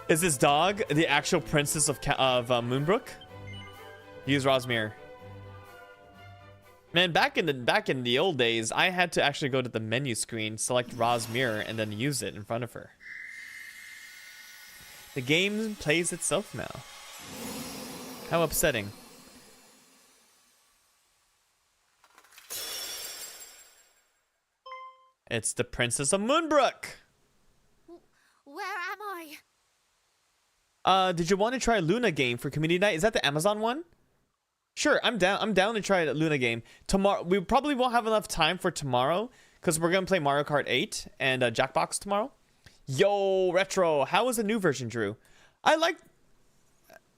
Is this dog the actual princess of Moonbrook? Use Rosmere. Man, back in the old days, I had to actually go to the menu screen, select Rosmere, and then use it in front of her. The game plays itself now. How upsetting. It's the Princess of Moonbrook. Where am I? Did you want to try Luna game for community night? Is that the Amazon one? Sure, I'm down. I'm down to try the Luna game tomorrow. We probably won't have enough time for tomorrow because we're gonna play Mario Kart 8 and Jackbox tomorrow. Yo, Retro, how is the new version, Drew?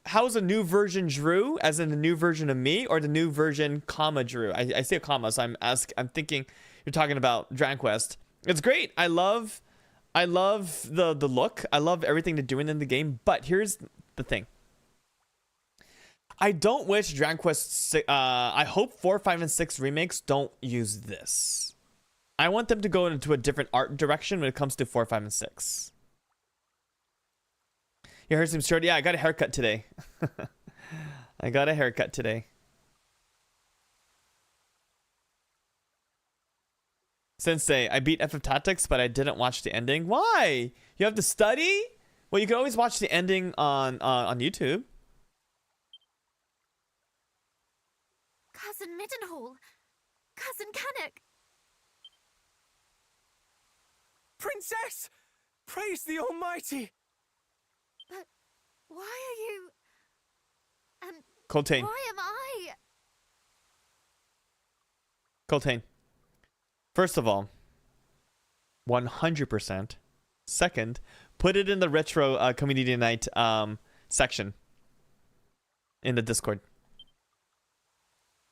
How's a new version, Drew? As in the new version of me, or the new version, comma, Drew? I say a comma, so I'm thinking you're talking about Dragon Quest. It's great. I love the look. I love everything they're doing in the game. But here's the thing. I don't wish Dragon Quest. I hope 4, 5, and 6 remakes don't use this. I want them to go into a different art direction when it comes to 4, 5, and 6. Your hair seems short. Yeah, I got a haircut today. I got a haircut today. Sensei, I beat FF Tactics, but I didn't watch the ending. Why? You have to study? Well, you can always watch the ending on YouTube. Cousin Middenhall. Cousin Canuck. Princess! Praise the Almighty! But why are you... And Coltane. why am I... Coltane. First of all, 100%. Second, put it in the retro community night section in the Discord.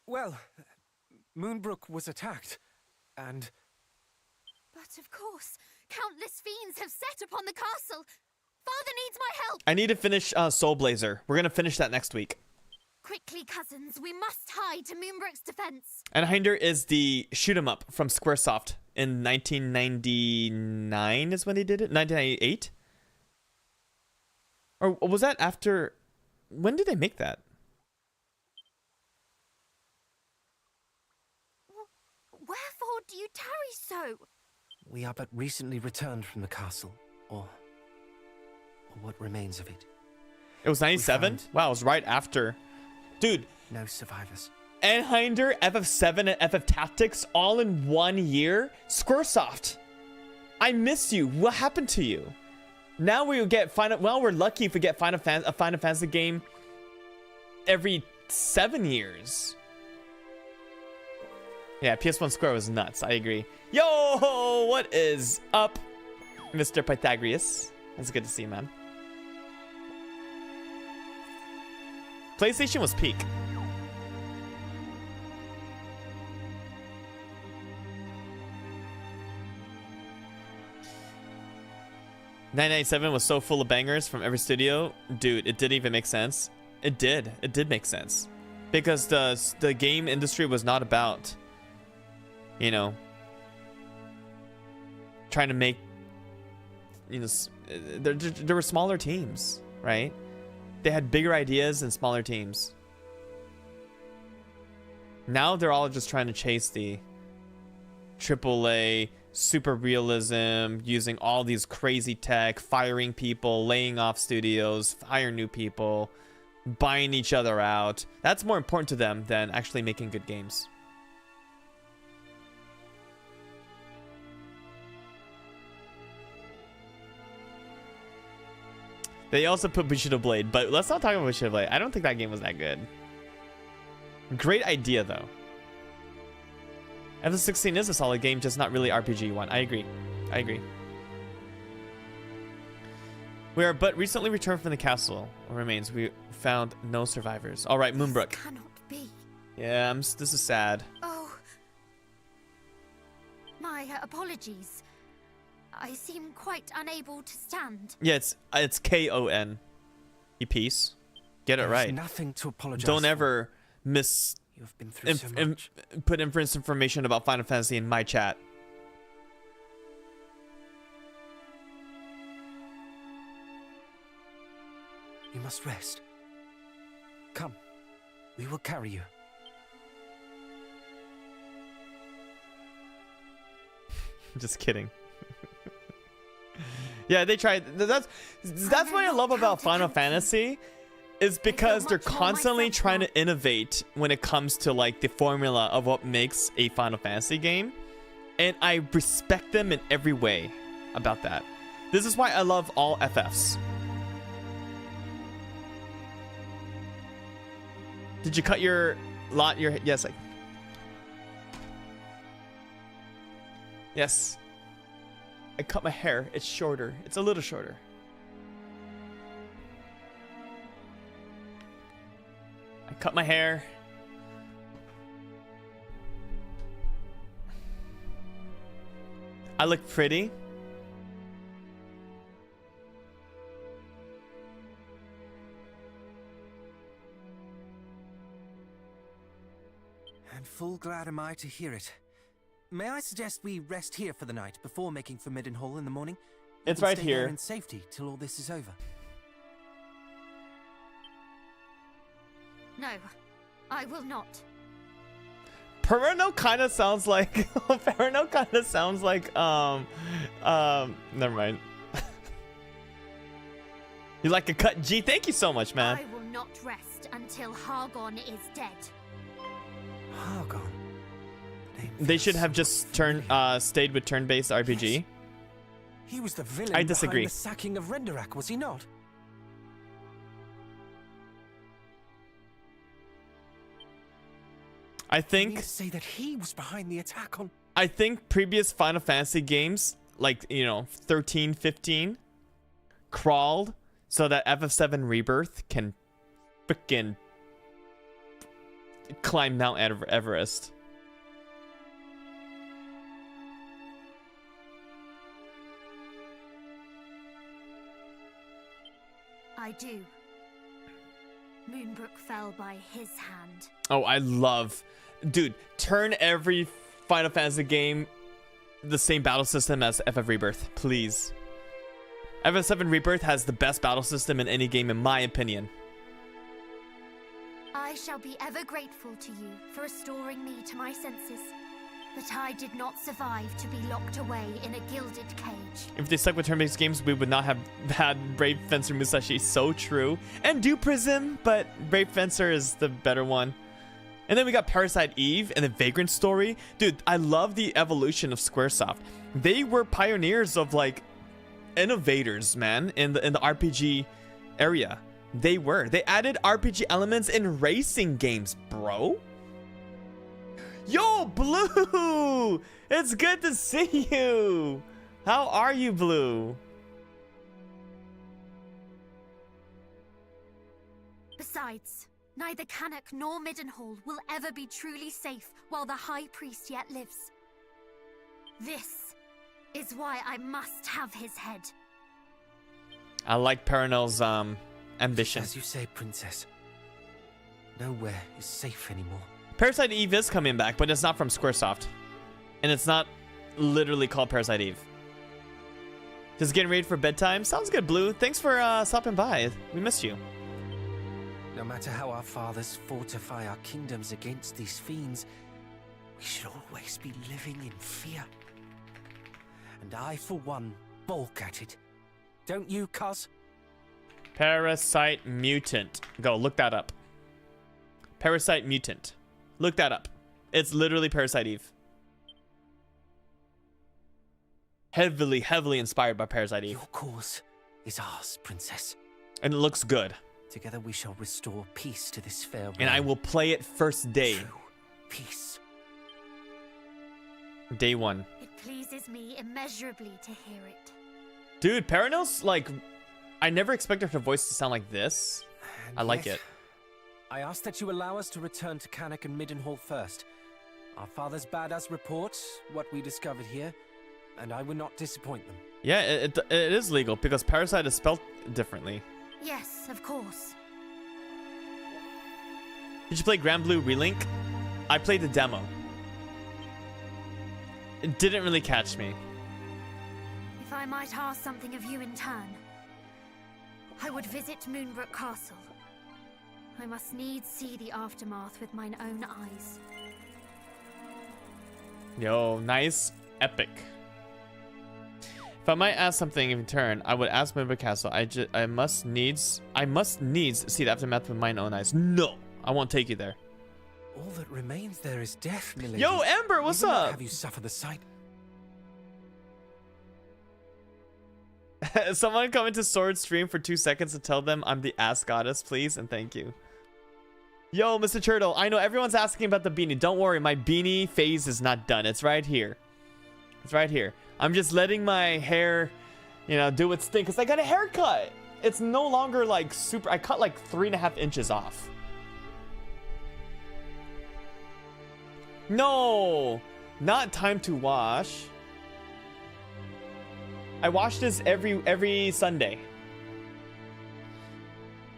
Well, Moonbrook was attacked, and... But of course, countless fiends have set upon the castle. Father needs my help. I need to finish Soul Blazer. We're going to finish that next week. Quickly, cousins, we must hide to Moonbrook's defense. And Hinder is the shoot 'em up from Squaresoft in 1999 is when they did it? 1998? Or was that after... When did they make that? Wherefore do you tarry so? We are but recently returned from the castle, or what remains of it. It was 97? found- Wow, it was right after. Dude, No survivors. Hinder, FF7, and FF Tactics all in 1 year? Squaresoft, I miss you. What happened to you? Now we get Final... Well, we're lucky if we get a Final Fantasy game every 7 years. Yeah, PS1 Square was nuts. I agree. Yo, what is up, Mr. Pythagoras? It's good to see you, man. PlayStation was peak. $9.97 was so full of bangers from every studio. Dude, it didn't even make sense. It did. It did make sense. Because the game industry was not about... You know, trying to make, you know, there were smaller teams, right? They had bigger ideas and smaller teams. Now they're all just trying to chase the AAA super realism, using all these crazy tech, firing people, laying off studios, hire new people, buying each other out. That's more important to them than actually making good games. They also put Bushido Blade, but let's not talk about Bushido Blade. I don't think that game was that good. Great idea, though. FF16 is a solid game, just not really RPG one. I agree. I agree. We are but recently returned from the castle. Remains. We found no survivors. All right, Moonbrook. This cannot be. Yeah, this is sad. Oh. My apologies. I seem quite unable to stand. Yeah, it's K-O-N. You piece. Get it There's right. nothing to apologize Don't for. ever You've been through so much. put inference information about Final Fantasy in my chat. You must rest. Come, we will carry you. Just kidding. Yeah, they tried. That's what I love about Final Fantasy, is because they're constantly trying to innovate when it comes to like the formula of what makes a Final Fantasy game, and I respect them in every way about that. This is why I love all FFs. Did you cut your yes, yes. I cut my hair. It's shorter. It's a little shorter. I cut my hair. I look pretty. And full glad am I to hear it. may I suggest we rest here for the night before making for Middenhall in the morning? We It's can right stay there here. in safety till all this is over. No, I will not. Perno kind of sounds like Perno kind of sounds like never mind. You like a cut G? Thank you so much, man. I will not rest until Hargon is dead. Hargon. Name They feels should have somewhat just familiar. stayed with turn-based RPG. Yes. He was the villain I disagree. behind the sacking of Renderak, was he not? I You think mean to say that he was behind the attack on... I think previous Final Fantasy games, like, you know, 13, 15, crawled so that FF7 Rebirth can frickin' climb Mount Everest. I do. Moonbrook fell by his hand. Oh, I love... Dude, turn every Final Fantasy game the same battle system as FF Rebirth, please. FF7 Rebirth has the best battle system in any game, in my opinion. I shall be ever grateful to you for restoring me to my senses. But I did not survive to be locked away in a gilded cage. If they stuck with turn-based games, we would not have had Brave Fencer Musashi. So true. And Do Prism, but Brave Fencer is the better one. And then we got Parasite Eve and the Vagrant Story. Dude, I love the evolution of Squaresoft. They were pioneers of, like, innovators, man, in the RPG area. They were. They added RPG elements in racing games, bro. Yo, Blue! It's good to see you. How are you, Blue? Besides, neither Canuck nor Middenhall will ever be truly safe while the High Priest yet lives. This is why I must have his head. I like Paranel's ambition. As you say, Princess. Nowhere is safe anymore. Parasite Eve is coming back, but it's not from Squaresoft. And it's not literally called Parasite Eve. Just getting ready for bedtime? Sounds good, Blue. Thanks for stopping by. We missed you. No matter how our fathers fortify our kingdoms against these fiends, we should always be living in fear. And I, for one, balk at it. Don't you, cuz? Parasite Mutant. Go, look that up. Parasite Mutant. Look that up. It's literally Parasite Eve. Heavily, heavily inspired by Parasite Eve. Your cause is ours, Princess. And it looks good. Together we shall restore peace to this fair And I realm. will play it first day. True peace. Day one. It pleases me immeasurably to hear it. Dude, Paranel's like... I never expected her voice to sound like this. And I like yet, it. I ask that you allow us to return to Canuck and Middenhall first. Our fathers bade us report what we discovered here, and I will not disappoint them. Yeah, it is legal because Parasite is spelled differently. Yes, of course. Did you play Grand Blue Relink? I played the demo. It didn't really catch me. If I might ask something of you in turn, I would visit Moonbrook Castle. I must needs see the aftermath with mine own eyes. Yo, nice. Epic. If I might ask something in turn, I would ask Moonbrook Castle. I must needs see the aftermath with mine own eyes. No, I won't take you there. All that remains there is death, milady. Yo, Ember, what's We will not up? have you suffer the sight. Someone come into Sword stream for 2 seconds to tell them I'm the ass goddess, please, and thank you. Yo, Mr. Turtle, I know everyone's asking about the beanie. Don't worry, my beanie phase is not done. It's right here. It's right here. I'm just letting my hair, you know, do its thing because I got a haircut. It's no longer like super. I cut like 3.5 inches off. No, not time to wash. I wash this every Sunday.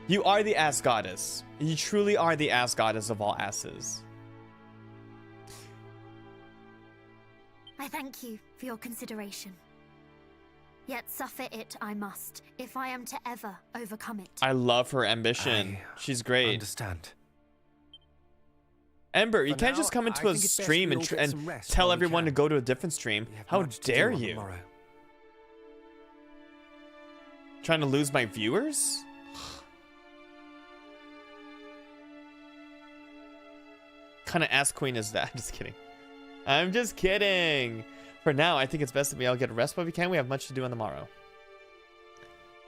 You are the ass goddess. You truly are the ass goddess of all asses. thank you for your consideration. Yet suffer it I must, if I am to ever overcome it. I love her ambition. She's great. Understand. Ember, you For can't now, just come I into a think it's best stream we and, all get some rest tell while we everyone to can. go to a different stream. We have How much to do dare on the you? morrow. Trying to lose my viewers? Kind of ass queen is that? Just kidding. I'm just kidding. For now, I think it's best that we all get a rest while we can. We have much to do on the morrow.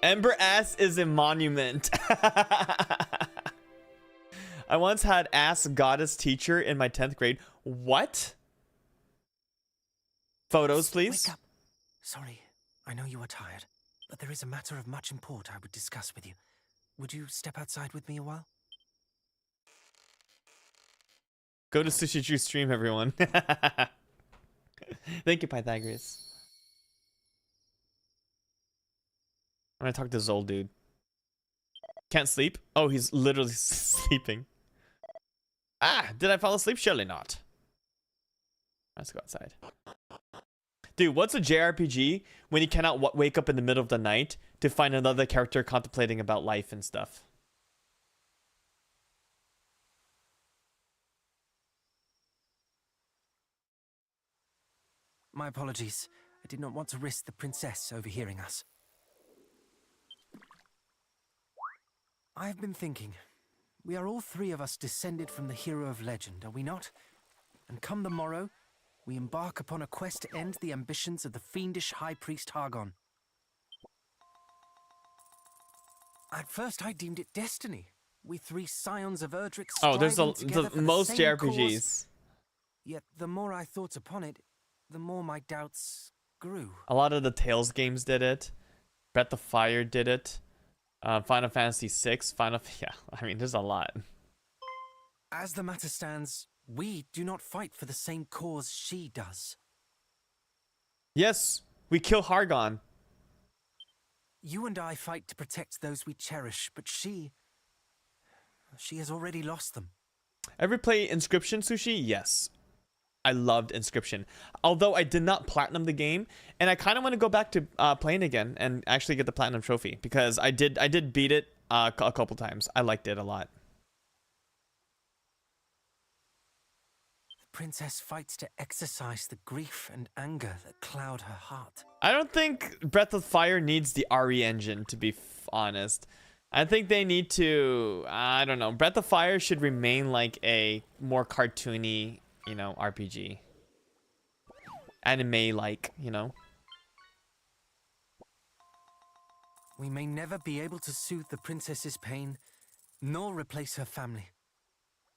Ember ass is a monument. I once had ass goddess teacher in my 10th grade. What? Photos, please. Wake up. Sorry, I know you are tired, but there is a matter of much import I would discuss with you. Would you step outside with me a while? Go to sushidrew stream, everyone. Thank you, Pythagoras. I'm gonna talk to this old dude. Can't sleep? Oh, he's literally sleeping. Ah, did I fall asleep? Surely not. Let's go outside. Dude, what's a JRPG when you cannot wake up in the middle of the night to find another character contemplating about life and stuff? My apologies. I did not want to risk the princess overhearing us. I have been thinking. We are all three of us descended from the hero of legend, are we not? And come the morrow, we embark upon a quest to end the ambitions of the fiendish High Priest Hargon. At first I deemed it destiny. We three scions of Erdrick Oh, there's striving together for the most same JRPGs. cause. Yet the more I thought upon it, the more my doubts grew. A lot of the Tales games did it. Breath of Fire did it. Final Fantasy VI. Yeah, I mean, there's a lot. As the matter stands, we do not fight for the same cause she does. Yes, we kill Hargon. You and I fight to protect those we cherish, but she has already lost them. Ever play Inscription, Sushi? Yes. I loved Inscription. Although I did not platinum the game, and I kind of want to go back to playing again and actually get the platinum trophy because I did beat it a couple times. I liked it a lot. The princess fights to exorcise the grief and anger that cloud her heart. I don't think Breath of Fire needs the RE engine, to be honest. I think they need to, I don't know. Breath of Fire should remain like a more cartoony, you know, RPG. Anime-like, you know. We may never be able to soothe the princess's pain, nor replace her family.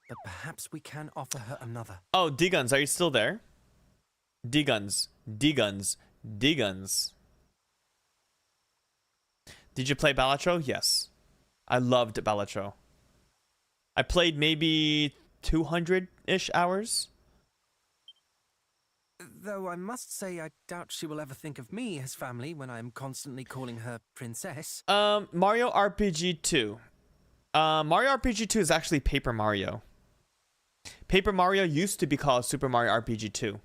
But perhaps we can offer her another. Oh, D-Guns, are you still there? D-Guns. D-Guns. D-Guns. Did you play Balatro? Yes. I loved Balatro. I played maybe 200-ish hours. Though I must say I doubt she will ever think of me as family when I am constantly calling her princess. Mario RPG 2. Mario RPG 2 is actually Paper Mario. Paper Mario used to be called Super Mario RPG 2.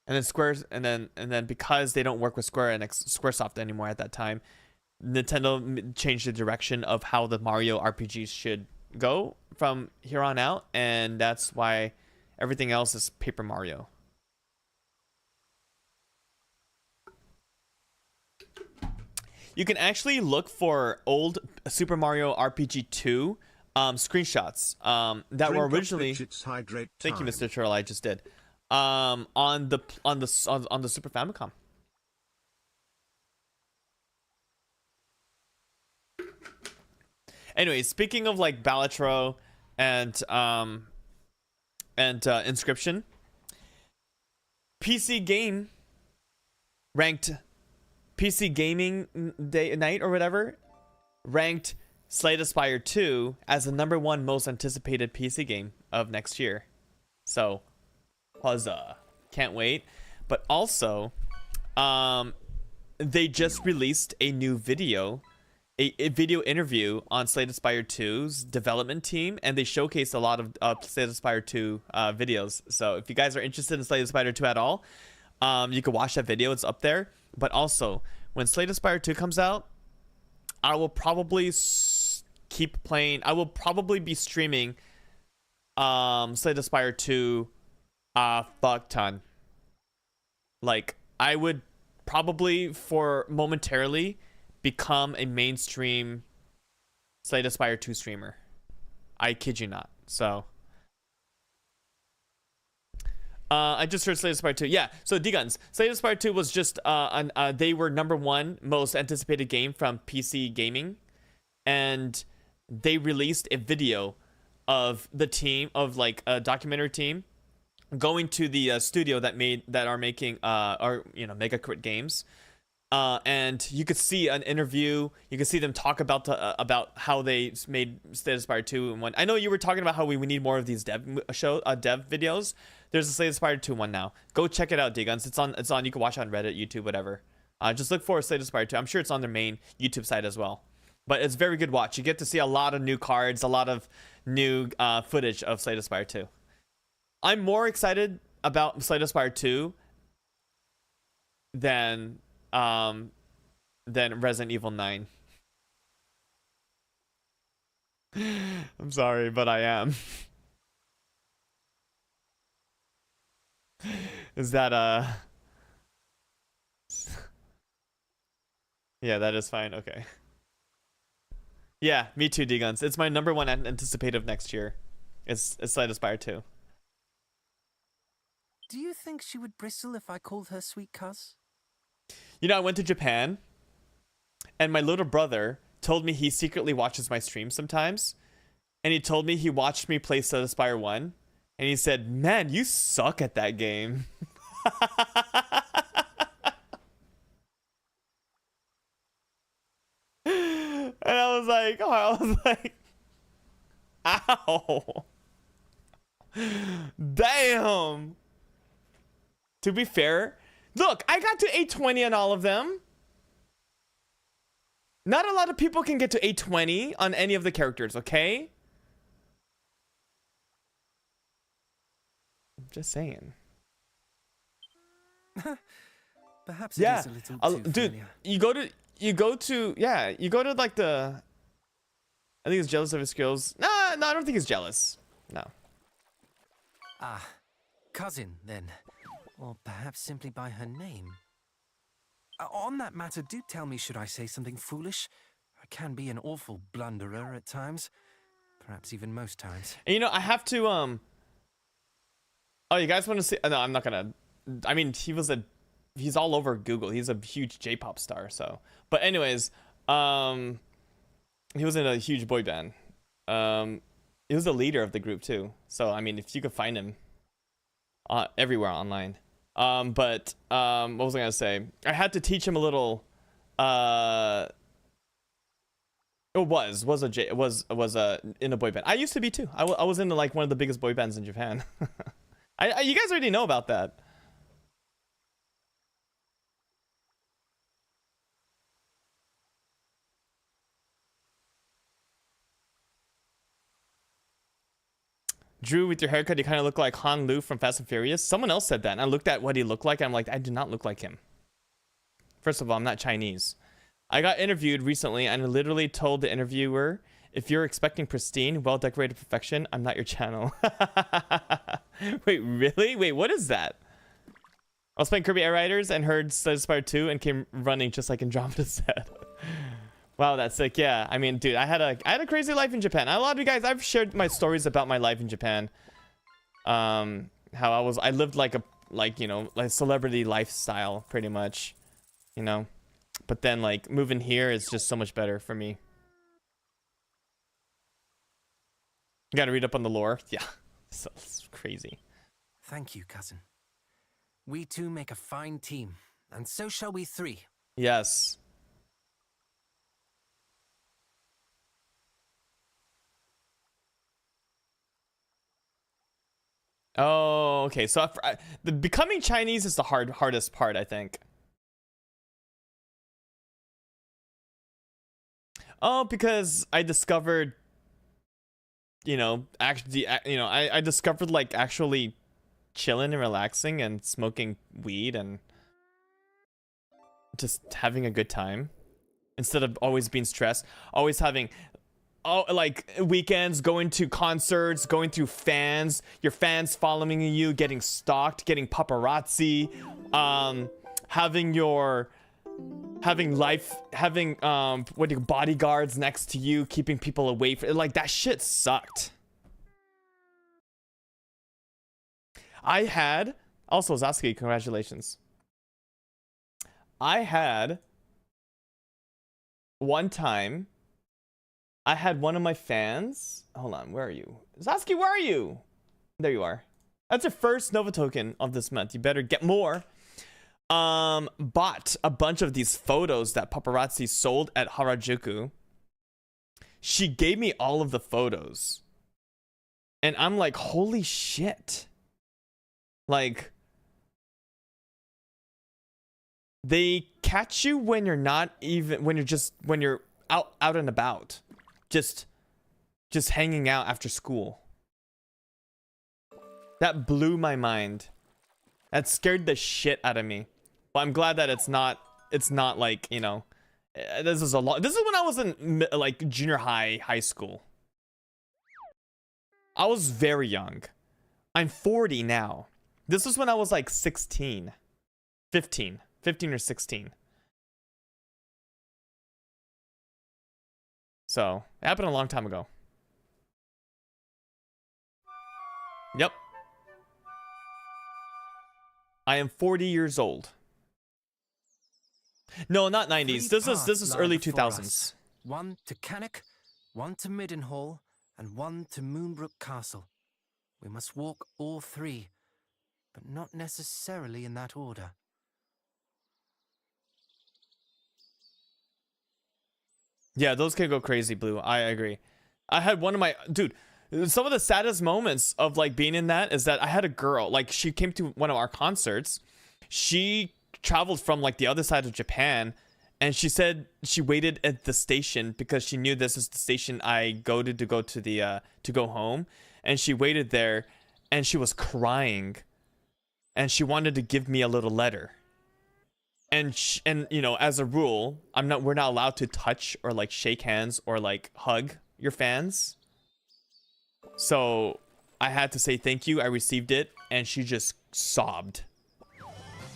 And then because they don't work with Squaresoft anymore at that time, Nintendo changed the direction of how the Mario RPGs should go from here on out, and that's why everything else is Paper Mario. You can actually look for old Super Mario RPG 2 screenshots that were originally. Thank you, Mr. Turtle. I just did on the Super Famicom. Anyway, speaking of like Balatro and Inscription, PC Game ranked PC Gaming Night or whatever ranked Slay the Spire 2 as the #1 most anticipated PC game of next year. So, huzzah. Can't wait. But also, they just released a new video, a video interview on Slay the Spire 2's development team, and they showcased a lot of Slay the Spire 2 videos. So if you guys are interested in Slay the Spire 2 at all, You can watch that video, it's up there. But also, when Slay the Spire 2 comes out, I will probably keep playing. I will probably be streaming Slay the Spire 2 fuck ton. Like, I would probably for momentarily become a mainstream Slay the Spire 2 streamer. I kid you not. So I just heard Slay the Spire 2. Yeah, so D-Guns. Slay the Spire 2 was just they were #1 most anticipated game from PC gaming, and they released a video of the team of like a documentary team going to the studio that are making Mega Crit Games, and you could see an interview. You could see them talk about how they made Slay the Spire 2 and 1. I know you were talking about how we need more of these dev videos. There's a Slay the Spire 2 one now. Go check it out, D-Guns. It's on. You can watch it on Reddit, YouTube, whatever. Just look for Slay the Spire 2. I'm sure it's on their main YouTube site as well. But it's very good watch. You get to see a lot of new cards, a lot of new footage of Slay the Spire 2. I'm more excited about Slay the Spire 2 than Resident Evil 9. I'm sorry, but I am. Is that yeah, that is fine. Okay. Yeah, me too, D-Guns. It's my #1 anticipative next year. It's Slay the Spire 2. Do you think she would bristle if I called her sweet cuz? You know, I went to Japan, and my little brother told me he secretly watches my streams sometimes, and he told me he watched me play Slay the Spire 1, and he said, "Man, you suck at that game." And I was like, ow. Damn. To be fair, look, I got to 820 on all of them. Not a lot of people can get to 820 on any of the characters, okay? I'm just saying. Perhaps Yeah, it is a little too dude, familiar. you go to like the, I think he's jealous of his skills. No, I don't think he's jealous. No. Ah, cousin, then. Or perhaps simply by her name. On that matter, do tell me, should I say something foolish? I can be an awful blunderer at times. Perhaps even most times. And you know, I have to, oh, you guys want to see? No, I'm not gonna. I mean, he's all over Google. He's a huge J-pop star, so. But anyways, he was in a huge boy band. He was the leader of the group too. So, I mean, if you could find him everywhere online. But what was I gonna say? I had to teach him a little. It was in a boy band. I used to be too. I was in like one of the biggest boy bands in Japan. You guys already know about that. Drew, with your haircut, you kind of look like Han Lu from Fast and Furious. Someone else said that, and I looked at what he looked like, and I'm like, I do not look like him. First of all, I'm not Chinese. I got interviewed recently, and I literally told the interviewer, if you're expecting pristine, well-decorated perfection, I'm not your channel. Wait, really? Wait, what is that? I was playing Kirby Air Riders and heard Slay the Spire 2 and came running just like Andromeda said. Wow, that's sick. Yeah, I mean, dude, I had a crazy life in Japan. A lot of you guys, I've shared my stories about my life in Japan. How I lived like a celebrity lifestyle pretty much, you know. But then like moving here is just so much better for me. You got to read up on the lore. Yeah, it's crazy. Thank you, cousin. We two make a fine team, and so shall we three. Yes. Oh, okay. So the becoming Chinese is the hardest part, I think. Oh, because I discovered, I discovered like actually chilling and relaxing and smoking weed and just having a good time instead of always being stressed, always having like weekends, going to concerts, going through fans, your fans following you, getting stalked, getting paparazzi, having bodyguards next to you, keeping people away from, like, that shit sucked. I had also, Zasky, congratulations. I had one time, I had one of my fans. Hold on, where are you? Zasky, where are you? There you are. That's your first Nova token of this month. You better get more. Bought a bunch of these photos that paparazzi sold at Harajuku. She gave me all of the photos. And I'm like, holy shit. Like, they catch you when you're not even, when you're out and about. Just hanging out after school. That blew my mind. That scared the shit out of me. But I'm glad that it's not like, you know, this is when I was in like junior high school. I was very young. I'm 40 now. This was when I was like 15 or 16. So, it happened a long time ago. Yep. I am 40 years old. No, not 90s. This is early 2000s. One to Cannock, one to Middenhall, and one to Moonbrook Castle. We must walk all three, but not necessarily in that order. Yeah, those can go crazy, Blue. I agree. I had one of my... Dude, some of the saddest moments of, like, being in that is that I had a girl. Like, she came to one of our concerts. She traveled from, like, the other side of Japan. And she said she waited at the station because she knew this is the station I go to go to the... to go home. And she waited there. And she was crying. And she wanted to give me a little letter. And you know, as a rule, we're not allowed to touch or like shake hands or like hug your fans. So I had to say thank you. I received it, and she just sobbed.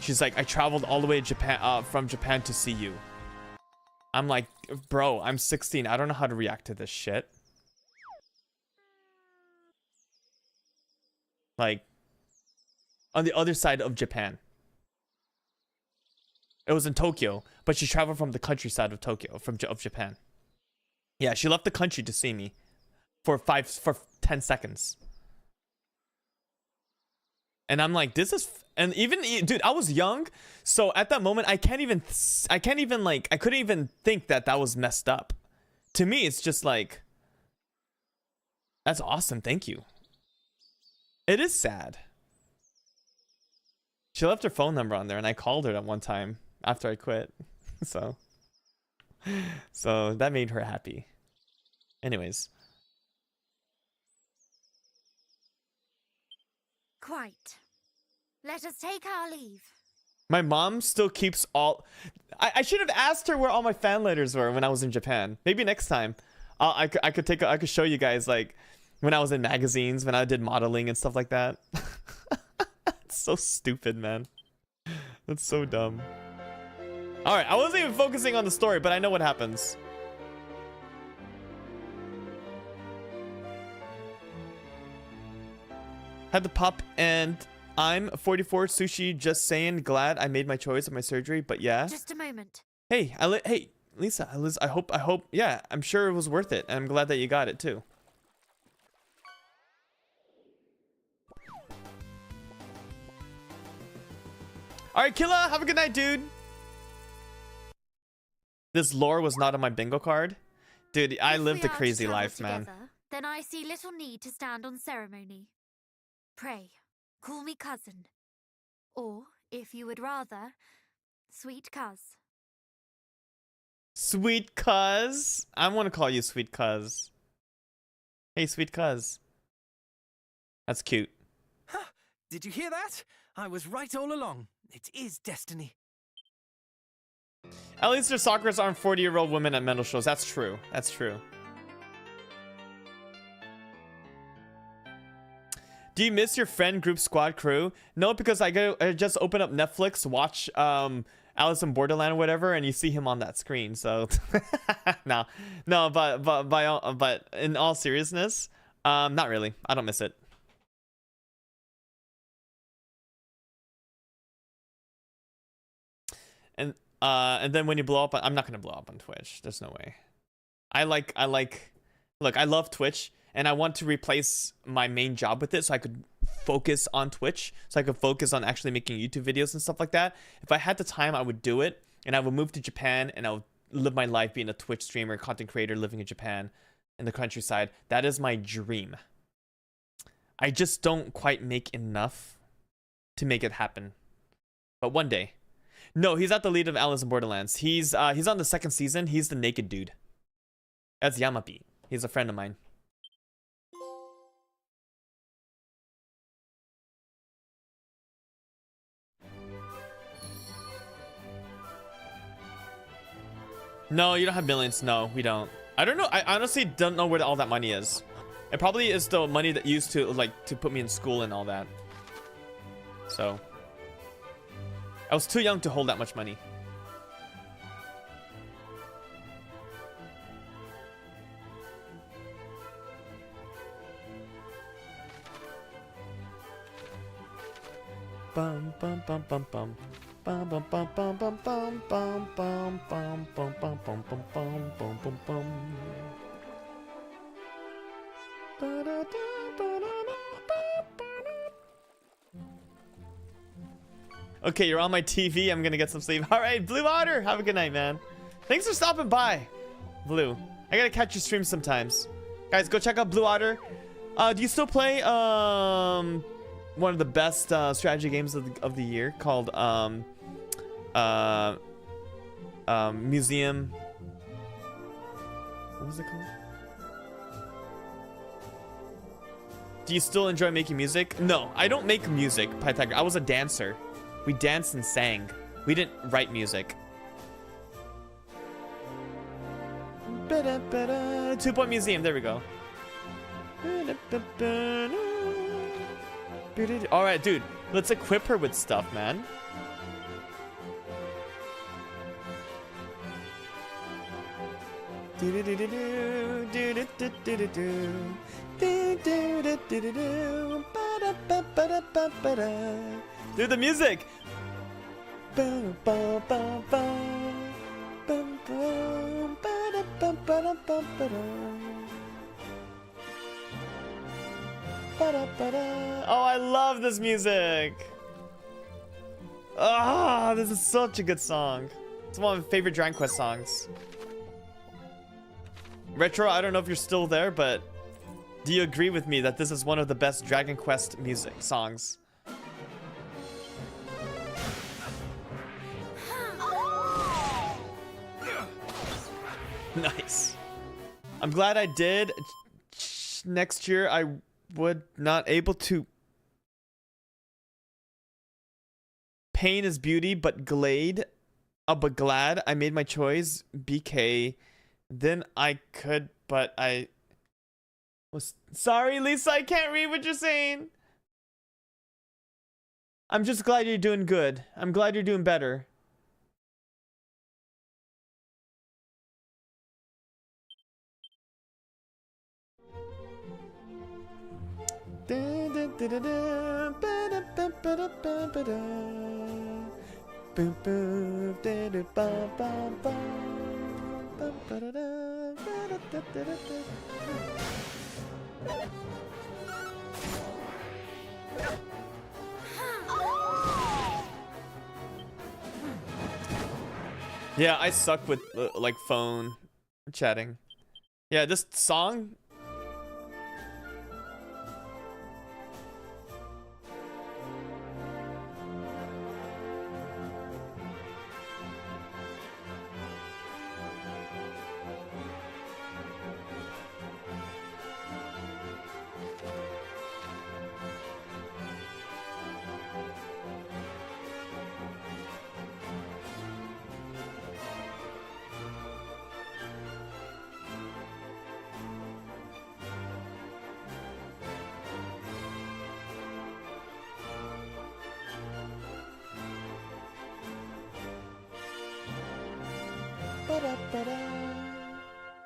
She's like, I traveled all the way to Japan, from Japan to see you. I'm like, bro, I'm 16. I don't know how to react to this shit. Like, on the other side of Japan. It was in Tokyo, but she traveled from the countryside of Tokyo, of Japan. Yeah, she left the country to see me for 10 seconds. And I'm like, this is, and even, dude, I was young, so at that moment, I couldn't even think that was messed up. To me, it's just like, that's awesome, thank you. It is sad. She left her phone number on there, and I called her at one time after I quit. So that made her happy. Anyways. Quite. Let us take our leave. My mom still keeps all... I should have asked her where all my fan letters were when I was in Japan. Maybe next time. I could show you guys, like, when I was in magazines, when I did modeling and stuff like that. It's so stupid, man. That's so dumb. Alright, I wasn't even focusing on the story, but I know what happens. Had to pop, and I'm 44 sushi, just saying, glad I made my choice of my surgery, but yeah. Just a moment. Hey, hey, Lisa, I hope, yeah, I'm sure it was worth it, and I'm glad that you got it too. Alright, Killa, have a good night, dude. This lore was not on my bingo card. Dude, I lived a crazy life, man. Then I see little need to stand on ceremony. Pray, call me cousin. Or, if you would rather, sweet cuz. Sweet cuz? I want to call you sweet cuz. Hey, sweet cuz. That's cute. Did you hear that? I was right all along. It is destiny. At least their Sakura's aren't 40-year-old women at mental shows. That's true. That's true. Do you miss your friend group squad crew? No, because I just open up Netflix, watch Alice in Borderland or whatever, and you see him on that screen. So no, but in all seriousness, not really. I don't miss it. And then when you blow up, I'm not gonna blow up on Twitch. There's no way. Look, I love Twitch, and I want to replace my main job with it so I could focus on Twitch, so I could focus on actually making YouTube videos and stuff like that. If I had the time, I would do it, and I would move to Japan, and I would live my life being a Twitch streamer, content creator, living in Japan, in the countryside. That is my dream. I just don't quite make enough to make it happen. But one day. No, he's not the lead of Alice in Borderlands. He's on the second season. He's the naked dude. That's Yamapi. He's a friend of mine. No, you don't have millions. No, we don't. I don't know. I honestly don't know where all that money is. It probably is the money that used to to put me in school and all that. So I was too young to hold that much money. Bum bum bum bum bum. Bum bum bum bum bum bum bum bum bum bum bum bum bum bum bum bum bum. Okay, you're on my TV. I'm gonna get some sleep. All right, Blue Otter, have a good night, man. Thanks for stopping by, Blue. I gotta catch your stream sometimes. Guys, go check out Blue Otter. Do you still play one of the best strategy games of the year called Museum? What was it called? Do you still enjoy making music? No, I don't make music, Pythagoras. I was a dancer. We danced and sang. We didn't write music. 2-point museum. There we go. All right, dude. Let's equip her with stuff, man. Do the music. Oh, I love this music. Ah, this is such a good song. It's one of my favorite Dragon Quest songs. Retro, I don't know if you're still there, but do you agree with me that this is one of the best Dragon Quest music songs? Nice. I'm glad I did. Next year, I would not able to. Pain is beauty, but glad I made my choice. BK. Then I could, but I was sorry, Lisa. I can't read what you're saying. I'm just glad you're doing good. I'm glad you're doing better. Yeah, I suck with like phone chatting. Yeah, this song.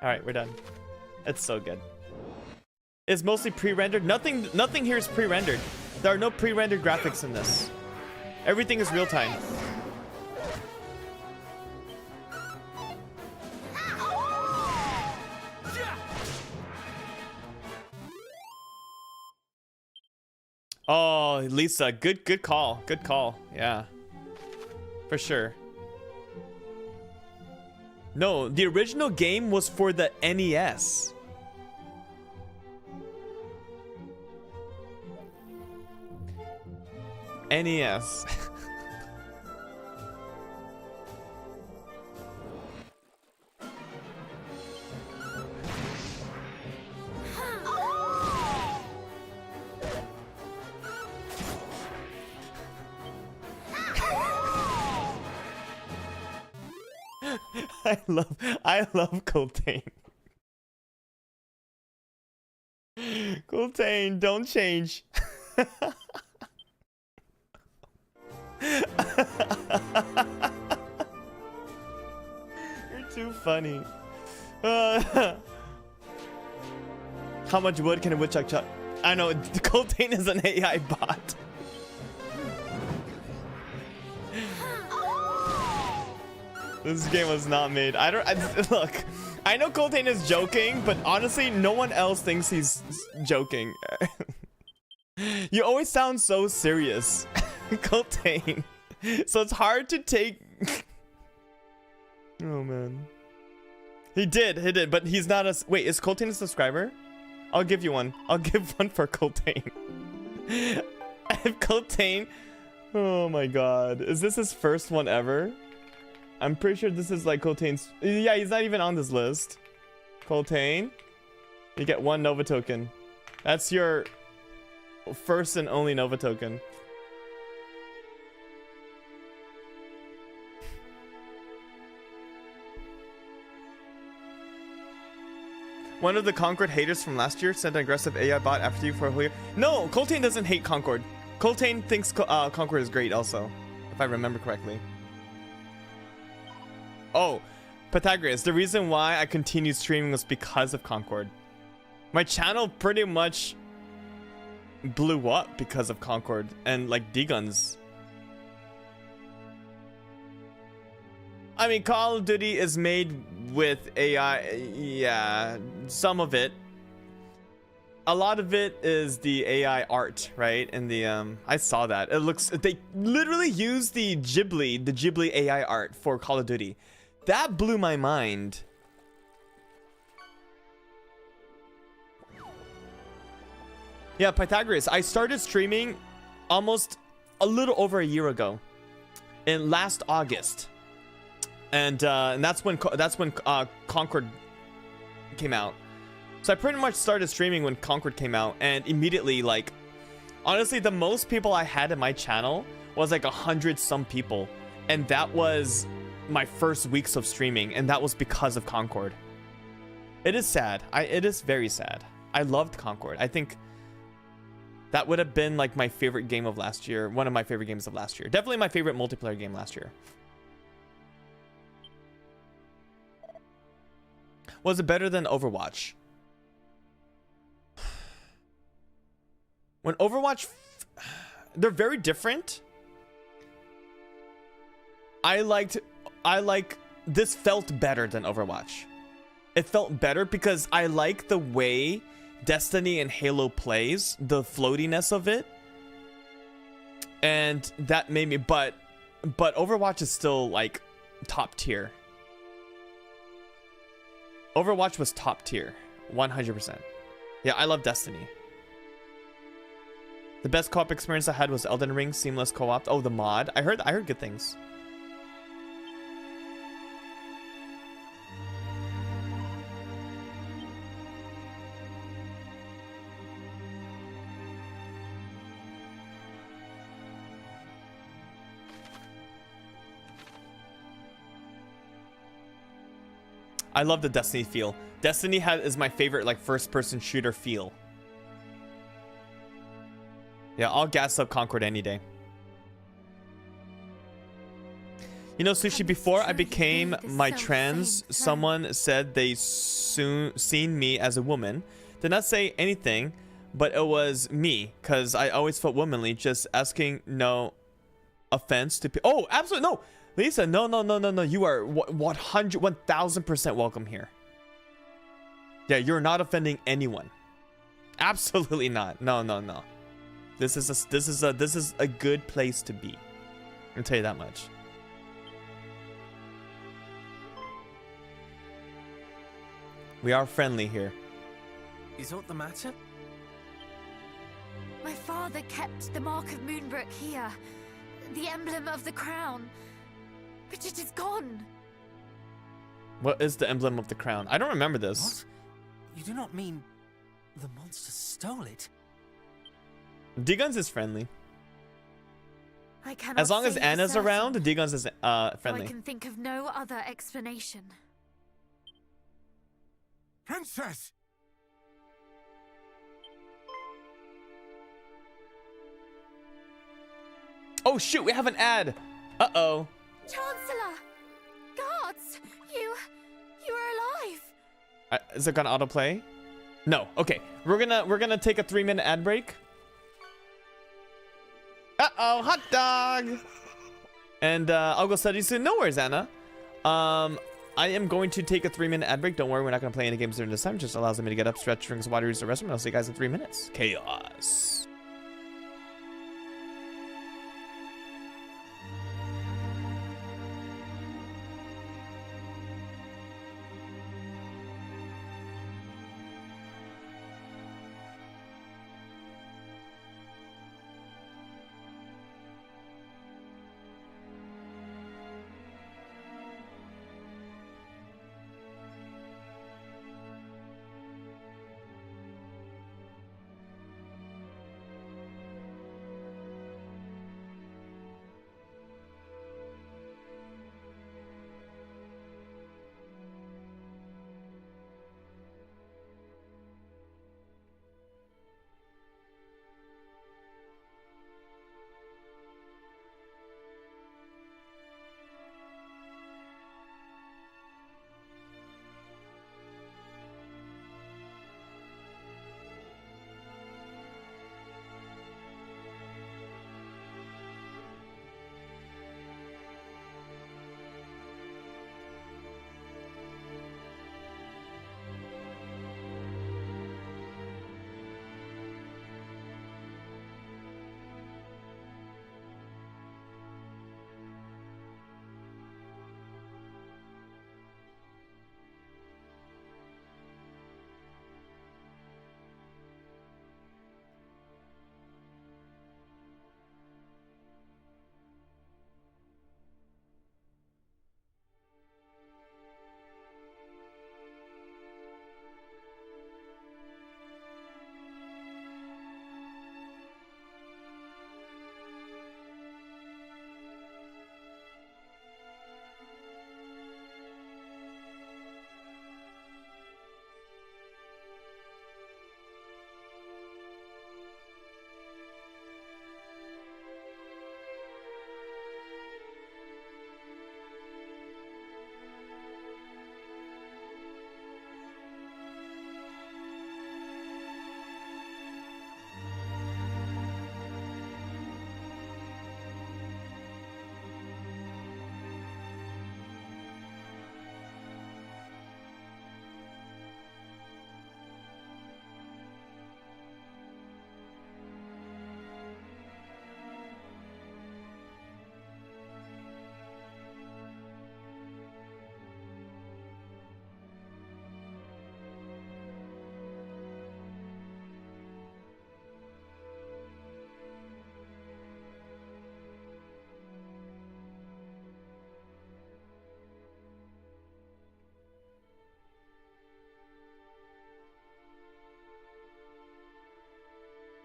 Alright, we're done. It's so good. It's mostly pre-rendered. Nothing here is pre-rendered. There are no pre-rendered graphics in this. Everything is real time. Oh, Lisa, good call. Good call. Yeah. For sure. No, the original game was for the NES. NES. I love Coltane. Coltane, don't change. You're too funny. How much wood can a woodchuck chop? I know, Coltane is an AI bot. This game was not made. Look, I know Coltane is joking, but honestly, no one else thinks he's joking. You always sound so serious, Coltane. So it's hard to take. Oh man. He did, but he's not a. Wait, is Coltane a subscriber? I'll give you one. I'll give one for Coltane. I have Coltane. Oh my god. Is this his first one ever? I'm pretty sure this is like Coltane's. Yeah, he's not even on this list. Coltane, you get 1 Nova token. That's your first and only Nova token. One of the Concord haters from last year sent an aggressive AI bot after you for a whole year. No, Coltane doesn't hate Concord. Coltane thinks Concord is great also, if I remember correctly. Oh, Pythagoras, the reason why I continued streaming was because of Concord. My channel pretty much blew up because of Concord and like D-Guns. I mean, Call of Duty is made with AI, yeah, some of it. A lot of it is the AI art, right? And the, I saw that. It looks, they literally use the Ghibli AI art for Call of Duty. That blew my mind. Yeah, Pythagoras, I started streaming almost a little over a year ago, in last August, and that's when Concord came out. So I pretty much started streaming when Concord came out, and immediately, like, honestly, the most people I had in my channel was like 100 some people, and that was my first weeks of streaming, and that was because of Concord. It is sad. It is very sad. I loved Concord. I think that would have been like my favorite game of last year. One of my favorite games of last year. Definitely my favorite multiplayer game last year. Was it better than Overwatch? When Overwatch, they're very different. I like this felt better than Overwatch. It felt better because I like the way Destiny and Halo plays, the floatiness of it, and that made me. But Overwatch is still like top tier. Overwatch was top tier, 100%. Yeah, I love Destiny. The best co-op experience I had was Elden Ring seamless co-op. Oh, the mod. I heard good things. I love the Destiny feel. Destiny is my favorite like first-person shooter feel. Yeah, I'll gas up Concord any day. You know, Sushi, Can before this I truly became be the my self-same trans, throne? someone said they seen me as a woman. Did not say anything, but it was me, because I always felt womanly, just asking no offense to people. Oh, absolutely no. Lisa, no. You are 1000% welcome here. Yeah, you're not offending anyone. Absolutely not. No. This is a good place to be. I'll tell you that much. We are friendly here. Is aught the matter? My father kept the mark of Moonbrook here, the emblem of the crown, but it is gone. What is the emblem of the crown? I don't remember this. What? You do not mean the monster stole it? D-Guns is friendly. I cannot As long as say for Anna's certain, around, D-Guns is though friendly. I can think of no other explanation. Princess! Oh shoot, we have an ad. Uh-oh. Chancellor! Guards! You are alive! Is it gonna autoplay? No. Okay. We're gonna take a 3-minute ad break. Uh-oh, hot dog. And I'll go study soon. No worries, Anna. I am going to take a 3-minute ad break. Don't worry, we're not gonna play any games during this time. It just allows me to get up, stretch, drink some water, use the restroom. I'll see you guys in 3 minutes. Chaos.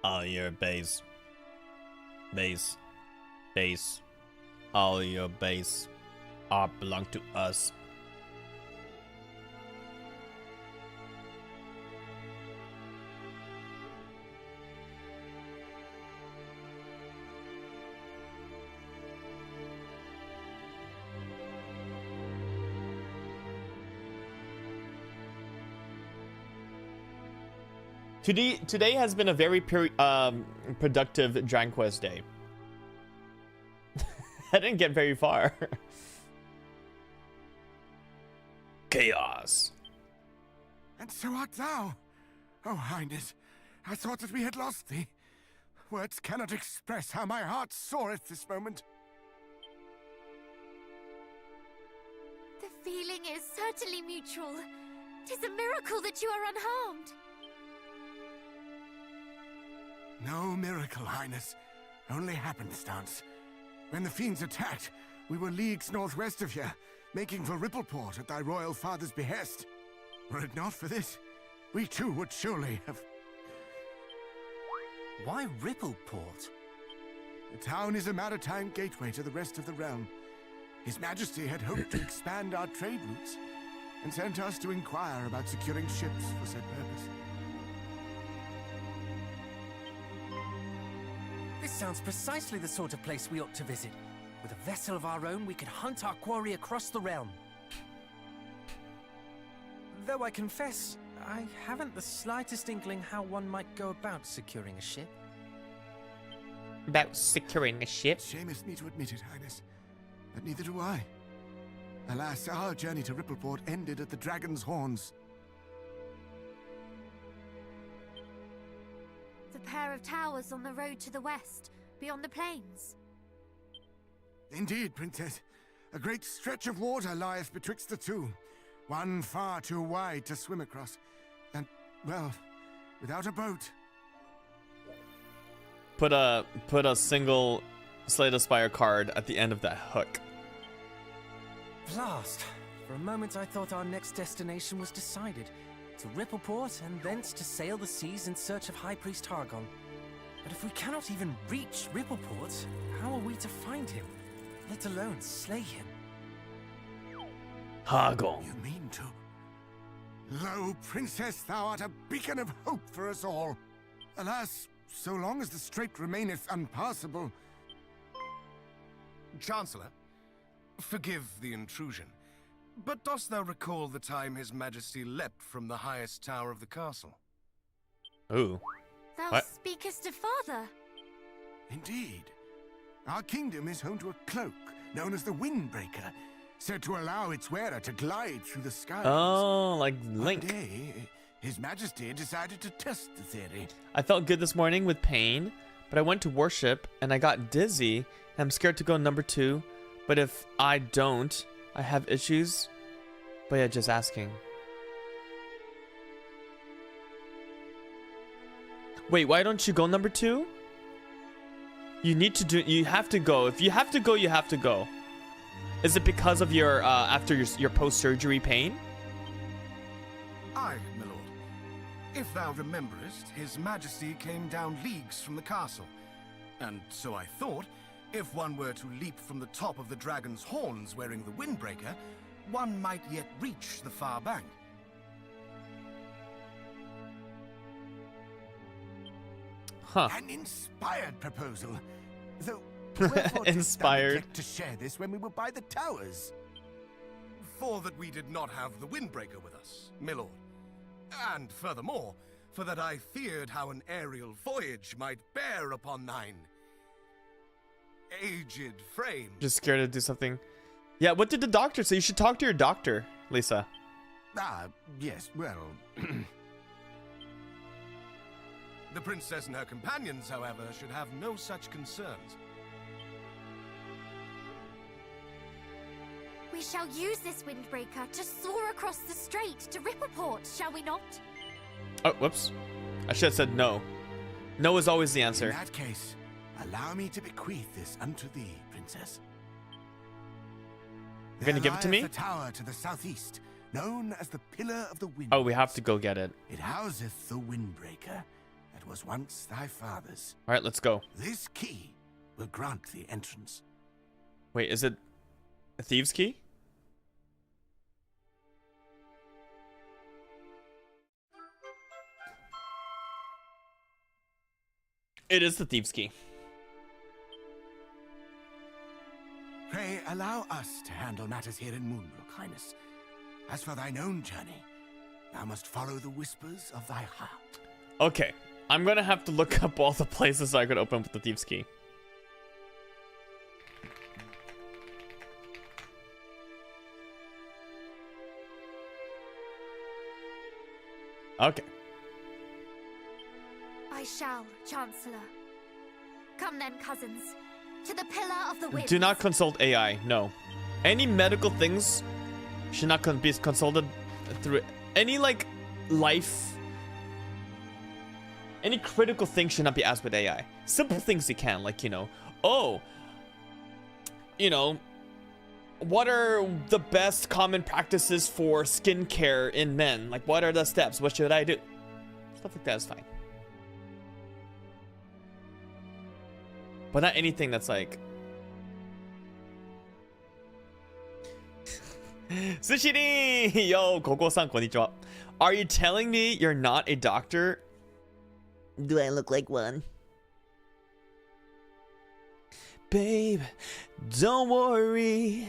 All your base. All your base are belong to us. Today has been a very productive Dragon Quest day. I didn't get very far. Chaos. And so art thou. Oh, Highness, I thought that we had lost thee. Words cannot express how my heart soareth this moment. The feeling is certainly mutual. 'Tis a miracle that you are unharmed. No miracle, Highness. Only happenstance. When the fiends attacked, we were leagues northwest of here, making for Rippleport at thy royal father's behest. Were it not for this, we too would surely have... Why Rippleport? The town is a maritime gateway to the rest of the realm. His Majesty had hoped to expand our trade routes, and sent us to inquire about securing ships for said purpose. This sounds precisely the sort of place we ought to visit. With a vessel of our own, we could hunt our quarry across the realm. Though I confess, I haven't the slightest inkling how one might go about securing a ship. About securing a ship? Shameth me to admit it, Highness, but neither do I. Alas, our journey to Rippleport ended at the Dragon's Horns. The pair of towers on the road to the west, beyond the plains. Indeed, Princess. A great stretch of water lieth betwixt the two. One far too wide to swim across. And, well, without a boat. Put a single Slay the Spire card at the end of that hook. Blast! For a moment I thought our next destination was decided. To Rippleport, and thence to sail the seas in search of High Priest Hargon. But if we cannot even reach Rippleport, how are we to find him? Let alone slay him. Hargon. You mean to? Lo, Princess, thou art a beacon of hope for us all. Alas, so long as the strait remaineth unpassable... Chancellor, forgive the intrusion, but dost thou recall the time His Majesty leapt from the highest tower of the castle? Ooh. Thou What? speakest of father. Indeed. Our kingdom is home to a cloak known as the Windbreaker, said to allow its wearer to glide through the skies. Oh, like One Link. day, His Majesty decided to test the theory. I felt good this morning with pain, but I went to worship and I got dizzy. And I'm scared to go number 2, but if I don't, I have issues. But yeah, just asking. Wait, why don't you go number 2? You need to do. You have to go. If you have to go, you have to go. Is it because of your after your post-surgery pain? Aye, my lord. If thou rememberest, His Majesty came down leagues from the castle. And so I thought, if one were to leap from the top of the Dragon's Horns wearing the Windbreaker, one might yet reach the far bank. Huh. An inspired proposal. Though, wherefore didst thou Inspired. neglect to share this when we were by the towers? For that we did not have the Windbreaker with us, my lord. And furthermore, for that I feared how an aerial voyage might bear upon thine aged frame. Just scared to do something. Yeah, what did the doctor say? You should talk to your doctor, Lisa. Ah, yes, well... The princess and her companions, however, should have no such concerns. We shall use this windbreaker to soar across the strait to Rippleport, shall we not? Oh, whoops. I should have said no. No is always the In answer. that case, allow me to bequeath this unto thee, princess. You're gonna give it to me? The tower to the southeast, known as the Pillar of the Wind. Oh, we have to go get it. It houseth the Windbreaker that was once thy father's. All right, let's go. This key will grant thee entrance. Wait, is it a thieves' key? It is the thieves' key. Pray allow us to handle matters here in Moonbrook, Highness. As for thine own journey, thou must follow the whispers of thy heart. Okay, I'm gonna have to look up all the places I could open with the Thieves' Key. Okay. I shall, Chancellor. Come then, cousins, to the Pillar of the Winds. Do not consult AI, no. Any medical things should not be consulted through any, like, life. Any critical thing should not be asked with AI. Simple things you can, like, you know, oh, you know, what are the best common practices for skincare in men? Like, what are the steps? What should I do? Stuff like that is fine. But not anything that's like... Sushidrew! Yo, Koko-san, konnichiwa. Are you telling me you're not a doctor? Do I look like one? Babe, don't worry.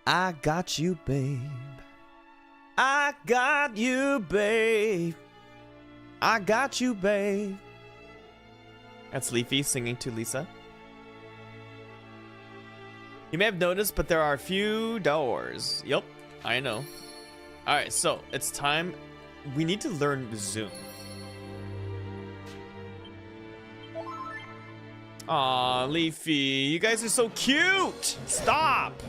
I got you, babe. I got you, babe. I got you, babe. That's Leafy singing to Lisa. You may have noticed, but there are a few doors. Yup, I know. Alright, so it's time. We need to learn Zoom. Aw, Leafy, you guys are so cute! Stop!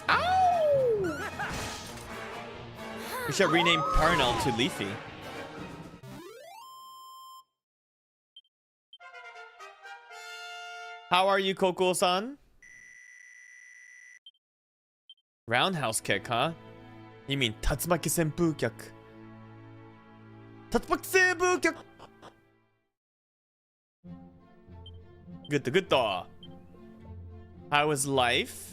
Ow! We should rename Parnell to Leafy. How are you, Koko-san? Roundhouse kick, huh? You mean Tatsumaki Senpu kyaku. Tatsumaki Senpu kyaku! Good, good. How is life?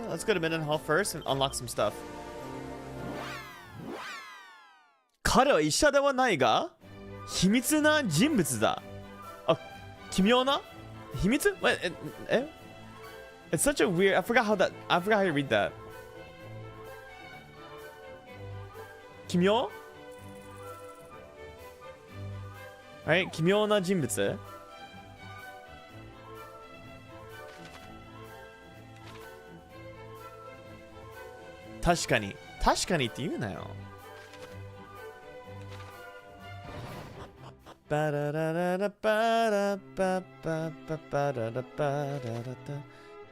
Let's go to Midden Hall first and unlock some stuff. 彼は医者ではないが秘密な人物だ。あ、奇妙な秘密? What? It's such a weird. I forgot how you read that. 奇妙? Right? 奇妙な人物?確かにって言うなよ。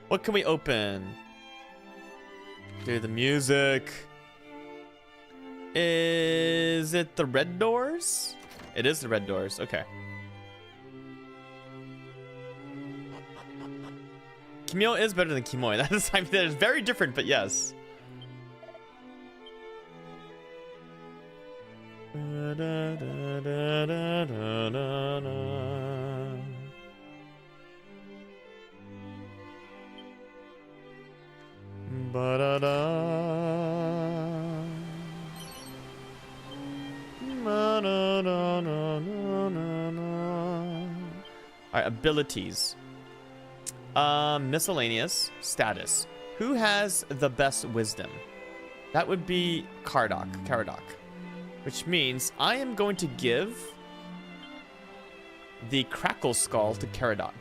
What can we open? Dude, the music. Is it the red doors? It is the red doors. Okay. Kimyo is better than Kimoy. That is, I mean, that is very different, but yes. Alright, abilities. Miscellaneous status. Who has the best wisdom? That would be Caradoc. Which means I am going to give the Crackle Skull to Caradoc.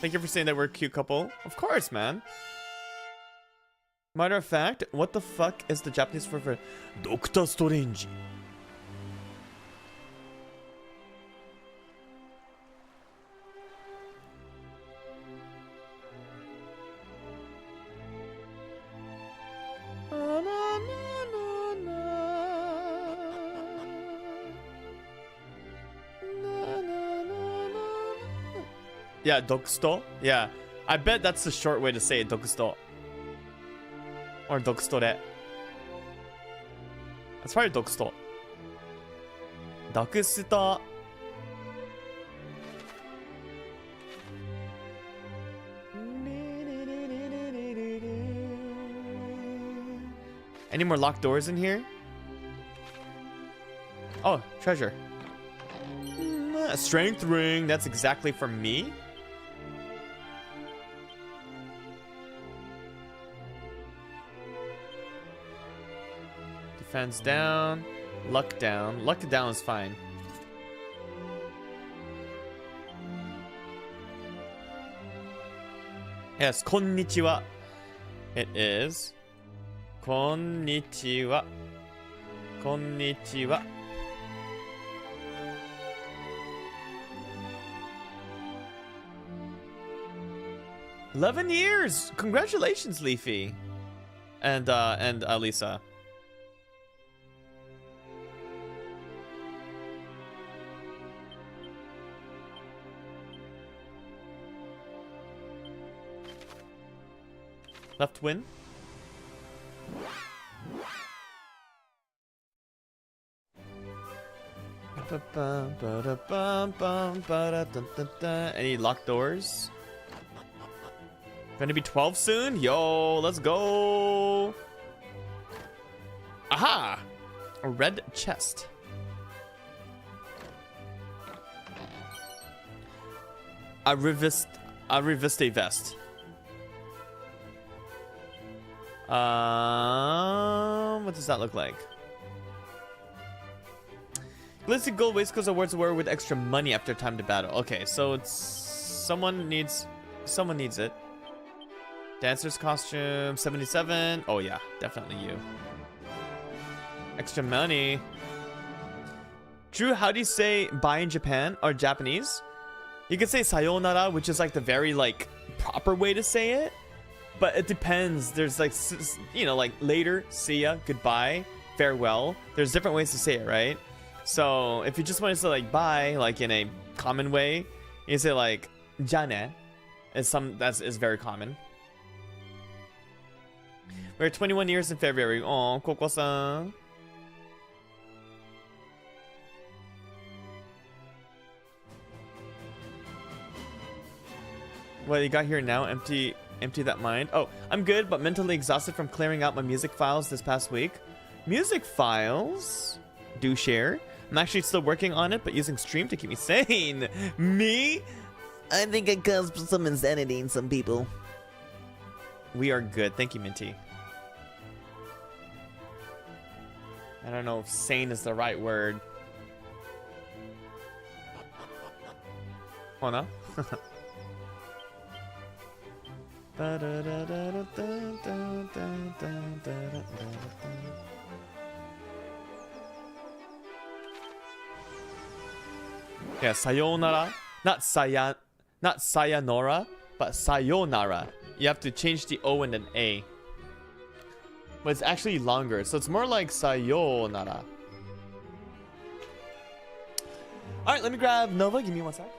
Thank you for saying that we're a cute couple. Of course, man. Matter of fact, what the fuck is the Japanese word for Doctor Strange? Yeah, dokusto. Yeah, I bet that's the short way to say it, dokusto. Or dokustore. That's probably dokusto. Dokusto. Any more locked doors in here? Oh, treasure. A strength ring. That's exactly for me. Defense down. Luck down. Luck down is fine. Yes, konnichiwa. It is. Konnichiwa. Konnichiwa. "11 years! Congratulations, Leafy. And Lisa. Left win. Any locked doors? Gonna be 12 soon? Yo, let's go. Aha! A red chest. A reviste vest. What does that look like? Listed gold waistcoats awards award with extra money after time to battle. Okay, so it's someone needs it. Dancer's costume 77. Oh yeah, definitely you. Extra money. Drew, how do you say bye in Japan or Japanese? You could say sayonara, which is like the very like proper way to say it, but it depends. There's like, you know, like later, see ya, goodbye, farewell. There's different ways to say it, right? So if you just want to say like bye, like in a common way, you say like jane. Is very common. We're 21 years in February. Oh, Koko-san. What you got here now? Empty that mind. Oh, I'm good, but mentally exhausted from clearing out my music files this past week. Music files? Do share. I'm actually still working on it, but using stream to keep me sane. Me? I think it caused some insanity in some people. We are good. Thank you, Minty. I don't know if sane is the right word. Oh no? Yeah, sayonara. Not sayonara, but sayonara. You have to change the O and an A. But it's actually longer, so it's more like sayonara. Alright, let me grab Nova. Give me one sec.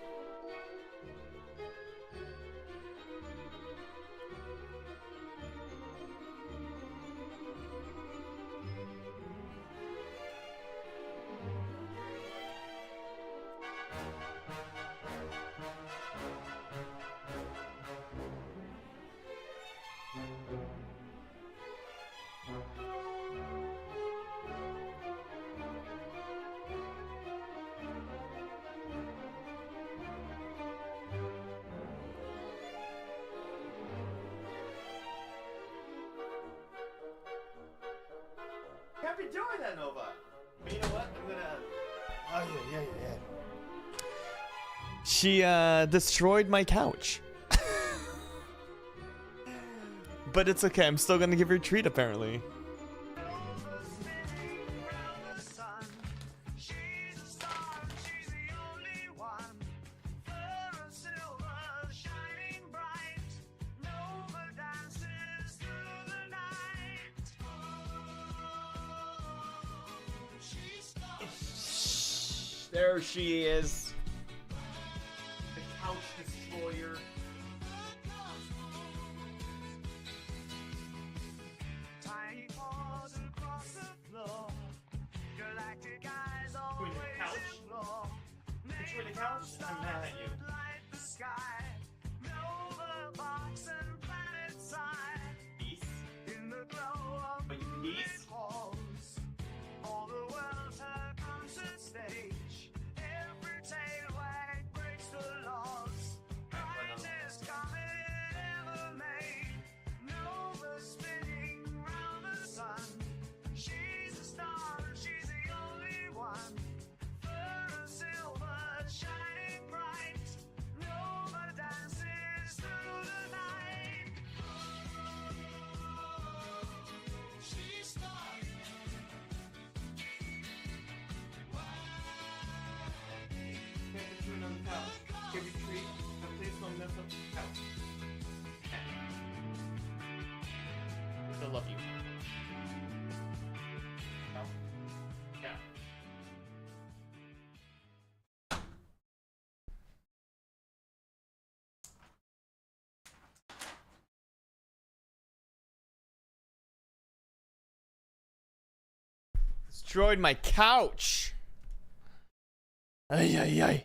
Can't be doing that, Nova. But you know what? I'm gonna. Oh yeah. She destroyed my couch. But it's okay. I'm still gonna give her a treat, apparently. There she is. The couch destroyer. destroy the couch, I'm mad at you. Peace. But you peace? Give you treat, but please don't mess up the couch. Still love you. No? Yeah. Destroyed my couch. Ay ay ay.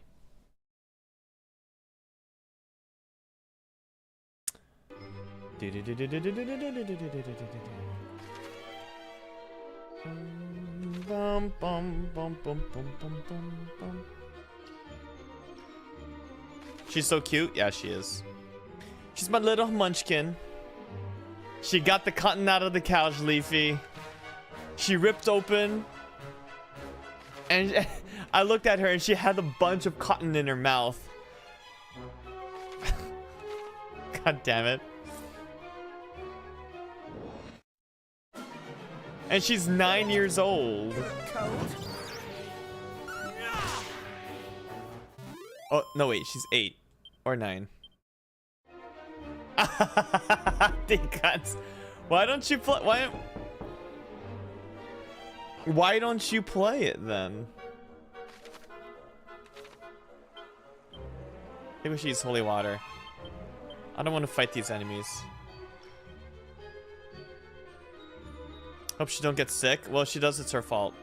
Bum, bum, bum, bum, bum, bum, bum. She's so cute. Yeah, she is. She's my little munchkin. She got the cotton out of the couch, Leafy. She ripped open. And I looked at her and she had a bunch of cotton in her mouth. God damn it. And she's 9 years old. Oh, no, wait, she's 8 or 9. Why don't you play? Why don't you play it then? Maybe she uses holy water. I don't want to fight these enemies. Hope she don't get sick. Well, if she does, it's her fault.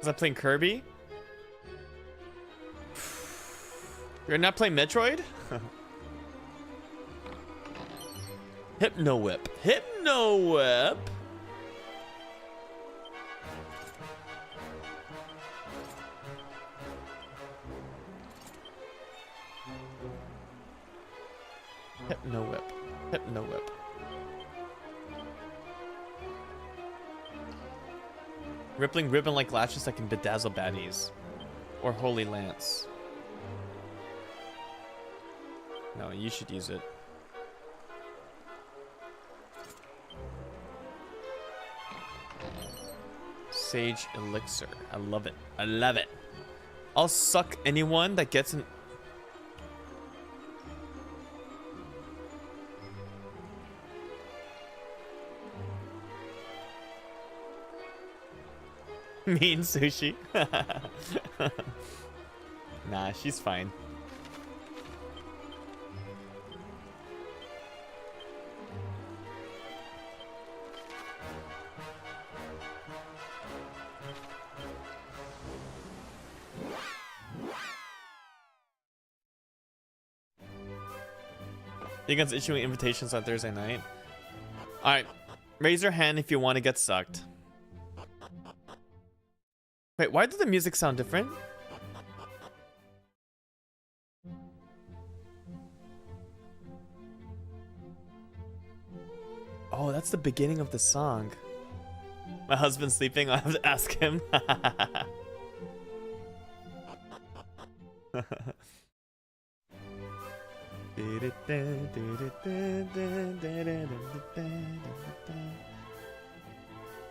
Is that playing Kirby? You're not playing Metroid? Hypno Whip. Hypno Whip. Hypno Whip. Hypno Whip. Rippling ribbon like lashes that can bedazzle baddies. Or Holy Lance. No, you should use it. Sage Elixir. I love it. I love it. I'll suck anyone that gets an... Mean Sushi. Nah, she's fine. You guys issuing invitations on Thursday night. Alright. Raise your hand if you want to get sucked. Wait, why did the music sound different? Oh, that's the beginning of the song. My husband's sleeping, I'll have to ask him.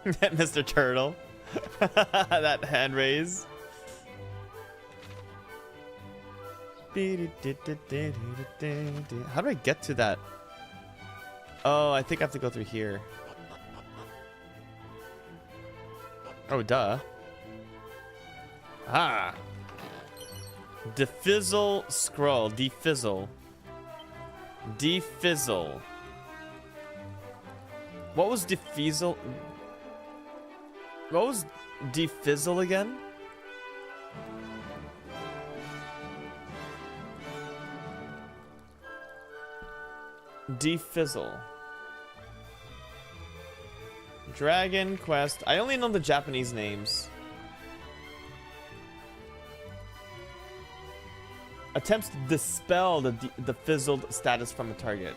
Mr. Turtle. That hand raise. How do I get to that? Oh, I think I have to go through here. Oh, duh. Ah. Defizzle scroll. Defizzle. Defizzle. What was defizzle? What was defizzle again? Defizzle. Dragon Quest. I only know the Japanese names. Attempts to dispel the fizzled status from a target.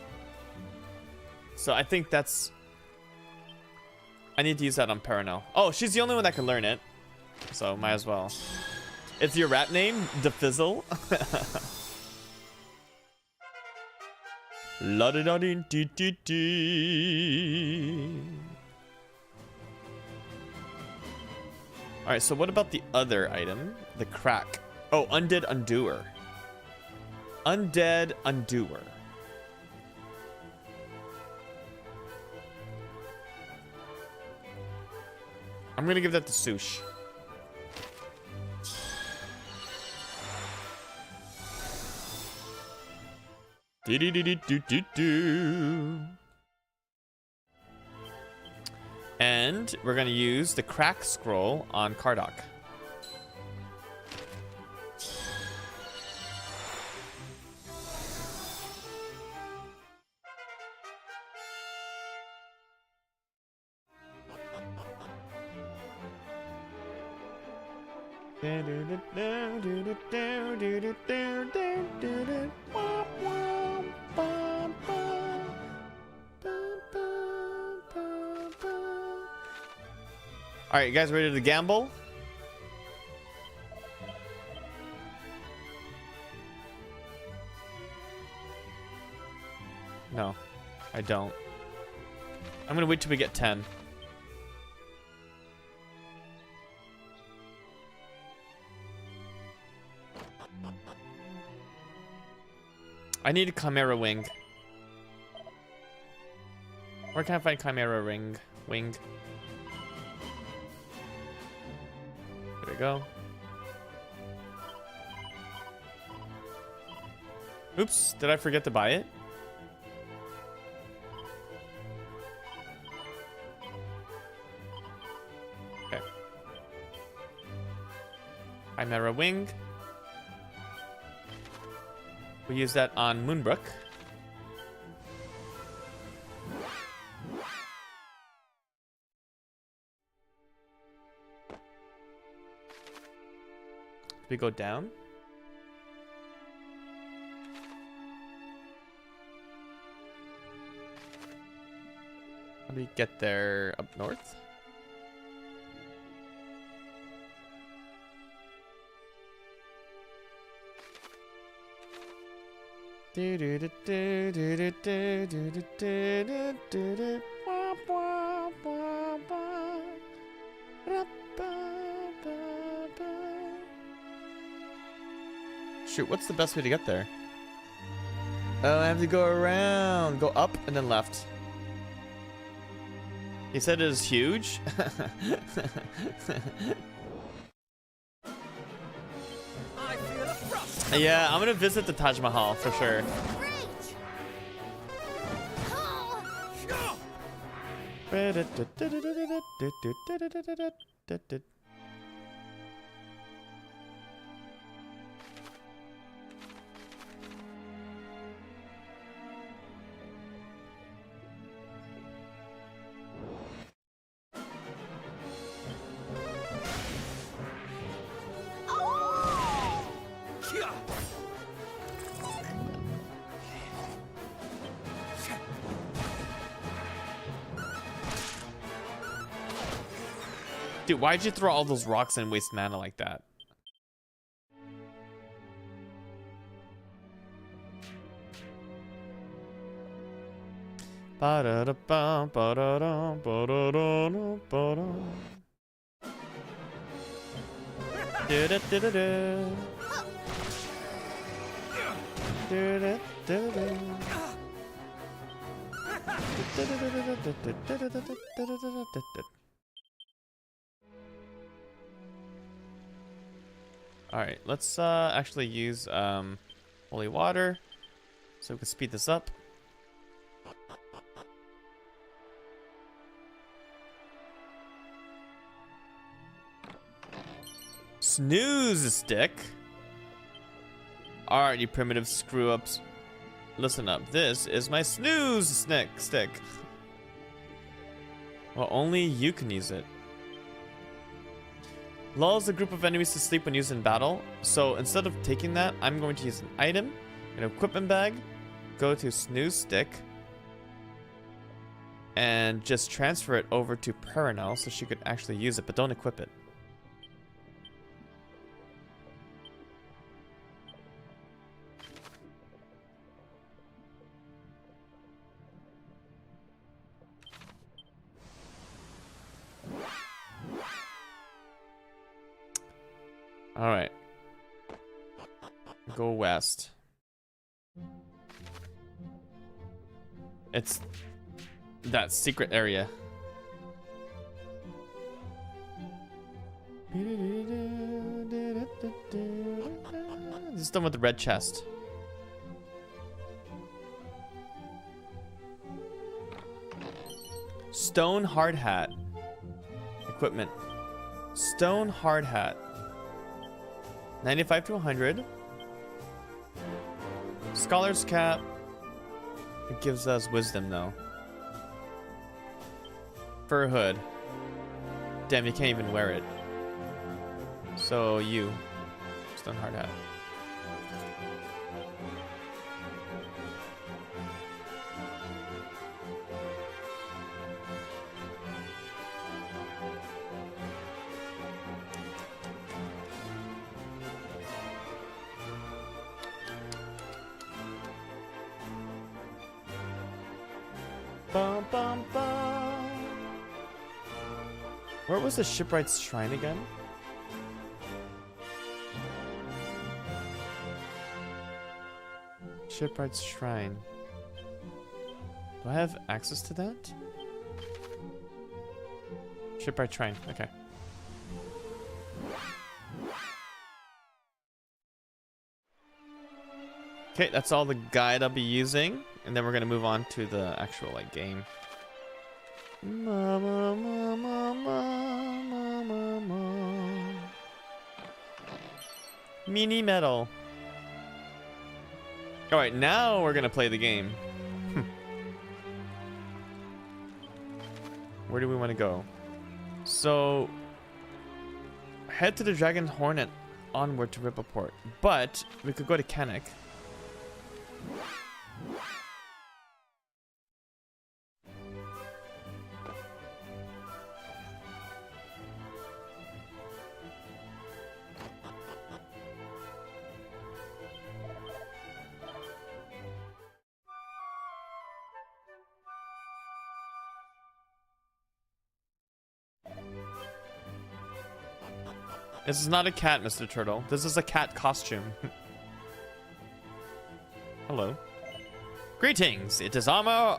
So I think that's... I need to use that on Paranel. Oh, she's the only one that can learn it. So might as well. It's your rap name? Defizzle? La da da dee dee dee dee. Alright, so what about the other item? The crack. Oh, Undead Undoer. Undead Undoer. I'm gonna give that to Sush. Do-do-do-do-do-do. And we're gonna use the crack scroll on Kardak. All right, you guys ready to gamble? No, I don't. I'm gonna wait till we get 10. I need a Chimera Wing. Where can I find Chimera Wing? There we go. Oops, did I forget to buy it? Okay. Chimera Wing. We use that on Moonbrook. Do we go down? How do we get there? Up north? Shoot, what's the best way to get there? Oh, I have to go around. Go up and then left. He said it is huge. Yeah, I'm gonna visit the Taj Mahal for sure. Dude, why'd you throw all those rocks and waste mana like that? Ba-da-da-bum, ba-da-dum, ba-da-dum, ba-dum. Do-da-do-da-do. Do-da-do-do. Do-da-do-do-do-do-do-do-do-do-do-do-do-do-do. Alright, let's actually use holy water so we can speed this up. snooze stick. Alright, you primitive screw-ups. Listen up. This is my snooze stick. Well, only you can use it. Lulls a group of enemies to sleep when used in battle. So instead of taking that, I'm going to use an item, an equipment bag, go to snooze stick, and just transfer it over to Perenelle so she could actually use it, but don't equip it. All right. Go west. It's that secret area. This is done with the red chest. Stone hard hat. Equipment. Stone hard hat. 95 to 100. Scholar's cap. It gives us wisdom though. Fur hood. Damn, you can't even wear it. So you. Stone hard hat. Bum, bum, bum. Where was the shipwright's shrine again? Shipwright's shrine. Do I have access to that? Shipwright shrine. Okay. Okay, that's all the guide I'll be using, and then we're gonna move on to the actual like game. Mama, mama, mama, mama. Mini medal. All right, now we're gonna play the game. Where do we want to go? So, head to the Dragon Horn and onward to Rippleport. But we could go to Canuck. This is not a cat, Mr. Turtle. This is a cat costume. Hello. Greetings. It is armor.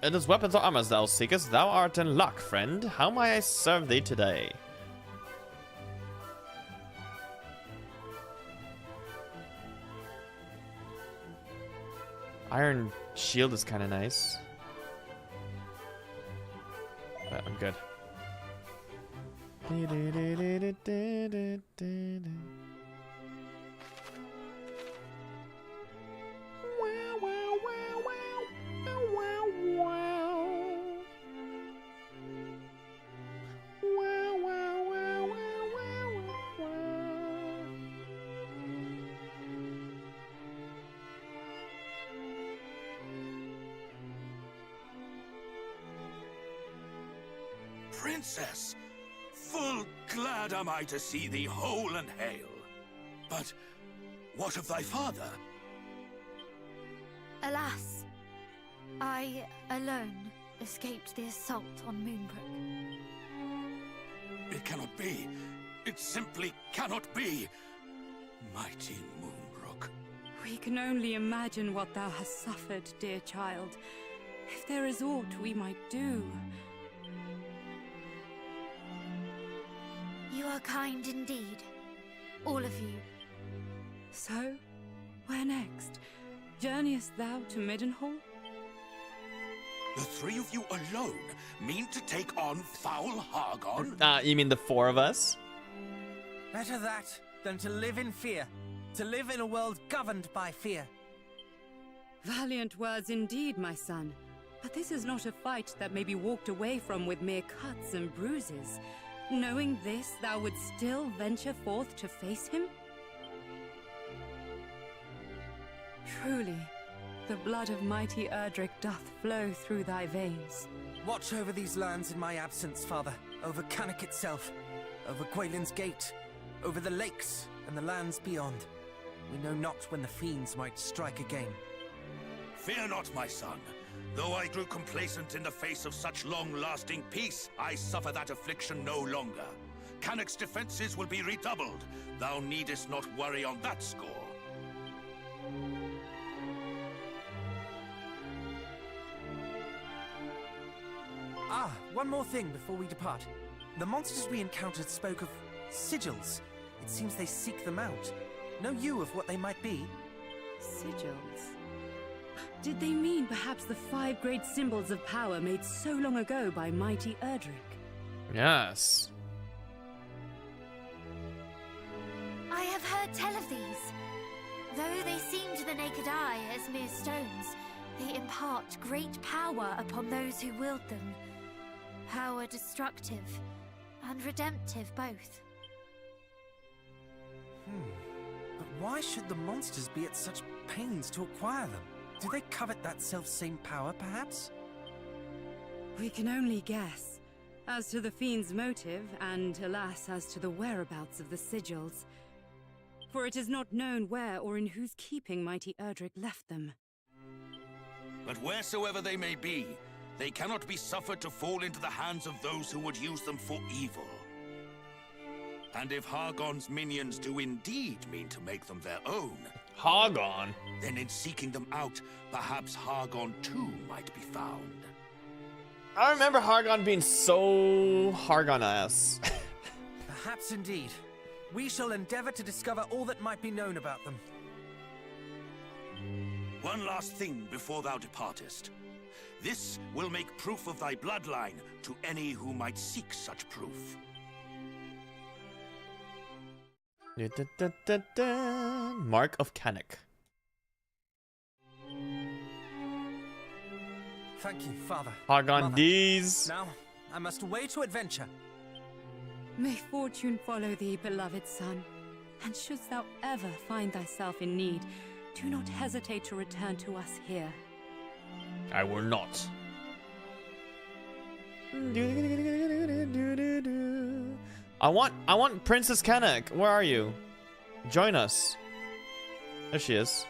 It is weapons or armors thou seekest. Thou art in luck, friend. How may I serve thee today? Iron shield is kind of nice. But I'm good. Princess, full glad am I to see thee whole and hale. But what of thy father? Alas, I alone escaped the assault on Moonbrook. It cannot be. It simply cannot be. Mighty Moonbrook. We can only imagine what thou hast suffered, dear child. If there is aught we might do. You are kind indeed, all of you. So, where next? Journeyest thou to Midenhall? The three of you alone mean to take on foul Hargon? You mean the four of us? Better that than to live in fear. To live in a world governed by fear. Valiant words indeed, my son. But this is not a fight that may be walked away from with mere cuts and bruises. Knowing this, thou would still venture forth to face him? Truly, the blood of mighty Erdrick doth flow through thy veins. Watch over these lands in my absence, father. Over Cannock itself. Over Gwaelin's Gate. Over the lakes and the lands beyond. We know not when the fiends might strike again. Fear not, my son. Though I grew complacent in the face of such long-lasting peace, I suffer that affliction no longer. Cannock's defenses will be redoubled. Thou needest not worry on that score. Ah, one more thing before we depart. The monsters we encountered spoke of sigils. It seems they seek them out. Know you of what they might be? Sigils? Did they mean perhaps the 5 great symbols of power made so long ago by mighty Erdrick? Yes. I have heard tell of these. Though they seem to the naked eye as mere stones, they impart great power upon those who wield them. Power destructive and redemptive both. But why should the monsters be at such pains to acquire them? Do they covet that self-same power, perhaps? We can only guess. As to the fiend's motive, and alas, as to the whereabouts of the sigils. For it is not known where or in whose keeping mighty Erdrick left them. But wheresoever they may be, they cannot be suffered to fall into the hands of those who would use them for evil. And if Hargon's minions do indeed mean to make them their own, Hargon? then in seeking them out, perhaps Hargon too might be found. I remember Hargon being so Hargon-ass. Perhaps indeed. We shall endeavor to discover all that might be known about them. One last thing before thou departest. This will make proof of thy bloodline to any who might seek such proof. Mark of Cannock. Thank you, Father. Hargon Mother. D's. Now, I must away to adventure. May fortune follow thee, beloved son. And shouldst thou ever find thyself in need, do not hesitate to return to us here. I will not. I want Princess Cannock. Where are you? Join us. There she is.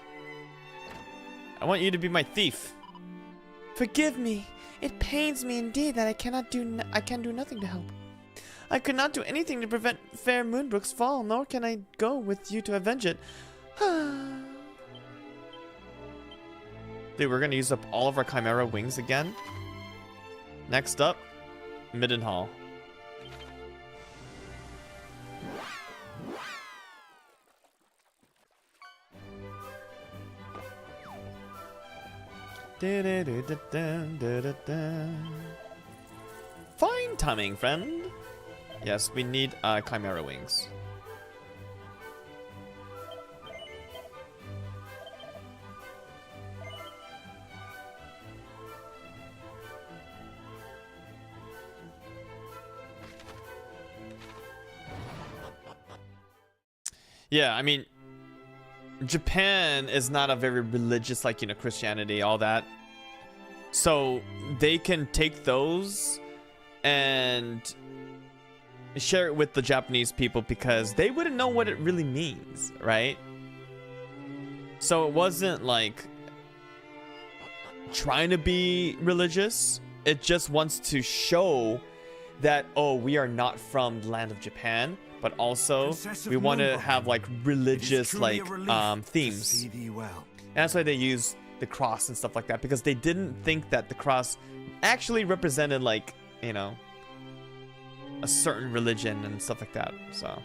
I want you to be my thief. Forgive me. It pains me indeed that I can do nothing to help. I could not do anything to prevent fair Moonbrook's fall, nor can I go with you to avenge it. Dude, we're gonna use up all of our Chimera wings again. Next up, Middenhall. Fine timing, friend. Yes, we need Chimera wings. Yeah, I mean, Japan is not a very religious, like, you know, Christianity, all that. So they can take those and share it with the Japanese people because they wouldn't know what it really means, right? So it wasn't like trying to be religious. It just wants to show that, oh, we are not from the land of Japan, but also we want to have like religious like themes. And that's why they use the cross and stuff like that, because they didn't think that the cross actually represented, like, you know, a certain religion and stuff like that. So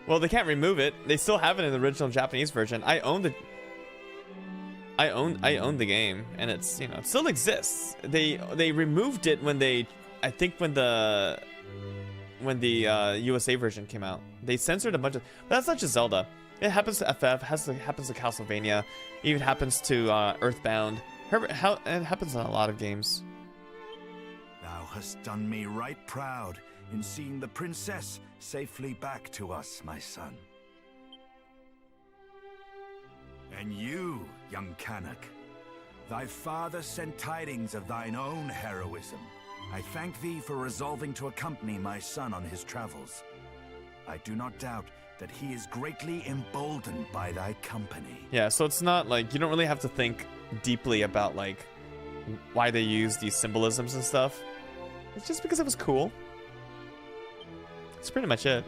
well, they can't remove it. They still have it in the original Japanese version. I own I own the game, and it's, you know, it still exists. They removed it when I think when the USA version came out. They censored a bunch of, but that's not just Zelda. It happens to FF, happens to Castlevania, even happens to Earthbound. It happens in a lot of games. Thou hast done me right proud in seeing the princess safely back to us, my son. And you, young Canuck, thy father sent tidings of thine own heroism. I thank thee for resolving to accompany my son on his travels. I do not doubt that he is greatly emboldened by thy company. Yeah, so it's not like, you don't really have to think deeply about like why they use these symbolisms and stuff. It's just because it was cool. That's pretty much it.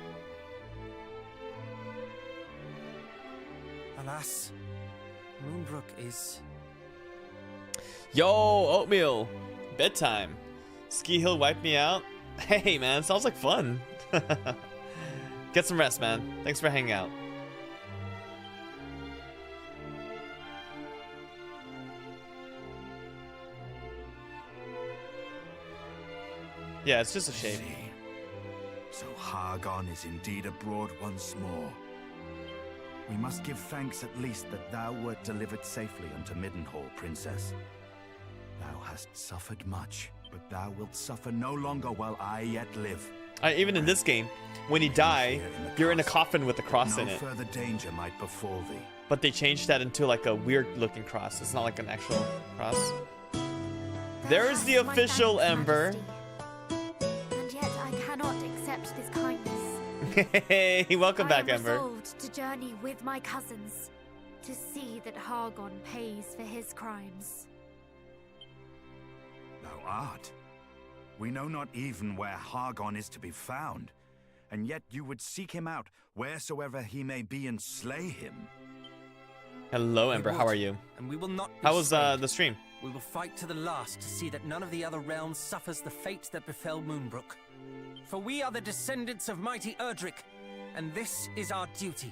Alas, Moonbrook is... Yo, Oatmeal! Bedtime. Ski Hill wiped me out? Hey man, sounds like fun. Get some rest, man. Thanks for hanging out. Yeah, it's just a shame. So Hargon is indeed abroad once more. We must give thanks at least that thou wert delivered safely unto Middenhall, princess. Thou hast suffered much, but thou wilt suffer no longer while I yet live. Even in this game, when you die, you're in a coffin with a cross in it. No further danger might befall thee. But they changed that into like a weird looking cross. It's not like an actual cross. There's the official Ember. And yet I cannot accept this kindness. Hey, welcome back, Ember. I am resolved to journey with my cousins to see that Hargon pays for his crimes. Thou art. We know not even where Hargon is to be found, and yet you would seek him out wheresoever he may be and slay him. Hello, Ember. How are you? And we will not be How was swayed. the stream? We will fight to the last to see that none of the other realms suffers the fate that befell Moonbrook. For we are the descendants of mighty Erdrick, and this is our duty.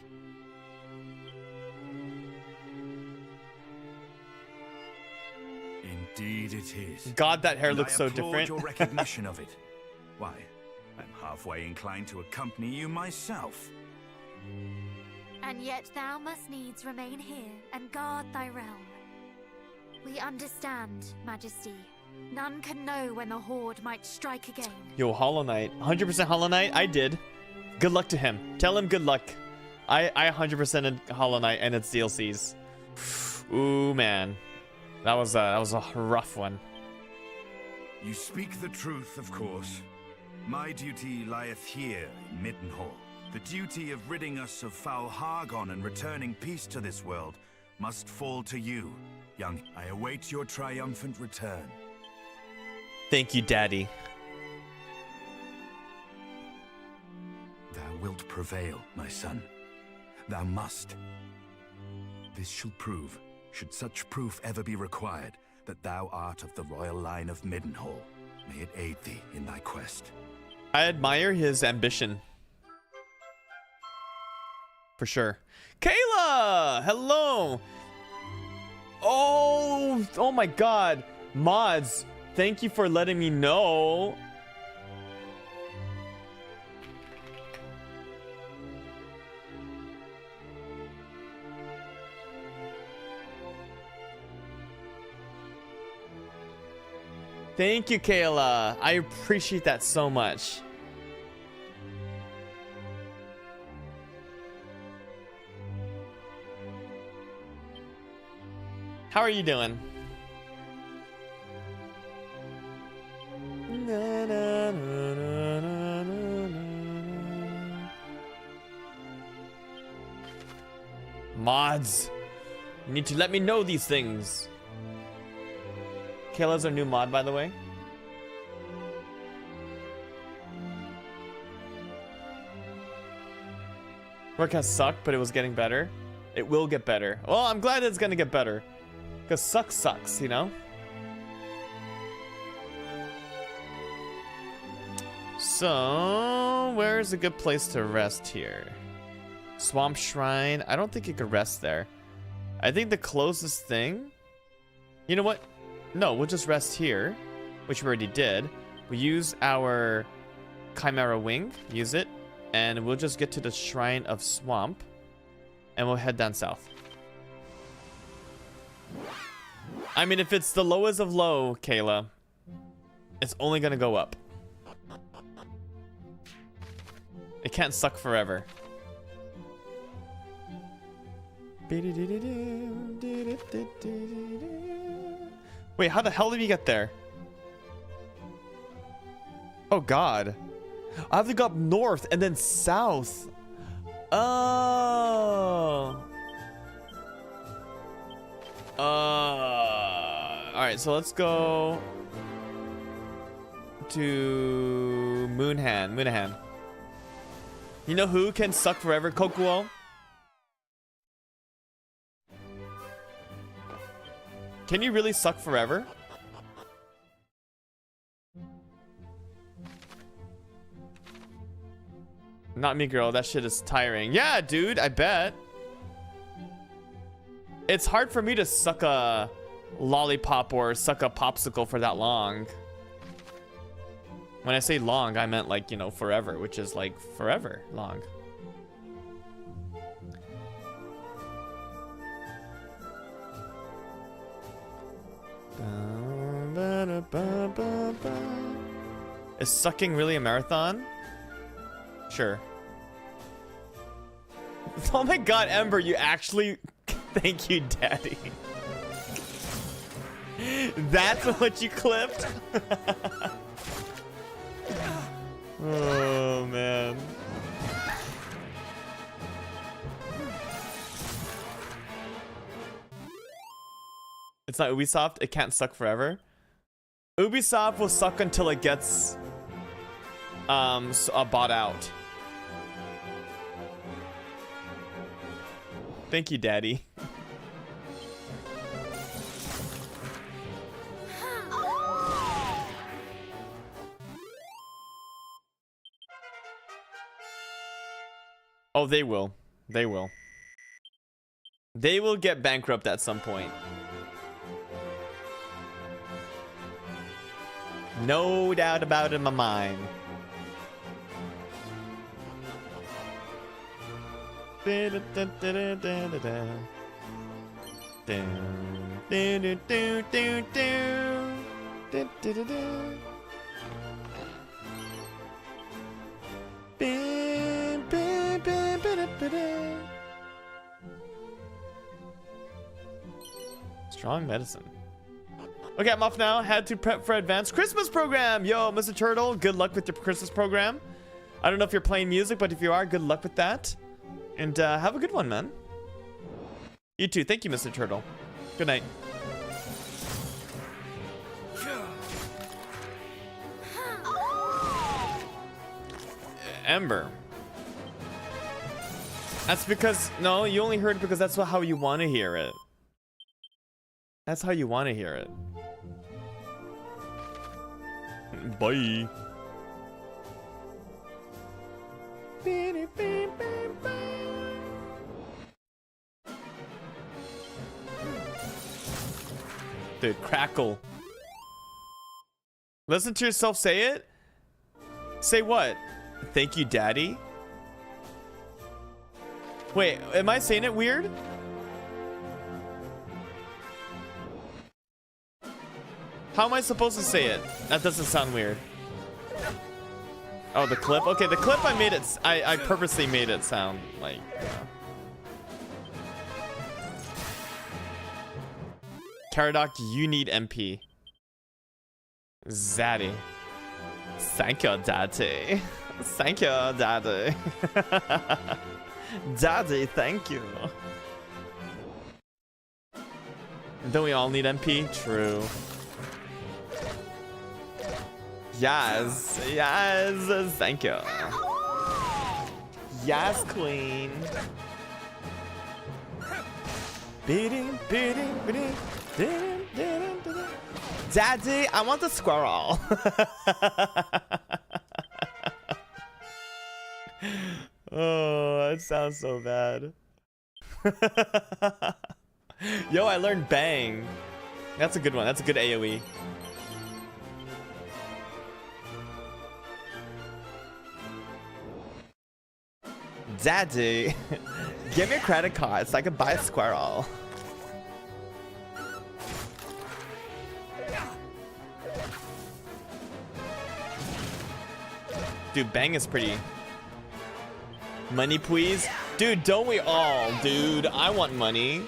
Indeed it is. God, that hair And looks I so applaud different. your recognition of it. Why, I'm halfway inclined to accompany you myself. And yet thou must needs remain here and guard thy realm. We understand, Majesty. None can know when the Horde might strike again. Yo, Hollow Knight. 100% Hollow Knight? I did. Good luck to him. Tell him good luck. I 100%ed Hollow Knight and its DLCs. Ooh, man. That was a rough one. You speak the truth, of course. My duty lieth here in Middenhall. The duty of ridding us of foul Hargon and returning peace to this world must fall to you, young. I await your triumphant return. Thank you, Daddy. Thou wilt prevail, my son. Thou must. This shall prove, should such proof ever be required, that thou art of the royal line of Middenhall. May it aid thee in thy quest. I admire his ambition. For sure. Kayla! Hello! Oh my god. Mods, thank you for letting me know. Thank you, Kayla. I appreciate that so much. How are you doing? Mods, you need to let me know these things. Kayla's our new mod, by the way. Work has sucked, but it was getting better. It will get better. Well, I'm glad it's gonna get better. Because sucks, you know? So, where's a good place to rest here? Swamp Shrine. I don't think you could rest there. I think the closest thing... You know what? No, we'll just rest here, which we already did. We use our Chimera Wing, use it, and we'll just get to the Shrine of Swamp, and we'll head down south. I mean, if it's the lowest of low, Kayla, it's only gonna go up. It can't suck forever. Wait, how the hell did we get there? Oh god. I have to go up north and then south. Oh. Alright, so let's go to Moonahan. You know who can suck forever, Kokuo? Can you really suck forever? Not me, girl. That shit is tiring. Yeah, dude, I bet. It's hard for me to suck a lollipop or suck a popsicle for that long. When I say long, I meant like, you know, forever, which is like forever long. Is sucking really a marathon? Sure. Oh my god, Ember, you actually... Thank you, Daddy. That's what you clipped? Oh, man. It's not Ubisoft. It can't suck forever. Ubisoft will suck until it gets bought out. Thank you, Daddy. Oh, they will. They will. They will get bankrupt at some point. No doubt about it in my mind. Strong medicine. Okay, I'm off now. Had to prep for advanced Christmas program. Yo, Mr. Turtle, good luck with your Christmas program. I don't know if you're playing music, but if you are, good luck with that. And have a good one, man. You too. Thank you, Mr. Turtle. Good night. Ember. That's because... No, you only heard it because that's how you want to hear it. That's how you want to hear it. Bye. Dude, crackle. Listen to yourself say it. Say what? Thank you, Daddy. Wait, am I saying it weird? How am I supposed to say it? That doesn't sound weird. Oh, the clip? Okay, the clip I made it... I purposely made it sound like... Caradoc, you need MP. Zaddy. Thank you, Daddy. Thank you, Daddy. Daddy, thank you. Don't we all need MP? True. Yes, yes, thank you. Yes, queen. Beating, beating, beating, beating, beating, beating. Daddy, I want the squirrel. Oh, that sounds so bad. Yo, I learned bang. That's a good one. That's a good AoE. Daddy, give me a credit card so I can buy a squirrel. Dude, bang is pretty. Money, please? Dude, don't we all? Dude, I want money.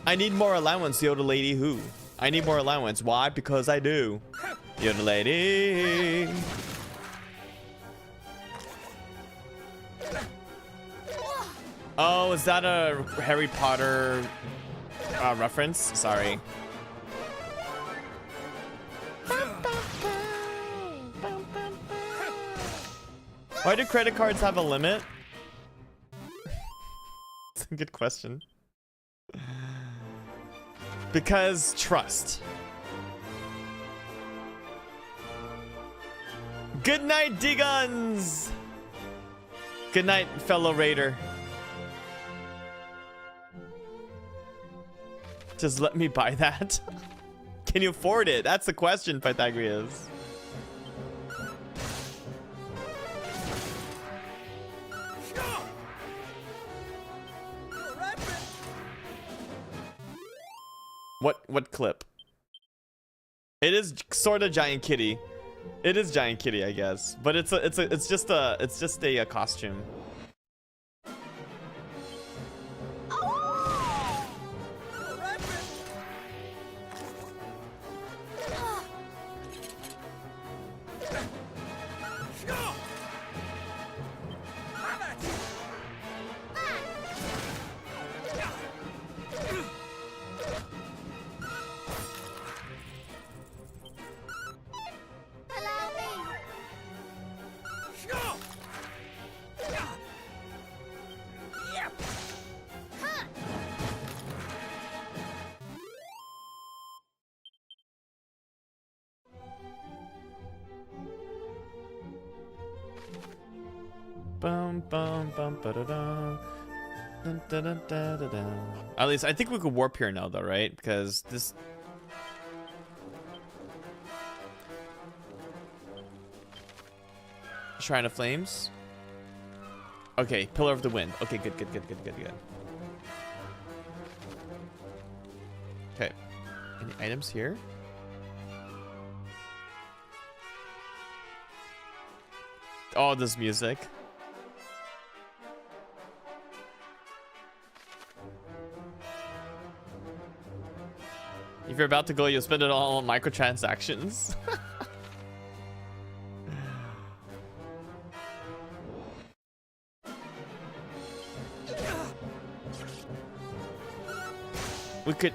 I need more allowance, Yoda lady who? I need more allowance. Why? Because I do. Yoda lady. Oh, is that a Harry Potter reference? Sorry. Why do credit cards have a limit? It's a good question. Because trust. Good night, D-Guns! Good night, fellow raider. Just let me buy that. Can you afford it? That's the question, Pythagoras. What clip? It is sort of Giant Kitty. It is Giant Kitty, I guess, but it's just a costume. Bum bum bum ba da da. Dun, dun, dun, dun, dun, dun. At least I think we could warp here now, though, right? Because this. Shrine of Flames. Okay, Pillar of the Wind. Okay, good. Okay, any items here? Oh, this music. If you're about to go, you'll spend it all on microtransactions.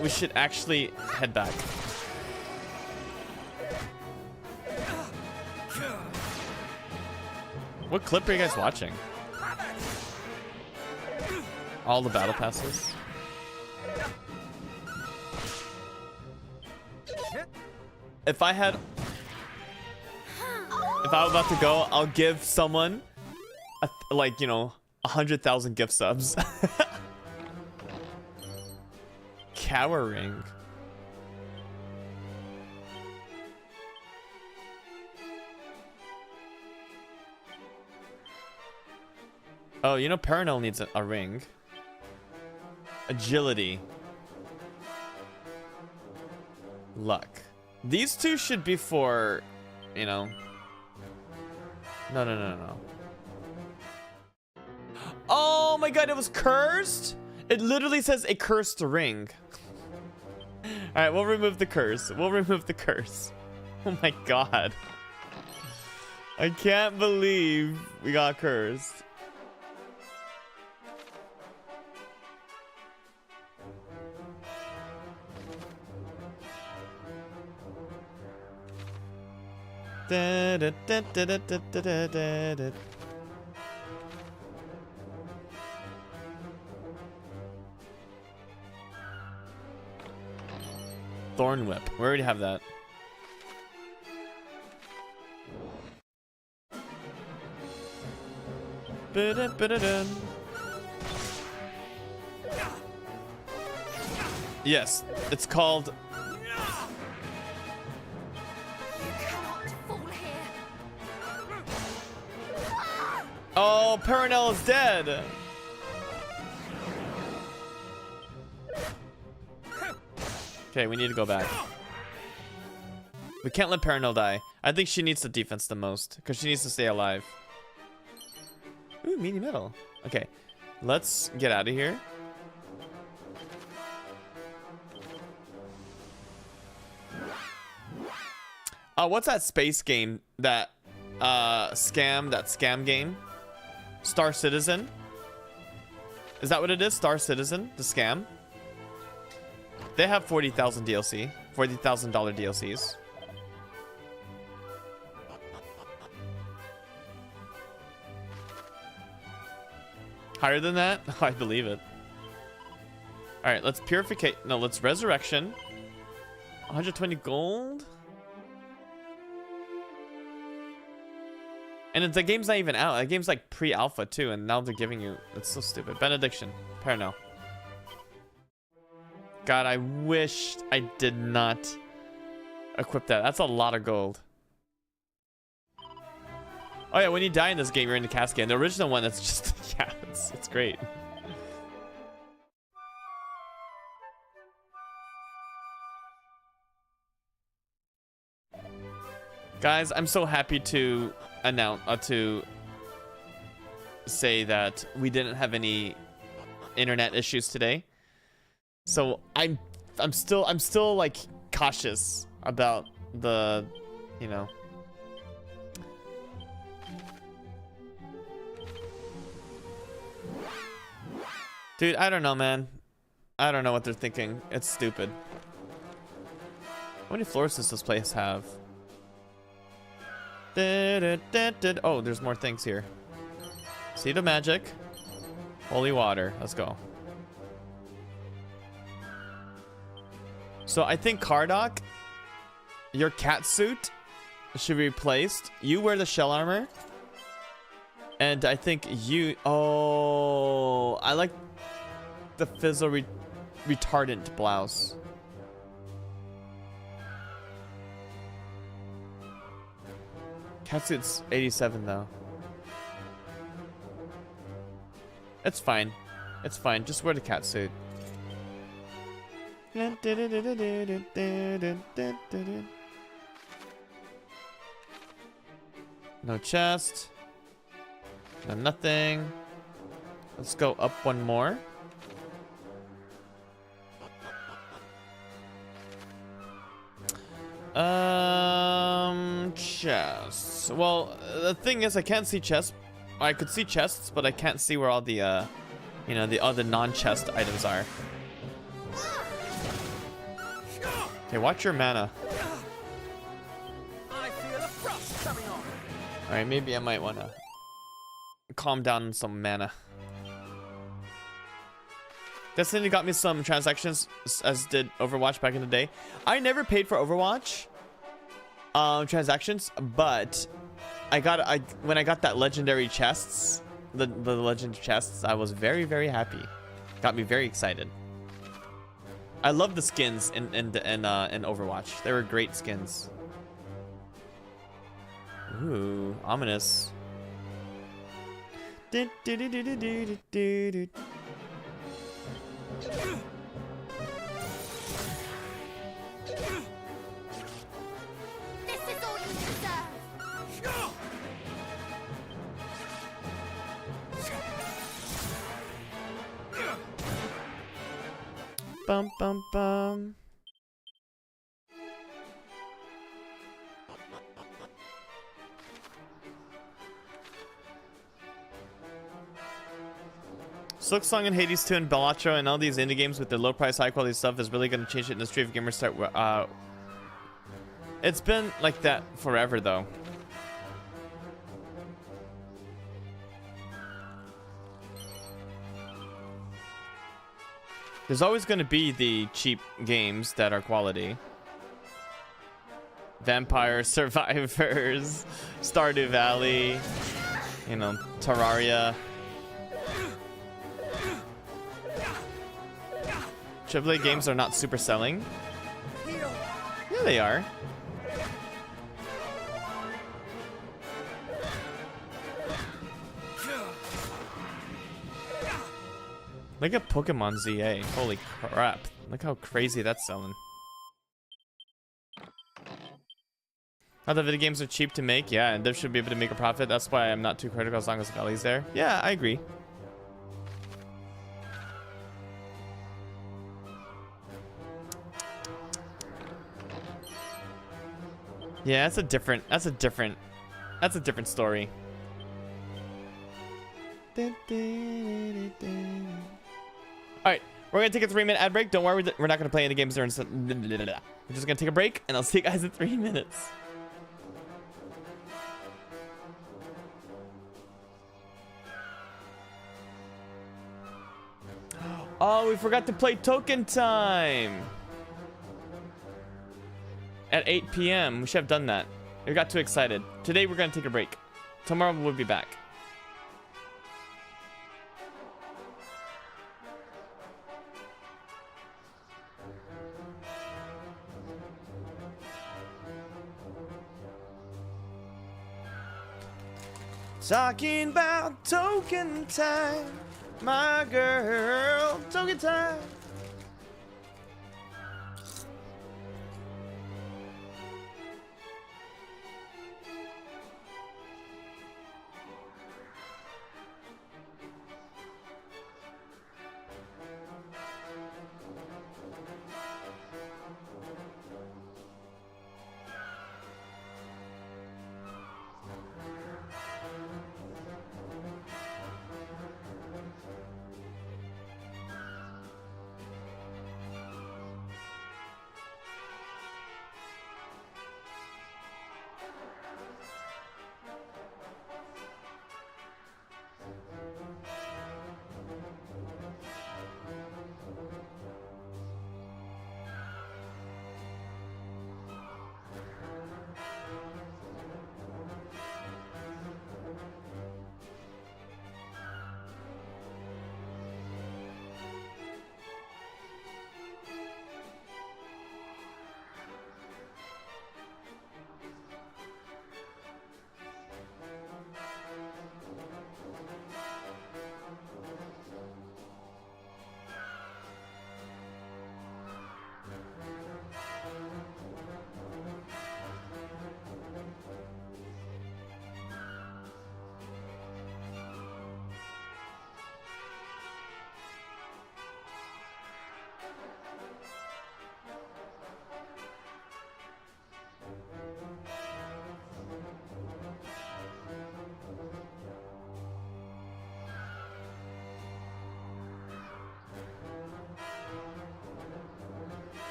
We should actually head back. What clip are you guys watching? All the battle passes? If I was about to go, I'll give someone like, you know, 100,000 gift subs. Cowering. Oh, you know, Paranel needs a ring. Agility. Luck. These two should be for, you know. No. Oh my god, it was cursed? It literally says a cursed ring. Alright, we'll remove the curse. Oh my god. I can't believe we got cursed. Thorn Whip. We already have that. Yes, it's called. You cannot fall here. Oh, Perenelle is dead. Okay, we need to go back. We can't let Perenelle die. I think she needs the defense the most because she needs to stay alive. Ooh, meaty metal. Okay, let's get out of here. What's that space game that scam game? Star Citizen? Is that what it is? Star Citizen, the scam? They have 40,000 DLC, $40,000 DLCs. Higher than that? I believe it. All right, let's purificate. No, let's resurrection. 120 gold. And the game's not even out. The game's like pre-alpha too, and now they're giving you. It's so stupid. Benediction, Perenelle. God, I wish I did not equip that. That's a lot of gold. Oh yeah, when you die in this game, you're in the cascade. The original one, that's just yeah, it's great. Guys, I'm so happy to announce to say that we didn't have any internet issues today. So I'm still like cautious about the, you know. Dude, I don't know, man. I don't know what they're thinking. It's stupid. How many floors does this place have? Oh, there's more things here. Seed of Magic. Holy Water. Let's go. So I think Kardak, your cat suit should be replaced. You wear the shell armor. And I think you... Oh, I like the fizzle retardant blouse. Catsuit's 87 though. It's fine. It's fine. Just wear the catsuit. No chest. No nothing. Let's go up one more. Chests. Well, the thing is, I can't see chests. I could see chests, but I can't see where all the, you know, the other non-chest items are. Okay, watch your mana. I feel a frost coming on. All right, maybe I might want to calm down on some mana. Destiny got me some transactions, as did Overwatch back in the day. I never paid for Overwatch transactions, but when I got that legendary chests, the legend chests, I was very, very happy. Got me very excited. I love the skins in Overwatch. They were great skins. Ooh, ominous. This is all you deserve. Bum bum bum. Silksong and Hades 2 and Balatro and all these indie games with their low price, high quality stuff is really going to change the industry if gamers start. It's been like that forever, though. There's always going to be the cheap games that are quality. Vampire Survivors, Stardew Valley, you know, Terraria. AAA games are not super selling. Yeah, they are. Look at Pokemon ZA. Holy crap. Look how crazy that's selling. Now the video games are cheap to make, yeah, and they should be able to make a profit. That's why I'm not too critical as long as the valley's there. Yeah, I agree. Yeah, that's a different story. Alright, we're gonna take a 3-minute ad break. Don't worry, we're not gonna play any games during. We're just gonna take a break, and I'll see you guys in 3 minutes. Oh, we forgot to play Token Time at 8 p.m. We should have done that. We got too excited. Today we're gonna take a break. Tomorrow we'll be back. Talking about Token Time, my girl. Token Time.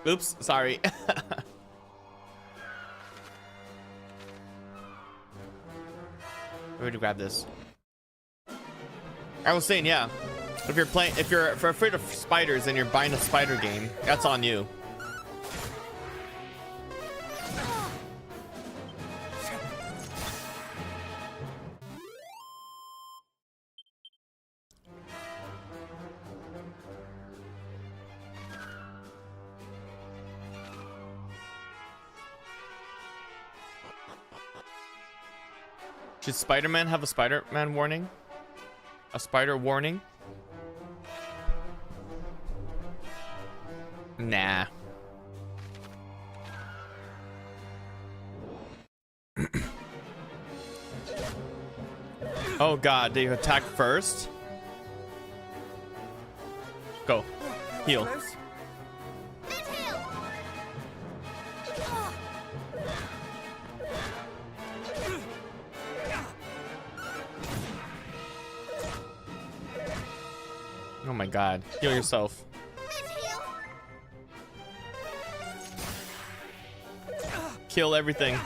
Oops, sorry. Where to grab this? I was saying, yeah. If you're afraid of spiders and you're buying a spider game, that's on you. Should Spider-Man have a Spider-Man warning? A spider warning? Nah. Oh god, did you attack first? Go. Heal. Oh my god. Heal yourself. Kill everything.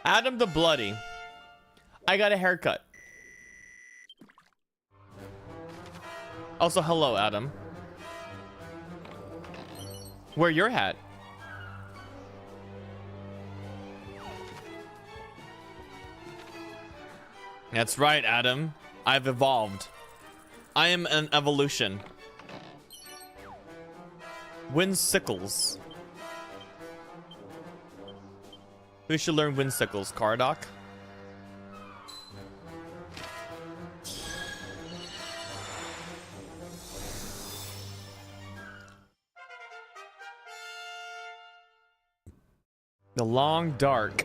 Adam the Bloody. I got a haircut. Also, hello, Adam. Wear your hat. That's right, Adam. I've evolved. I am an evolution. Windsickles. We should learn windsickles, Cardoc. The long dark.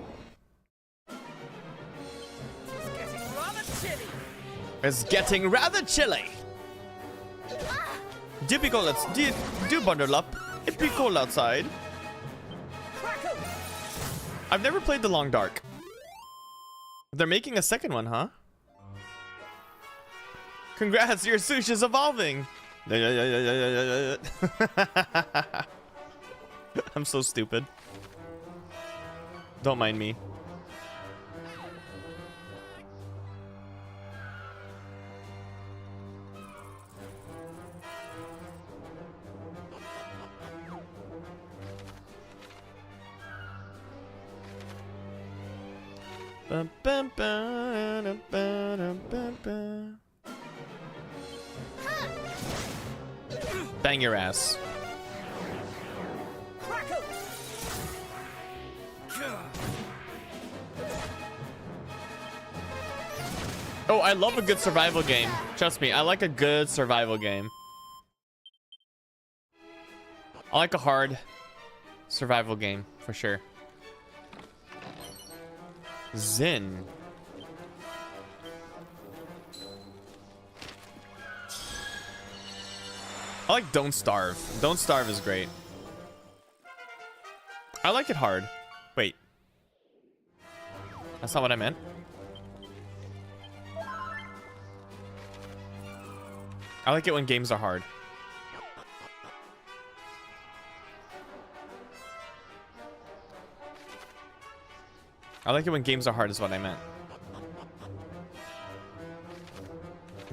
It's getting rather chilly. Do be cold, do bundle up. It be cold outside. I've never played the long dark. They're making a second one, huh? Congrats, your sushi is evolving. I'm so stupid. Don't mind me. Bang your ass. Oh, I love a good survival game. Trust me, I like a good survival game. I like a hard survival game, for sure. Zen. I like Don't Starve. Don't Starve is great. I like it hard. Wait. That's not what I meant. I like it when games are hard. I like it when games are hard is what I meant.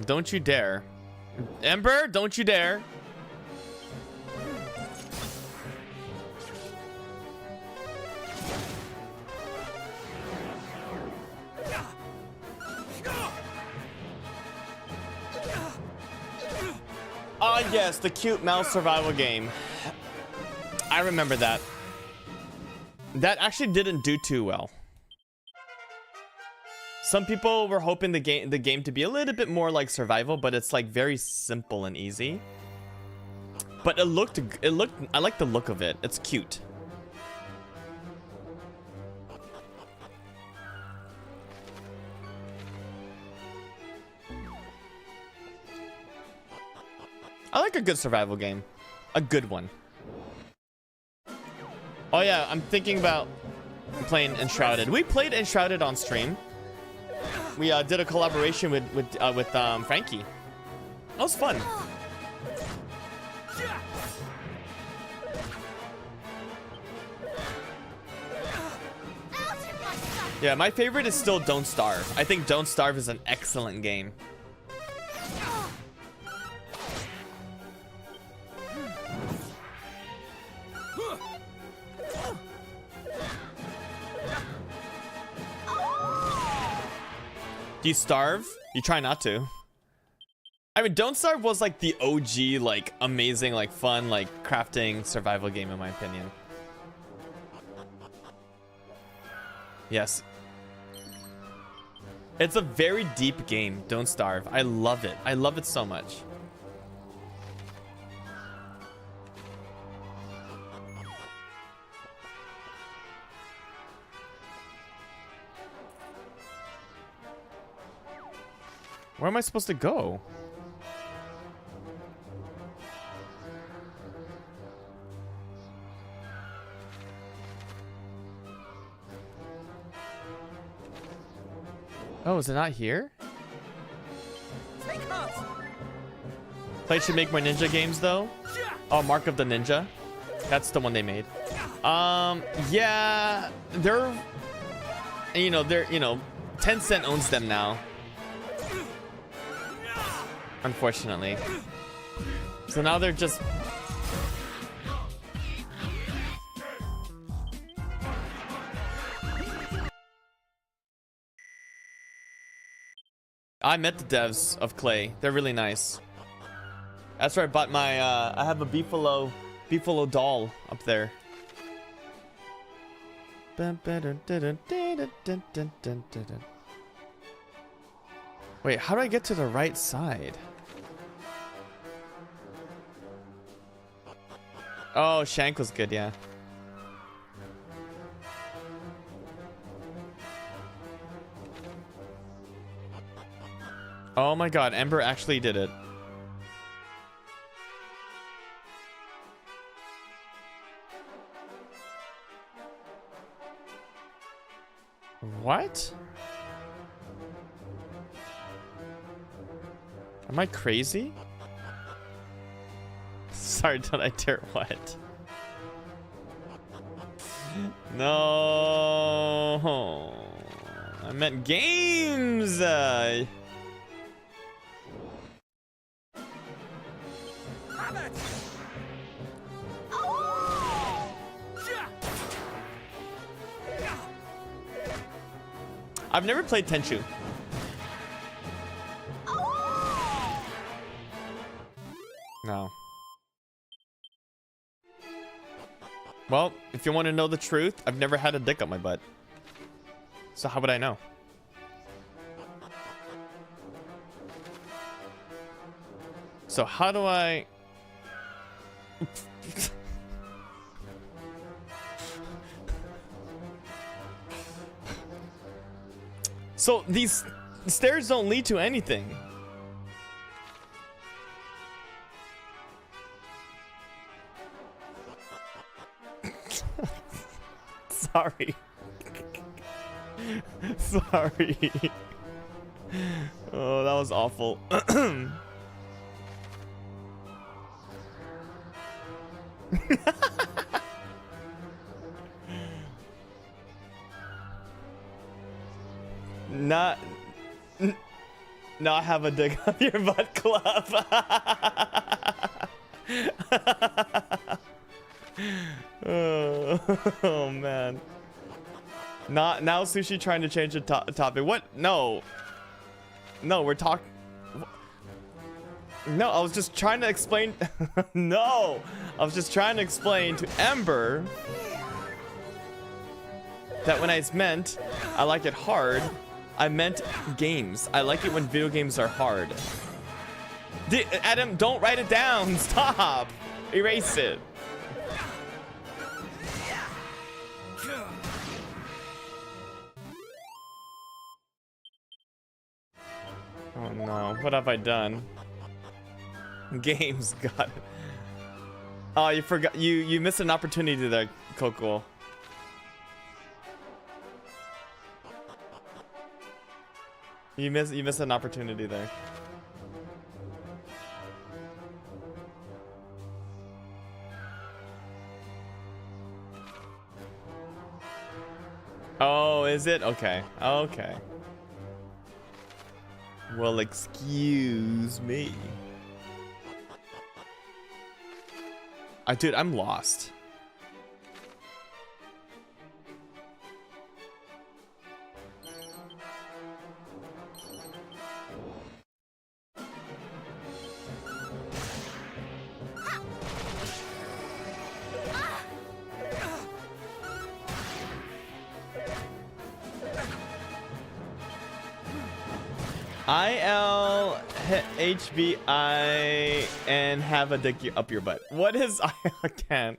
Don't you dare. Ember, don't you dare. Ah, yes, the cute mouse survival game. I remember that. That actually didn't do too well. Some people were hoping the game to be a little bit more like survival, but it's like very simple and easy. But it looked I like the look of it. It's cute. I like a good survival game. A good one. Oh yeah, I'm thinking about playing Enshrouded. We played Enshrouded on stream. We did a collaboration with Frankie. That was fun. Yeah, my favorite is still Don't Starve. I think Don't Starve is an excellent game. Do you starve? You try not to. I mean, Don't Starve was like the OG, like amazing, like fun, like crafting survival game in my opinion. Yes. It's a very deep game, Don't Starve. I love it. I love it so much. Where am I supposed to go? Oh, is it not here? Play should make more ninja games though. Oh, Mark of the Ninja. That's the one they made. Yeah, they're Tencent owns them now. Unfortunately. So now they're just I met the devs of Clay. They're really nice. That's where I bought my I have a Beefalo doll up there. Wait, how do I get to the right side? Oh, Shank was good, yeah. Oh my god, Ember actually did it. What? Am I crazy? Sorry, don't I dare what? No, I meant games. I've never played Tenchu. No. Well, if you want to know the truth, I've never had a dick up my butt. So how would I know? So how do I... So these stairs don't lead to anything. Sorry. Sorry. Oh, that was awful. Not have a dig up your butt club. Oh man. Not now Sushi trying to change the topic. What? No, we're talking. No, I was just trying to explain. No, I was just trying to explain to Ember that when I meant I like it hard, I meant games. I like it when video games are hard. Adam, don't write it down. Stop. Erase it. Oh no, what have I done? Games, got it. Oh, you forgot. You missed an opportunity there, Coco. You missed an opportunity there. Oh, is it? Okay. Okay. Well, excuse me. Dude, I'm lost. ILHBI and have a dick up your butt. What is I can't.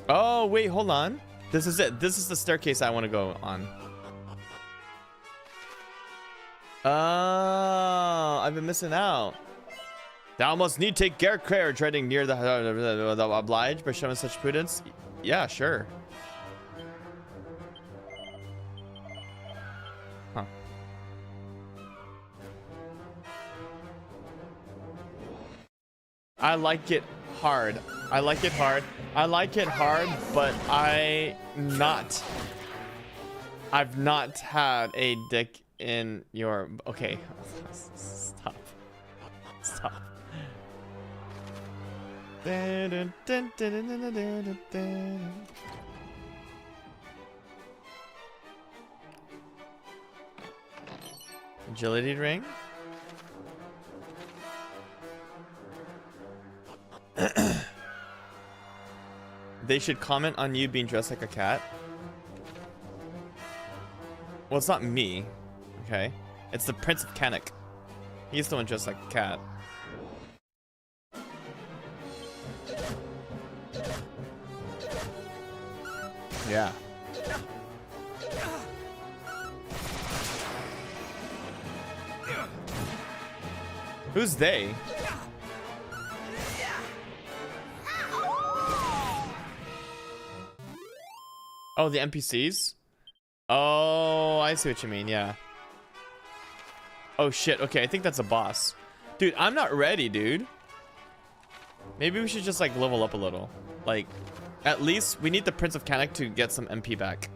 Oh, wait, hold on. This is it. This is the staircase I want to go on. Oh, I've been missing out. Thou must need take care treading near the obliged by showing such prudence. Yeah, sure. Huh. I like it hard. I like it hard. I like it hard, but I've not had a dick in your... Okay. Stop. Stop. Agility ring. They should comment on you being dressed like a cat. Well, it's not me. Okay. It's the Prince of Canuck. He's the one dressed like a cat. Yeah. Who's they? Oh, the NPCs? Oh, I see what you mean, yeah. Oh shit, okay, I think that's a boss. Dude, I'm not ready, dude. Maybe we should just like level up a little. Like, at least we need the Prince of Canuck to get some MP back.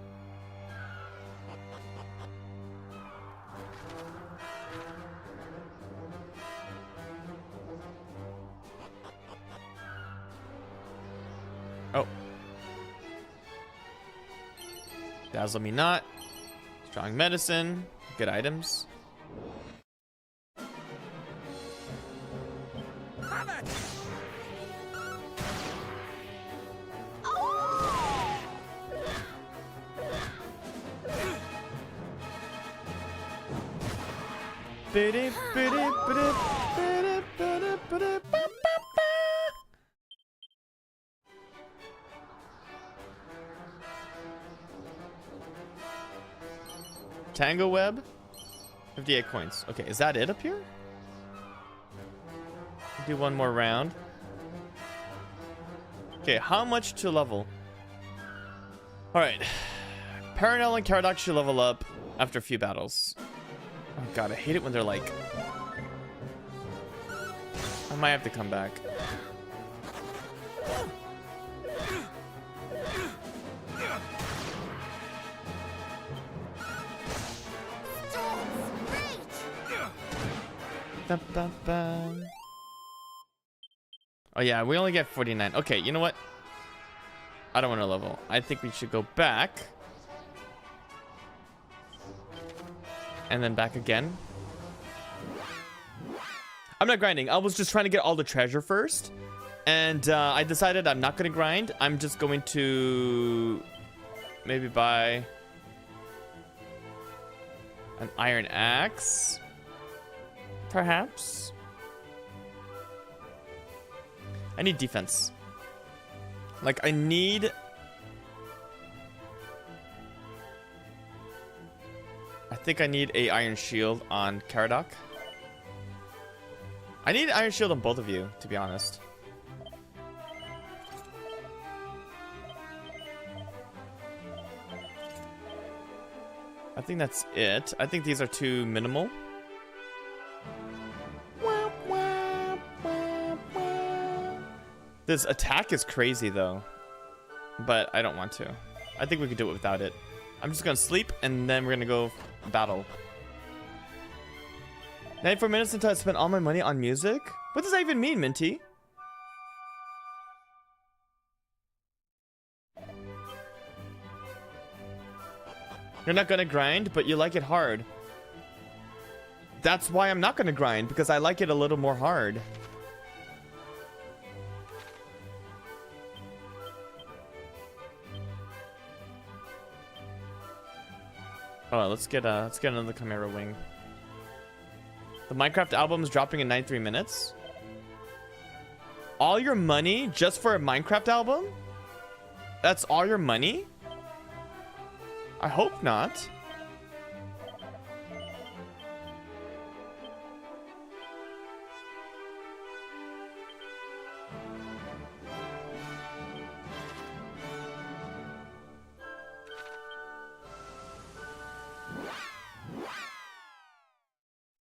Oh. Dazzle me not. Strong medicine. Good items. Tango web, 58 coins. Okay, is that it up here? Do one more round. Okay, how much to level? All right, Paranel and Caradoc should level up after a few battles. Oh god, I hate it when they're like... I might have to come back. Oh yeah, we only get 49. Okay, you know what? I don't want to level. I think we should go back. And then back again. I'm not grinding. I was just trying to get all the treasure first. And I decided I'm not going to grind. I'm just going to maybe buy an iron axe. Perhaps. I need defense. Like, I need... I think I need a iron shield on Caradoc. I need iron shield on both of you, to be honest. I think that's it. I think these are too minimal. This attack is crazy though, but I don't want to. I think we could do it without it. I'm just gonna sleep and then we're gonna go battle. 94 minutes until I spent all my money on music? What does that even mean, Minty? You're not gonna grind, but you like it hard. That's why I'm not gonna grind, because I like it a little more hard. Oh, let's get another Chimera Wing. The Minecraft album is dropping in 93 minutes. All your money just for a Minecraft album? That's all your money? I hope not.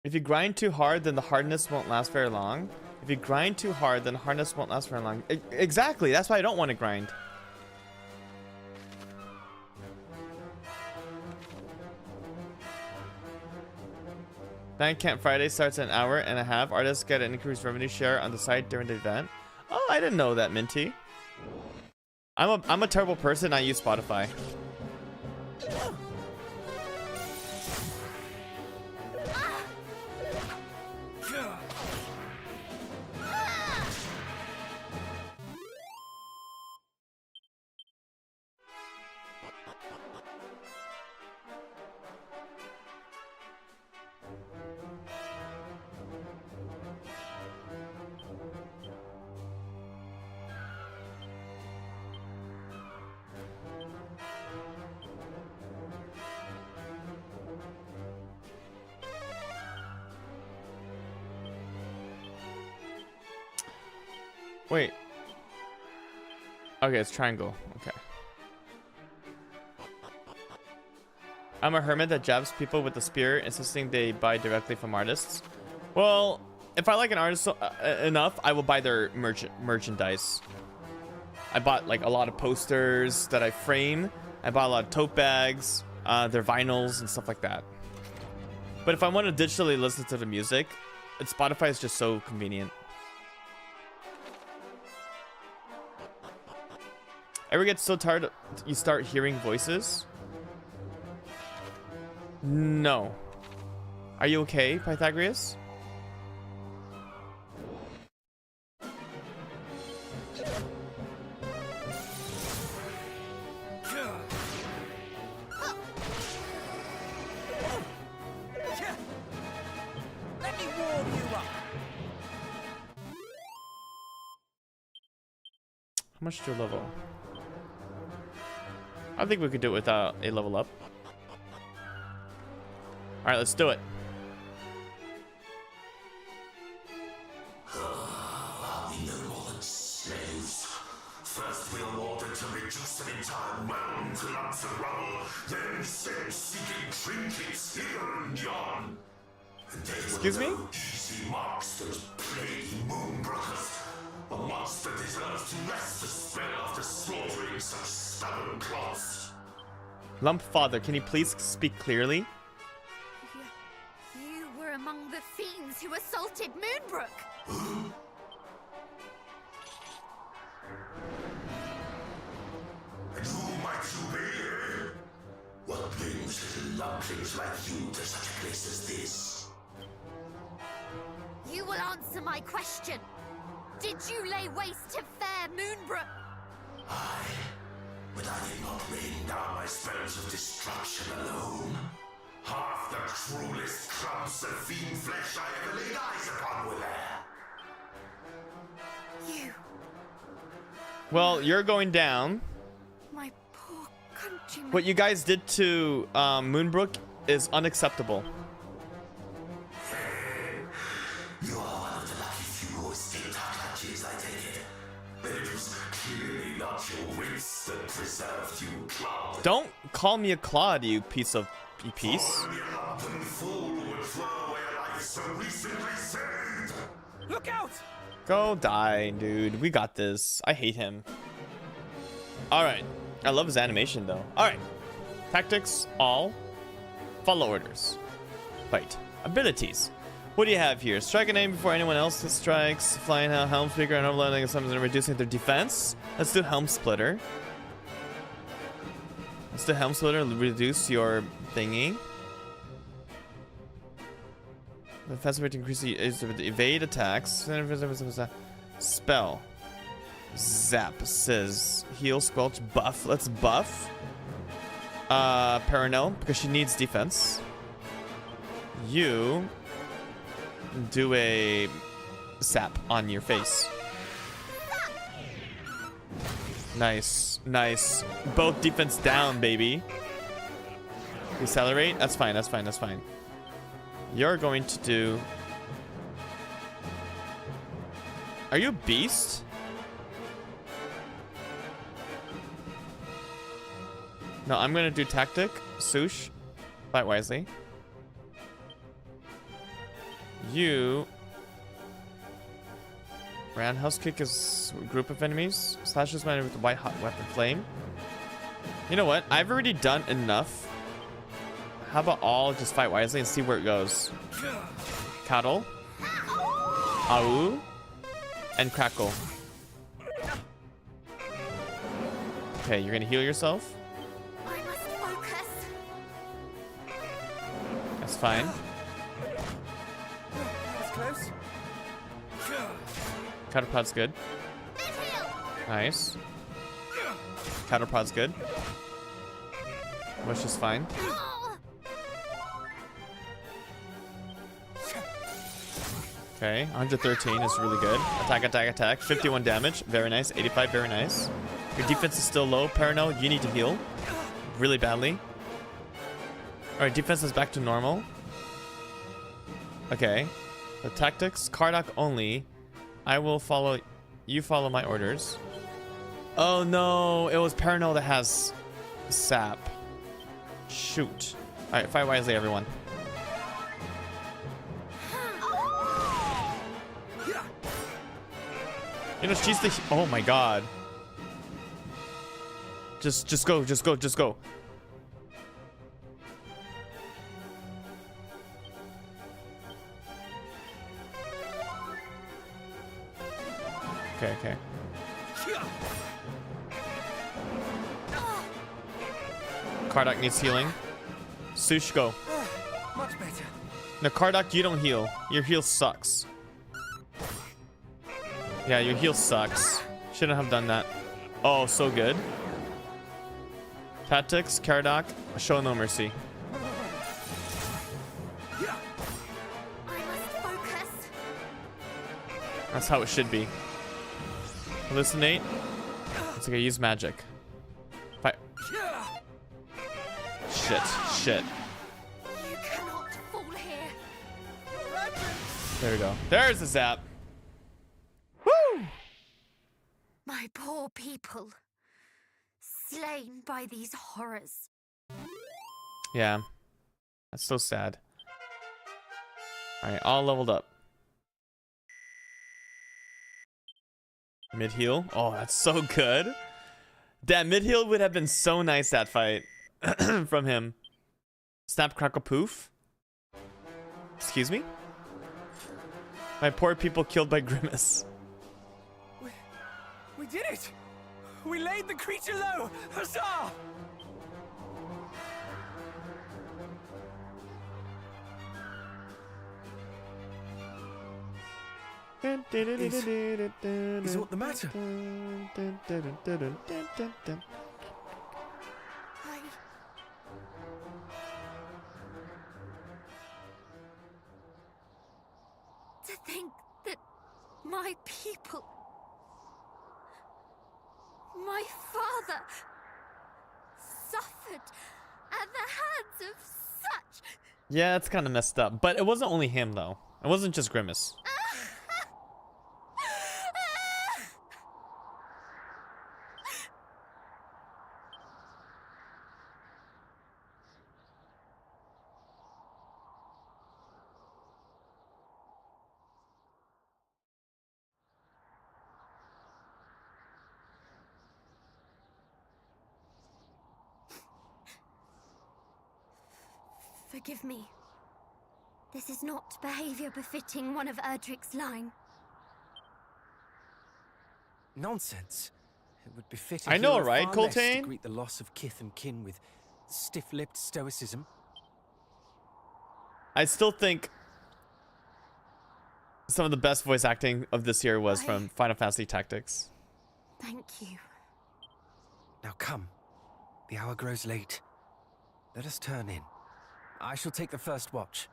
If you grind too hard, then the hardness won't last very long. If you grind too hard, then hardness won't last very long. Exactly, that's why I don't want to grind. Night Camp Friday starts in an hour and a half. Artists get an increased revenue share on the site during the event. Oh, I didn't know that, Minty. I'm a terrible person. I use Spotify. Wait. Okay, it's triangle. Okay. I'm a hermit that jabs people with a spear, insisting they buy directly from artists. Well, if I like an artist enough, I will buy their merchandise. I bought like a lot of posters that I frame. I bought a lot of tote bags, their vinyls and stuff like that. But if I want to digitally listen to the music, Spotify is just so convenient. Ever get so tired you start hearing voices? No. Are you okay, Pythagoras? Let me warm you up. How much to level? I think we could do it without a level up. All right, let's do it. We no more than slaves. First we are ordered to reduce an entire realm to lumps of rubble, then sent seeking trinkets here and yon. Excuse me? Easy marks, those plaguey moonbrokers. A monster deserves to rest the spell after slaughtering such stubborn cloths. Lump Father, can you please speak clearly? You were among the fiends who assaulted Moonbrook. And who might you be? What brings little lumplings like you to such a place as this? You will answer my question. Did you lay waste to fair Moonbrook? Aye, but I did not rain down my spells of destruction alone. Half the cruelest clumps of fiend flesh I ever laid eyes upon were there. You, Well, you're going down. my poor countrymen. What you guys did to Moonbrook is unacceptable. You are one of the lucky few who escaped our clutches, I take it. But it was clearly not your wits that preserved you, Claude. Don't call me a Claude, you piece of You peace? Only a hardened fool would throw away a life so recently saved. Look out! Go die, dude. We got this. I hate him. Alright. I love his animation, though. Alright. Tactics, all. Follow orders. Fight. Abilities. What do you have here? Strike an aim before anyone else strikes. Flying a helm speaker and overloading something and reducing their defense. Let's do helm splitter. Let's do helm splitter. Reduce your thingy. The defense rate increase is evade attacks. Spell. Zap says heal, squelch, buff. Let's buff. Parano, because she needs defense. You do a sap on your face. Nice, nice. Both defense down, baby. Decelerate. That's fine. That's fine. That's fine. You're going to do. Are you a beast? No, I'm gonna do tactic. Sush. Fight wisely. You. Roundhouse kick is a group of enemies. Slashes man with the white hot weapon flame. You know what? I've already done enough. How about all just fight wisely and see where it goes? Cuddle. Au. And crackle. Okay, you're gonna heal yourself. I must focus. That's fine. That's close. Counterpod's good. Nice. Counterpod's good. Wish is fine. Okay, 113 is really good. Attack, attack, attack. 51 damage. Very nice. 85, very nice. Your defense is still low. Parano, you need to heal. Really badly. Alright, defense is back to normal. Okay. The tactics, Kardak only. I will follow. You follow my orders. Oh no, it was Parano that has sap. Shoot. Alright, fight wisely, everyone. You know, she's the. Oh my god. Just go, just go, just go. Okay, okay. Kardak needs healing. Sush, go. Much better. No, Kardak, you don't heal. Your heal sucks. Yeah, your heal sucks. Shouldn't have done that. Oh, so good. Tactics, Kardak, show no mercy. I must focus. That's how it should be. Hallucinate. It's like I use magic. Fight. Shit, shit. You cannot fall here. There we go. There's the zap. Woo! My poor people. Slain by these horrors. Yeah. That's so sad. Alright, all leveled up. Mid heal. Oh, that's so good. That mid heal would have been so nice, that fight. From him. Snap, crackle, poof. Excuse me? My poor people killed by Grimace. We did it! We laid the creature low! Huzzah! Is what the matter? To think that my people, my father, suffered at the hands of such. Yeah, it's kind of messed up. But it wasn't only him, though. It wasn't just Grimace. Forgive me. This is not behavior befitting one of Erdrick's line. Nonsense. It would befit a I know, hero right, far less to Coltane? greet the loss of kith and kin with stiff-lipped stoicism. I still think some of the best voice acting of this year was from Final Fantasy Tactics. Thank you. Now come. The hour grows late. Let us turn in. I shall take the first watch.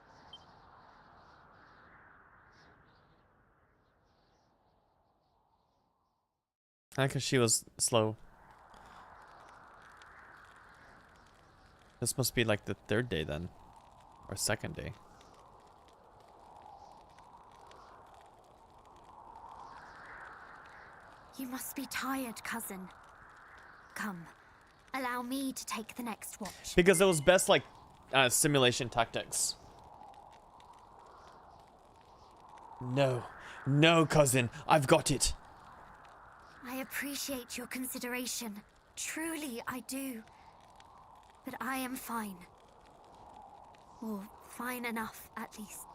I think she was slow. This must be like the third day then. Or second day. You must be tired, cousin. Come, allow me to take the next watch. Because it was best like simulation tactics. No. No, cousin. I've got it. I appreciate your consideration. Truly, I do. But I am fine. Or fine enough, at least.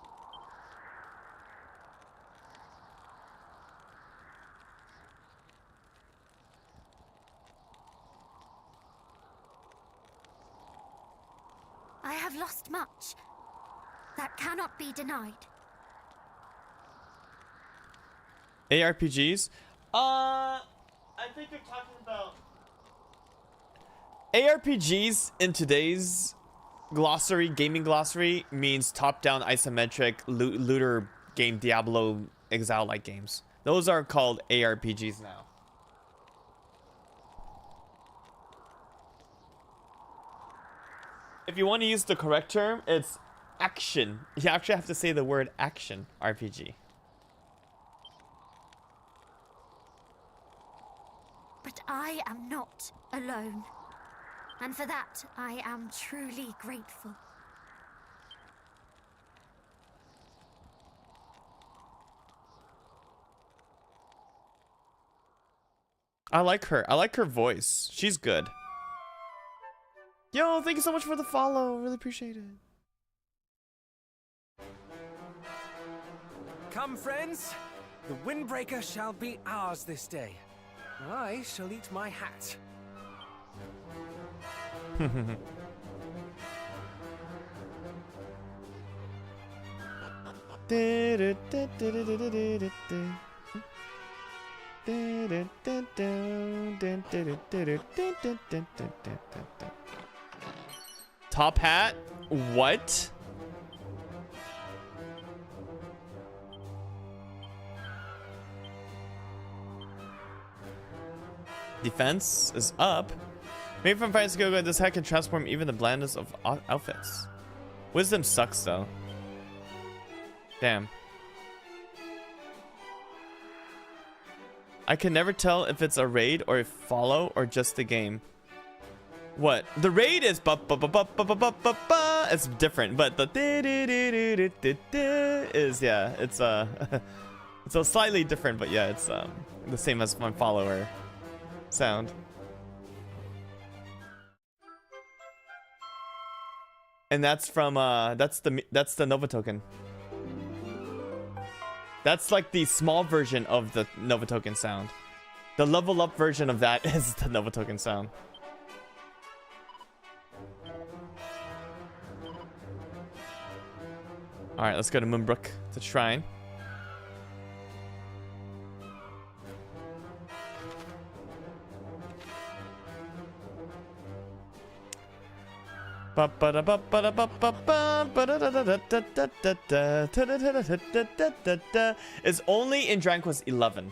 I have lost much. That cannot be denied. ARPGs? I think you're talking about ARPGs in today's glossary, gaming glossary, means top-down isometric looter game, Diablo Exile-like games. Those are called ARPGs now. If you want to use the correct term, it's action. You actually have to say the word action RPG. But I am not alone. And for that, I am truly grateful. I like her. I like her voice. She's good. Yo, thank you so much for the follow. Really appreciate it. Come, friends. The windbreaker shall be ours this day. I shall eat my hat. Top hat? What? Defense is up. Maybe from Fire Skill, this hat can transform even the blandest of outfits. Wisdom sucks though. Damn. I can never tell if it's a raid or a follow or just the game. What? The raid is it's different, but the is yeah, it's it's a slightly different, but yeah, it's the same as my follower sound. And that's from that's the Nova token. That's like the small version of the Nova token sound. The level up version of that is the Nova token sound. All right, let's go to Moonbrook, the shrine. It's only in Dragon Quest 11.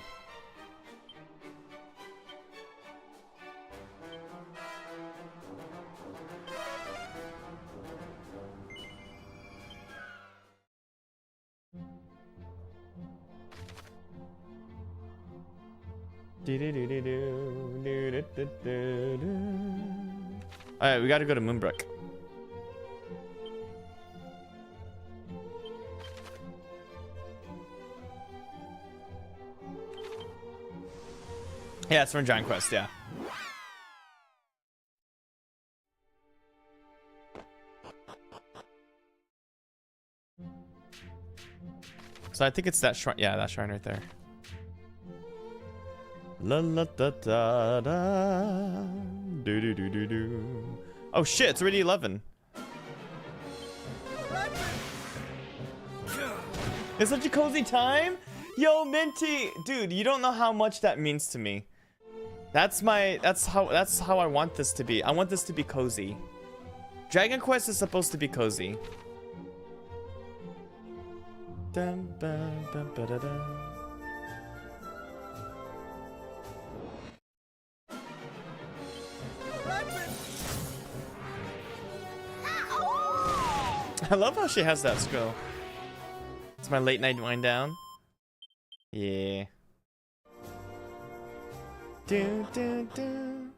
Alright, we gotta go to Moonbrook. Yeah, it's from Dragon Quest, yeah. So I think it's that shrine. Yeah, that shrine right there. La la da da da. Do do do do do. Oh shit! It's already 11. It's such a cozy time. Yo, Minty, dude, you don't know how much that means to me. That's how I want this to be. I want this to be cozy. Dragon Quest is supposed to be cozy. Dun, ba, ba, ba, da, da. I love how she has that scroll. It's my late night wind down. Yeah. Do, do, do.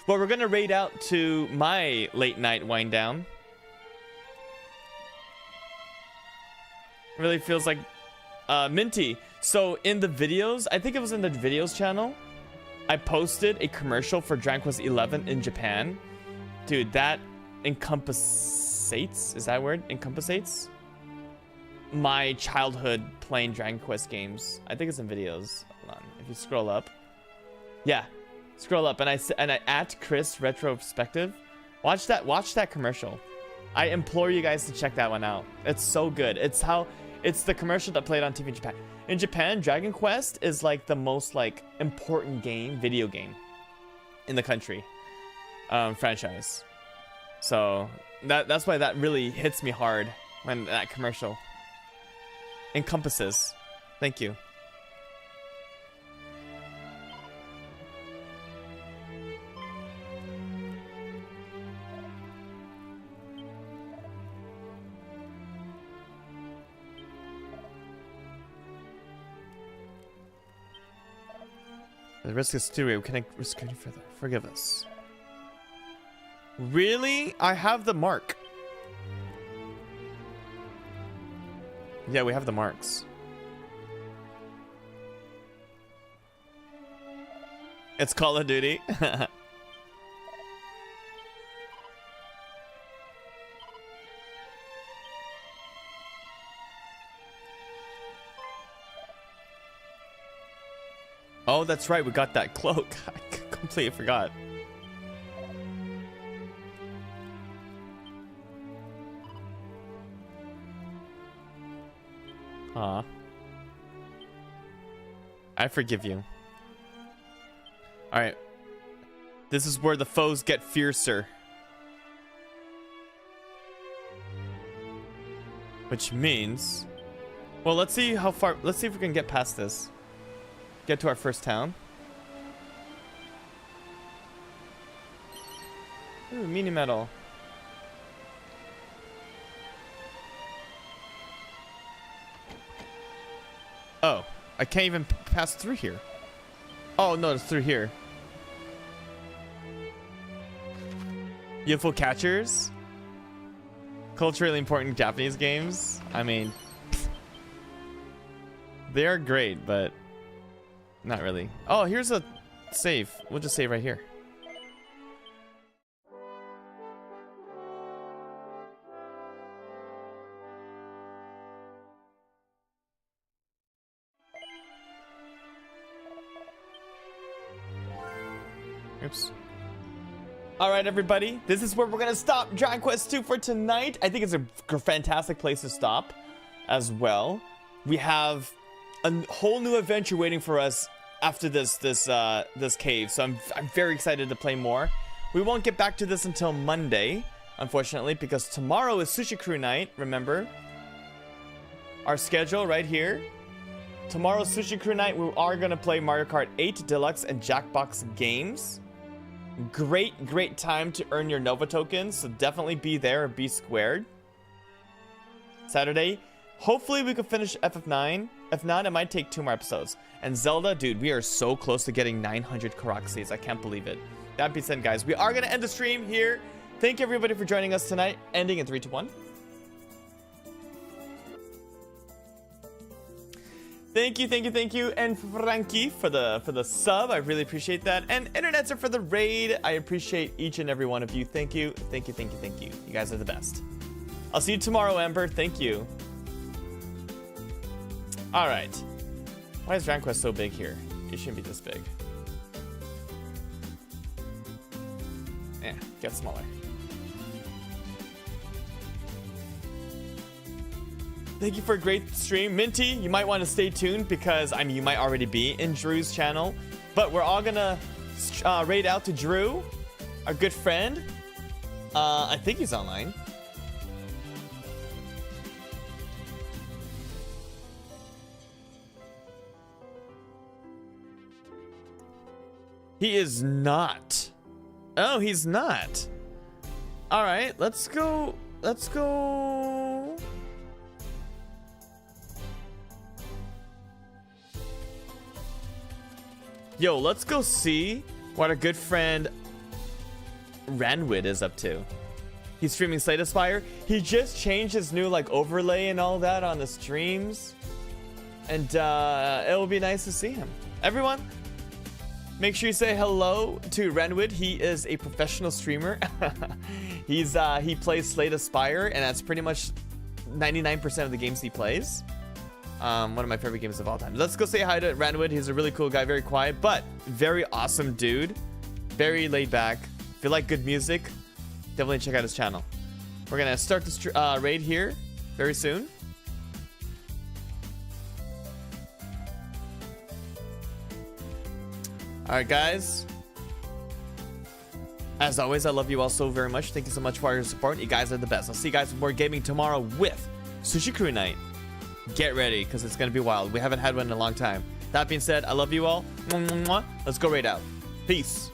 Well, we're gonna raid out to my late night wind down. Really feels like Minty. So in the videos, I think it was in the videos channel, I posted a commercial for Dragon Quest 11 in Japan. Dude, that encompassates, is that a word? Encompassates my childhood playing Dragon Quest games. I think it's in videos. Hold on, if you scroll up. Yeah, scroll up and I at Chris Retrospective. Watch that commercial. I implore you guys to check that one out. It's so good. It's the commercial that played on TV in Japan. In Japan, Dragon Quest is like the most like important video game in the country, franchise. So that's why that really hits me hard when that commercial encompasses. Thank you. The risk is too real. Can I risk any further? Forgive us. Really? I have the mark. Yeah, we have the marks. It's Call of Duty. Oh, that's right. We got that cloak. I completely forgot. Aw. I forgive you. Alright. This is where the foes get fiercer. Which means... Well, let's see how far... Let's see if we can get past this. Get to our first town. Ooh, mini medal. Oh, I can't even pass through here. Oh, no, it's through here. UFO catchers. Culturally important Japanese games. I mean, they are great, but not really. Oh, here's a save. We'll just save right here. Oops. Alright, everybody. This is where we're going to stop Dragon Quest 2 for tonight. I think it's a fantastic place to stop as well. We have a whole new adventure waiting for us after this cave. So I'm very excited to play more. We won't get back to this until Monday, unfortunately, because tomorrow is Sushi Crew night. Remember our schedule right here. Tomorrow's Sushi Crew night. We are going to play Mario Kart 8 Deluxe and Jackbox games. Great time to earn your Nova tokens, so definitely be there or be squared. Saturday, hopefully we can finish FF9. If not, it might take 2 more episodes. And Zelda, dude, we are so close to getting 900 Karoxys. I can't believe it. That being said, guys, we are going to end the stream here. Thank you, everybody, for joining us tonight. Ending in 3, 2, 1. Thank you, and Frankie for the sub. I really appreciate that. And Internetser for the raid. I appreciate each and every one of you. Thank you. You guys are the best. I'll see you tomorrow, Amber. Thank you. All right. Why is Dragon Quest so big here? It shouldn't be this big. Yeah, get smaller. Thank you for a great stream. Minty, you might want to stay tuned because, I mean, you might already be in Drew's channel. But we're all gonna raid out to Drew, our good friend. I think he's online. He is not. Oh, he's not. All right, let's go. Let's go. Yo, let's go see what our good friend Ranwid is up to. He's streaming Slay the Spire. He just changed his new like overlay and all that on the streams. And it will be nice to see him. Everyone, make sure you say hello to Ranwid. He is a professional streamer. He plays Slay the Spire, and that's pretty much 99% of the games he plays. One of my favorite games of all time. Let's go say hi to Ranwood. He's a really cool guy, very quiet, but very awesome dude. Very laid back. If you like good music, definitely check out his channel. We're gonna start this raid here very soon. All right, guys. As always, I love you all so very much. Thank you so much for your support. You guys are the best. I'll see you guys with more gaming tomorrow with Sushi Crew Night. Get ready, because it's going to be wild. We haven't had one in a long time. That being said, I love you all. Let's go raid out. Peace.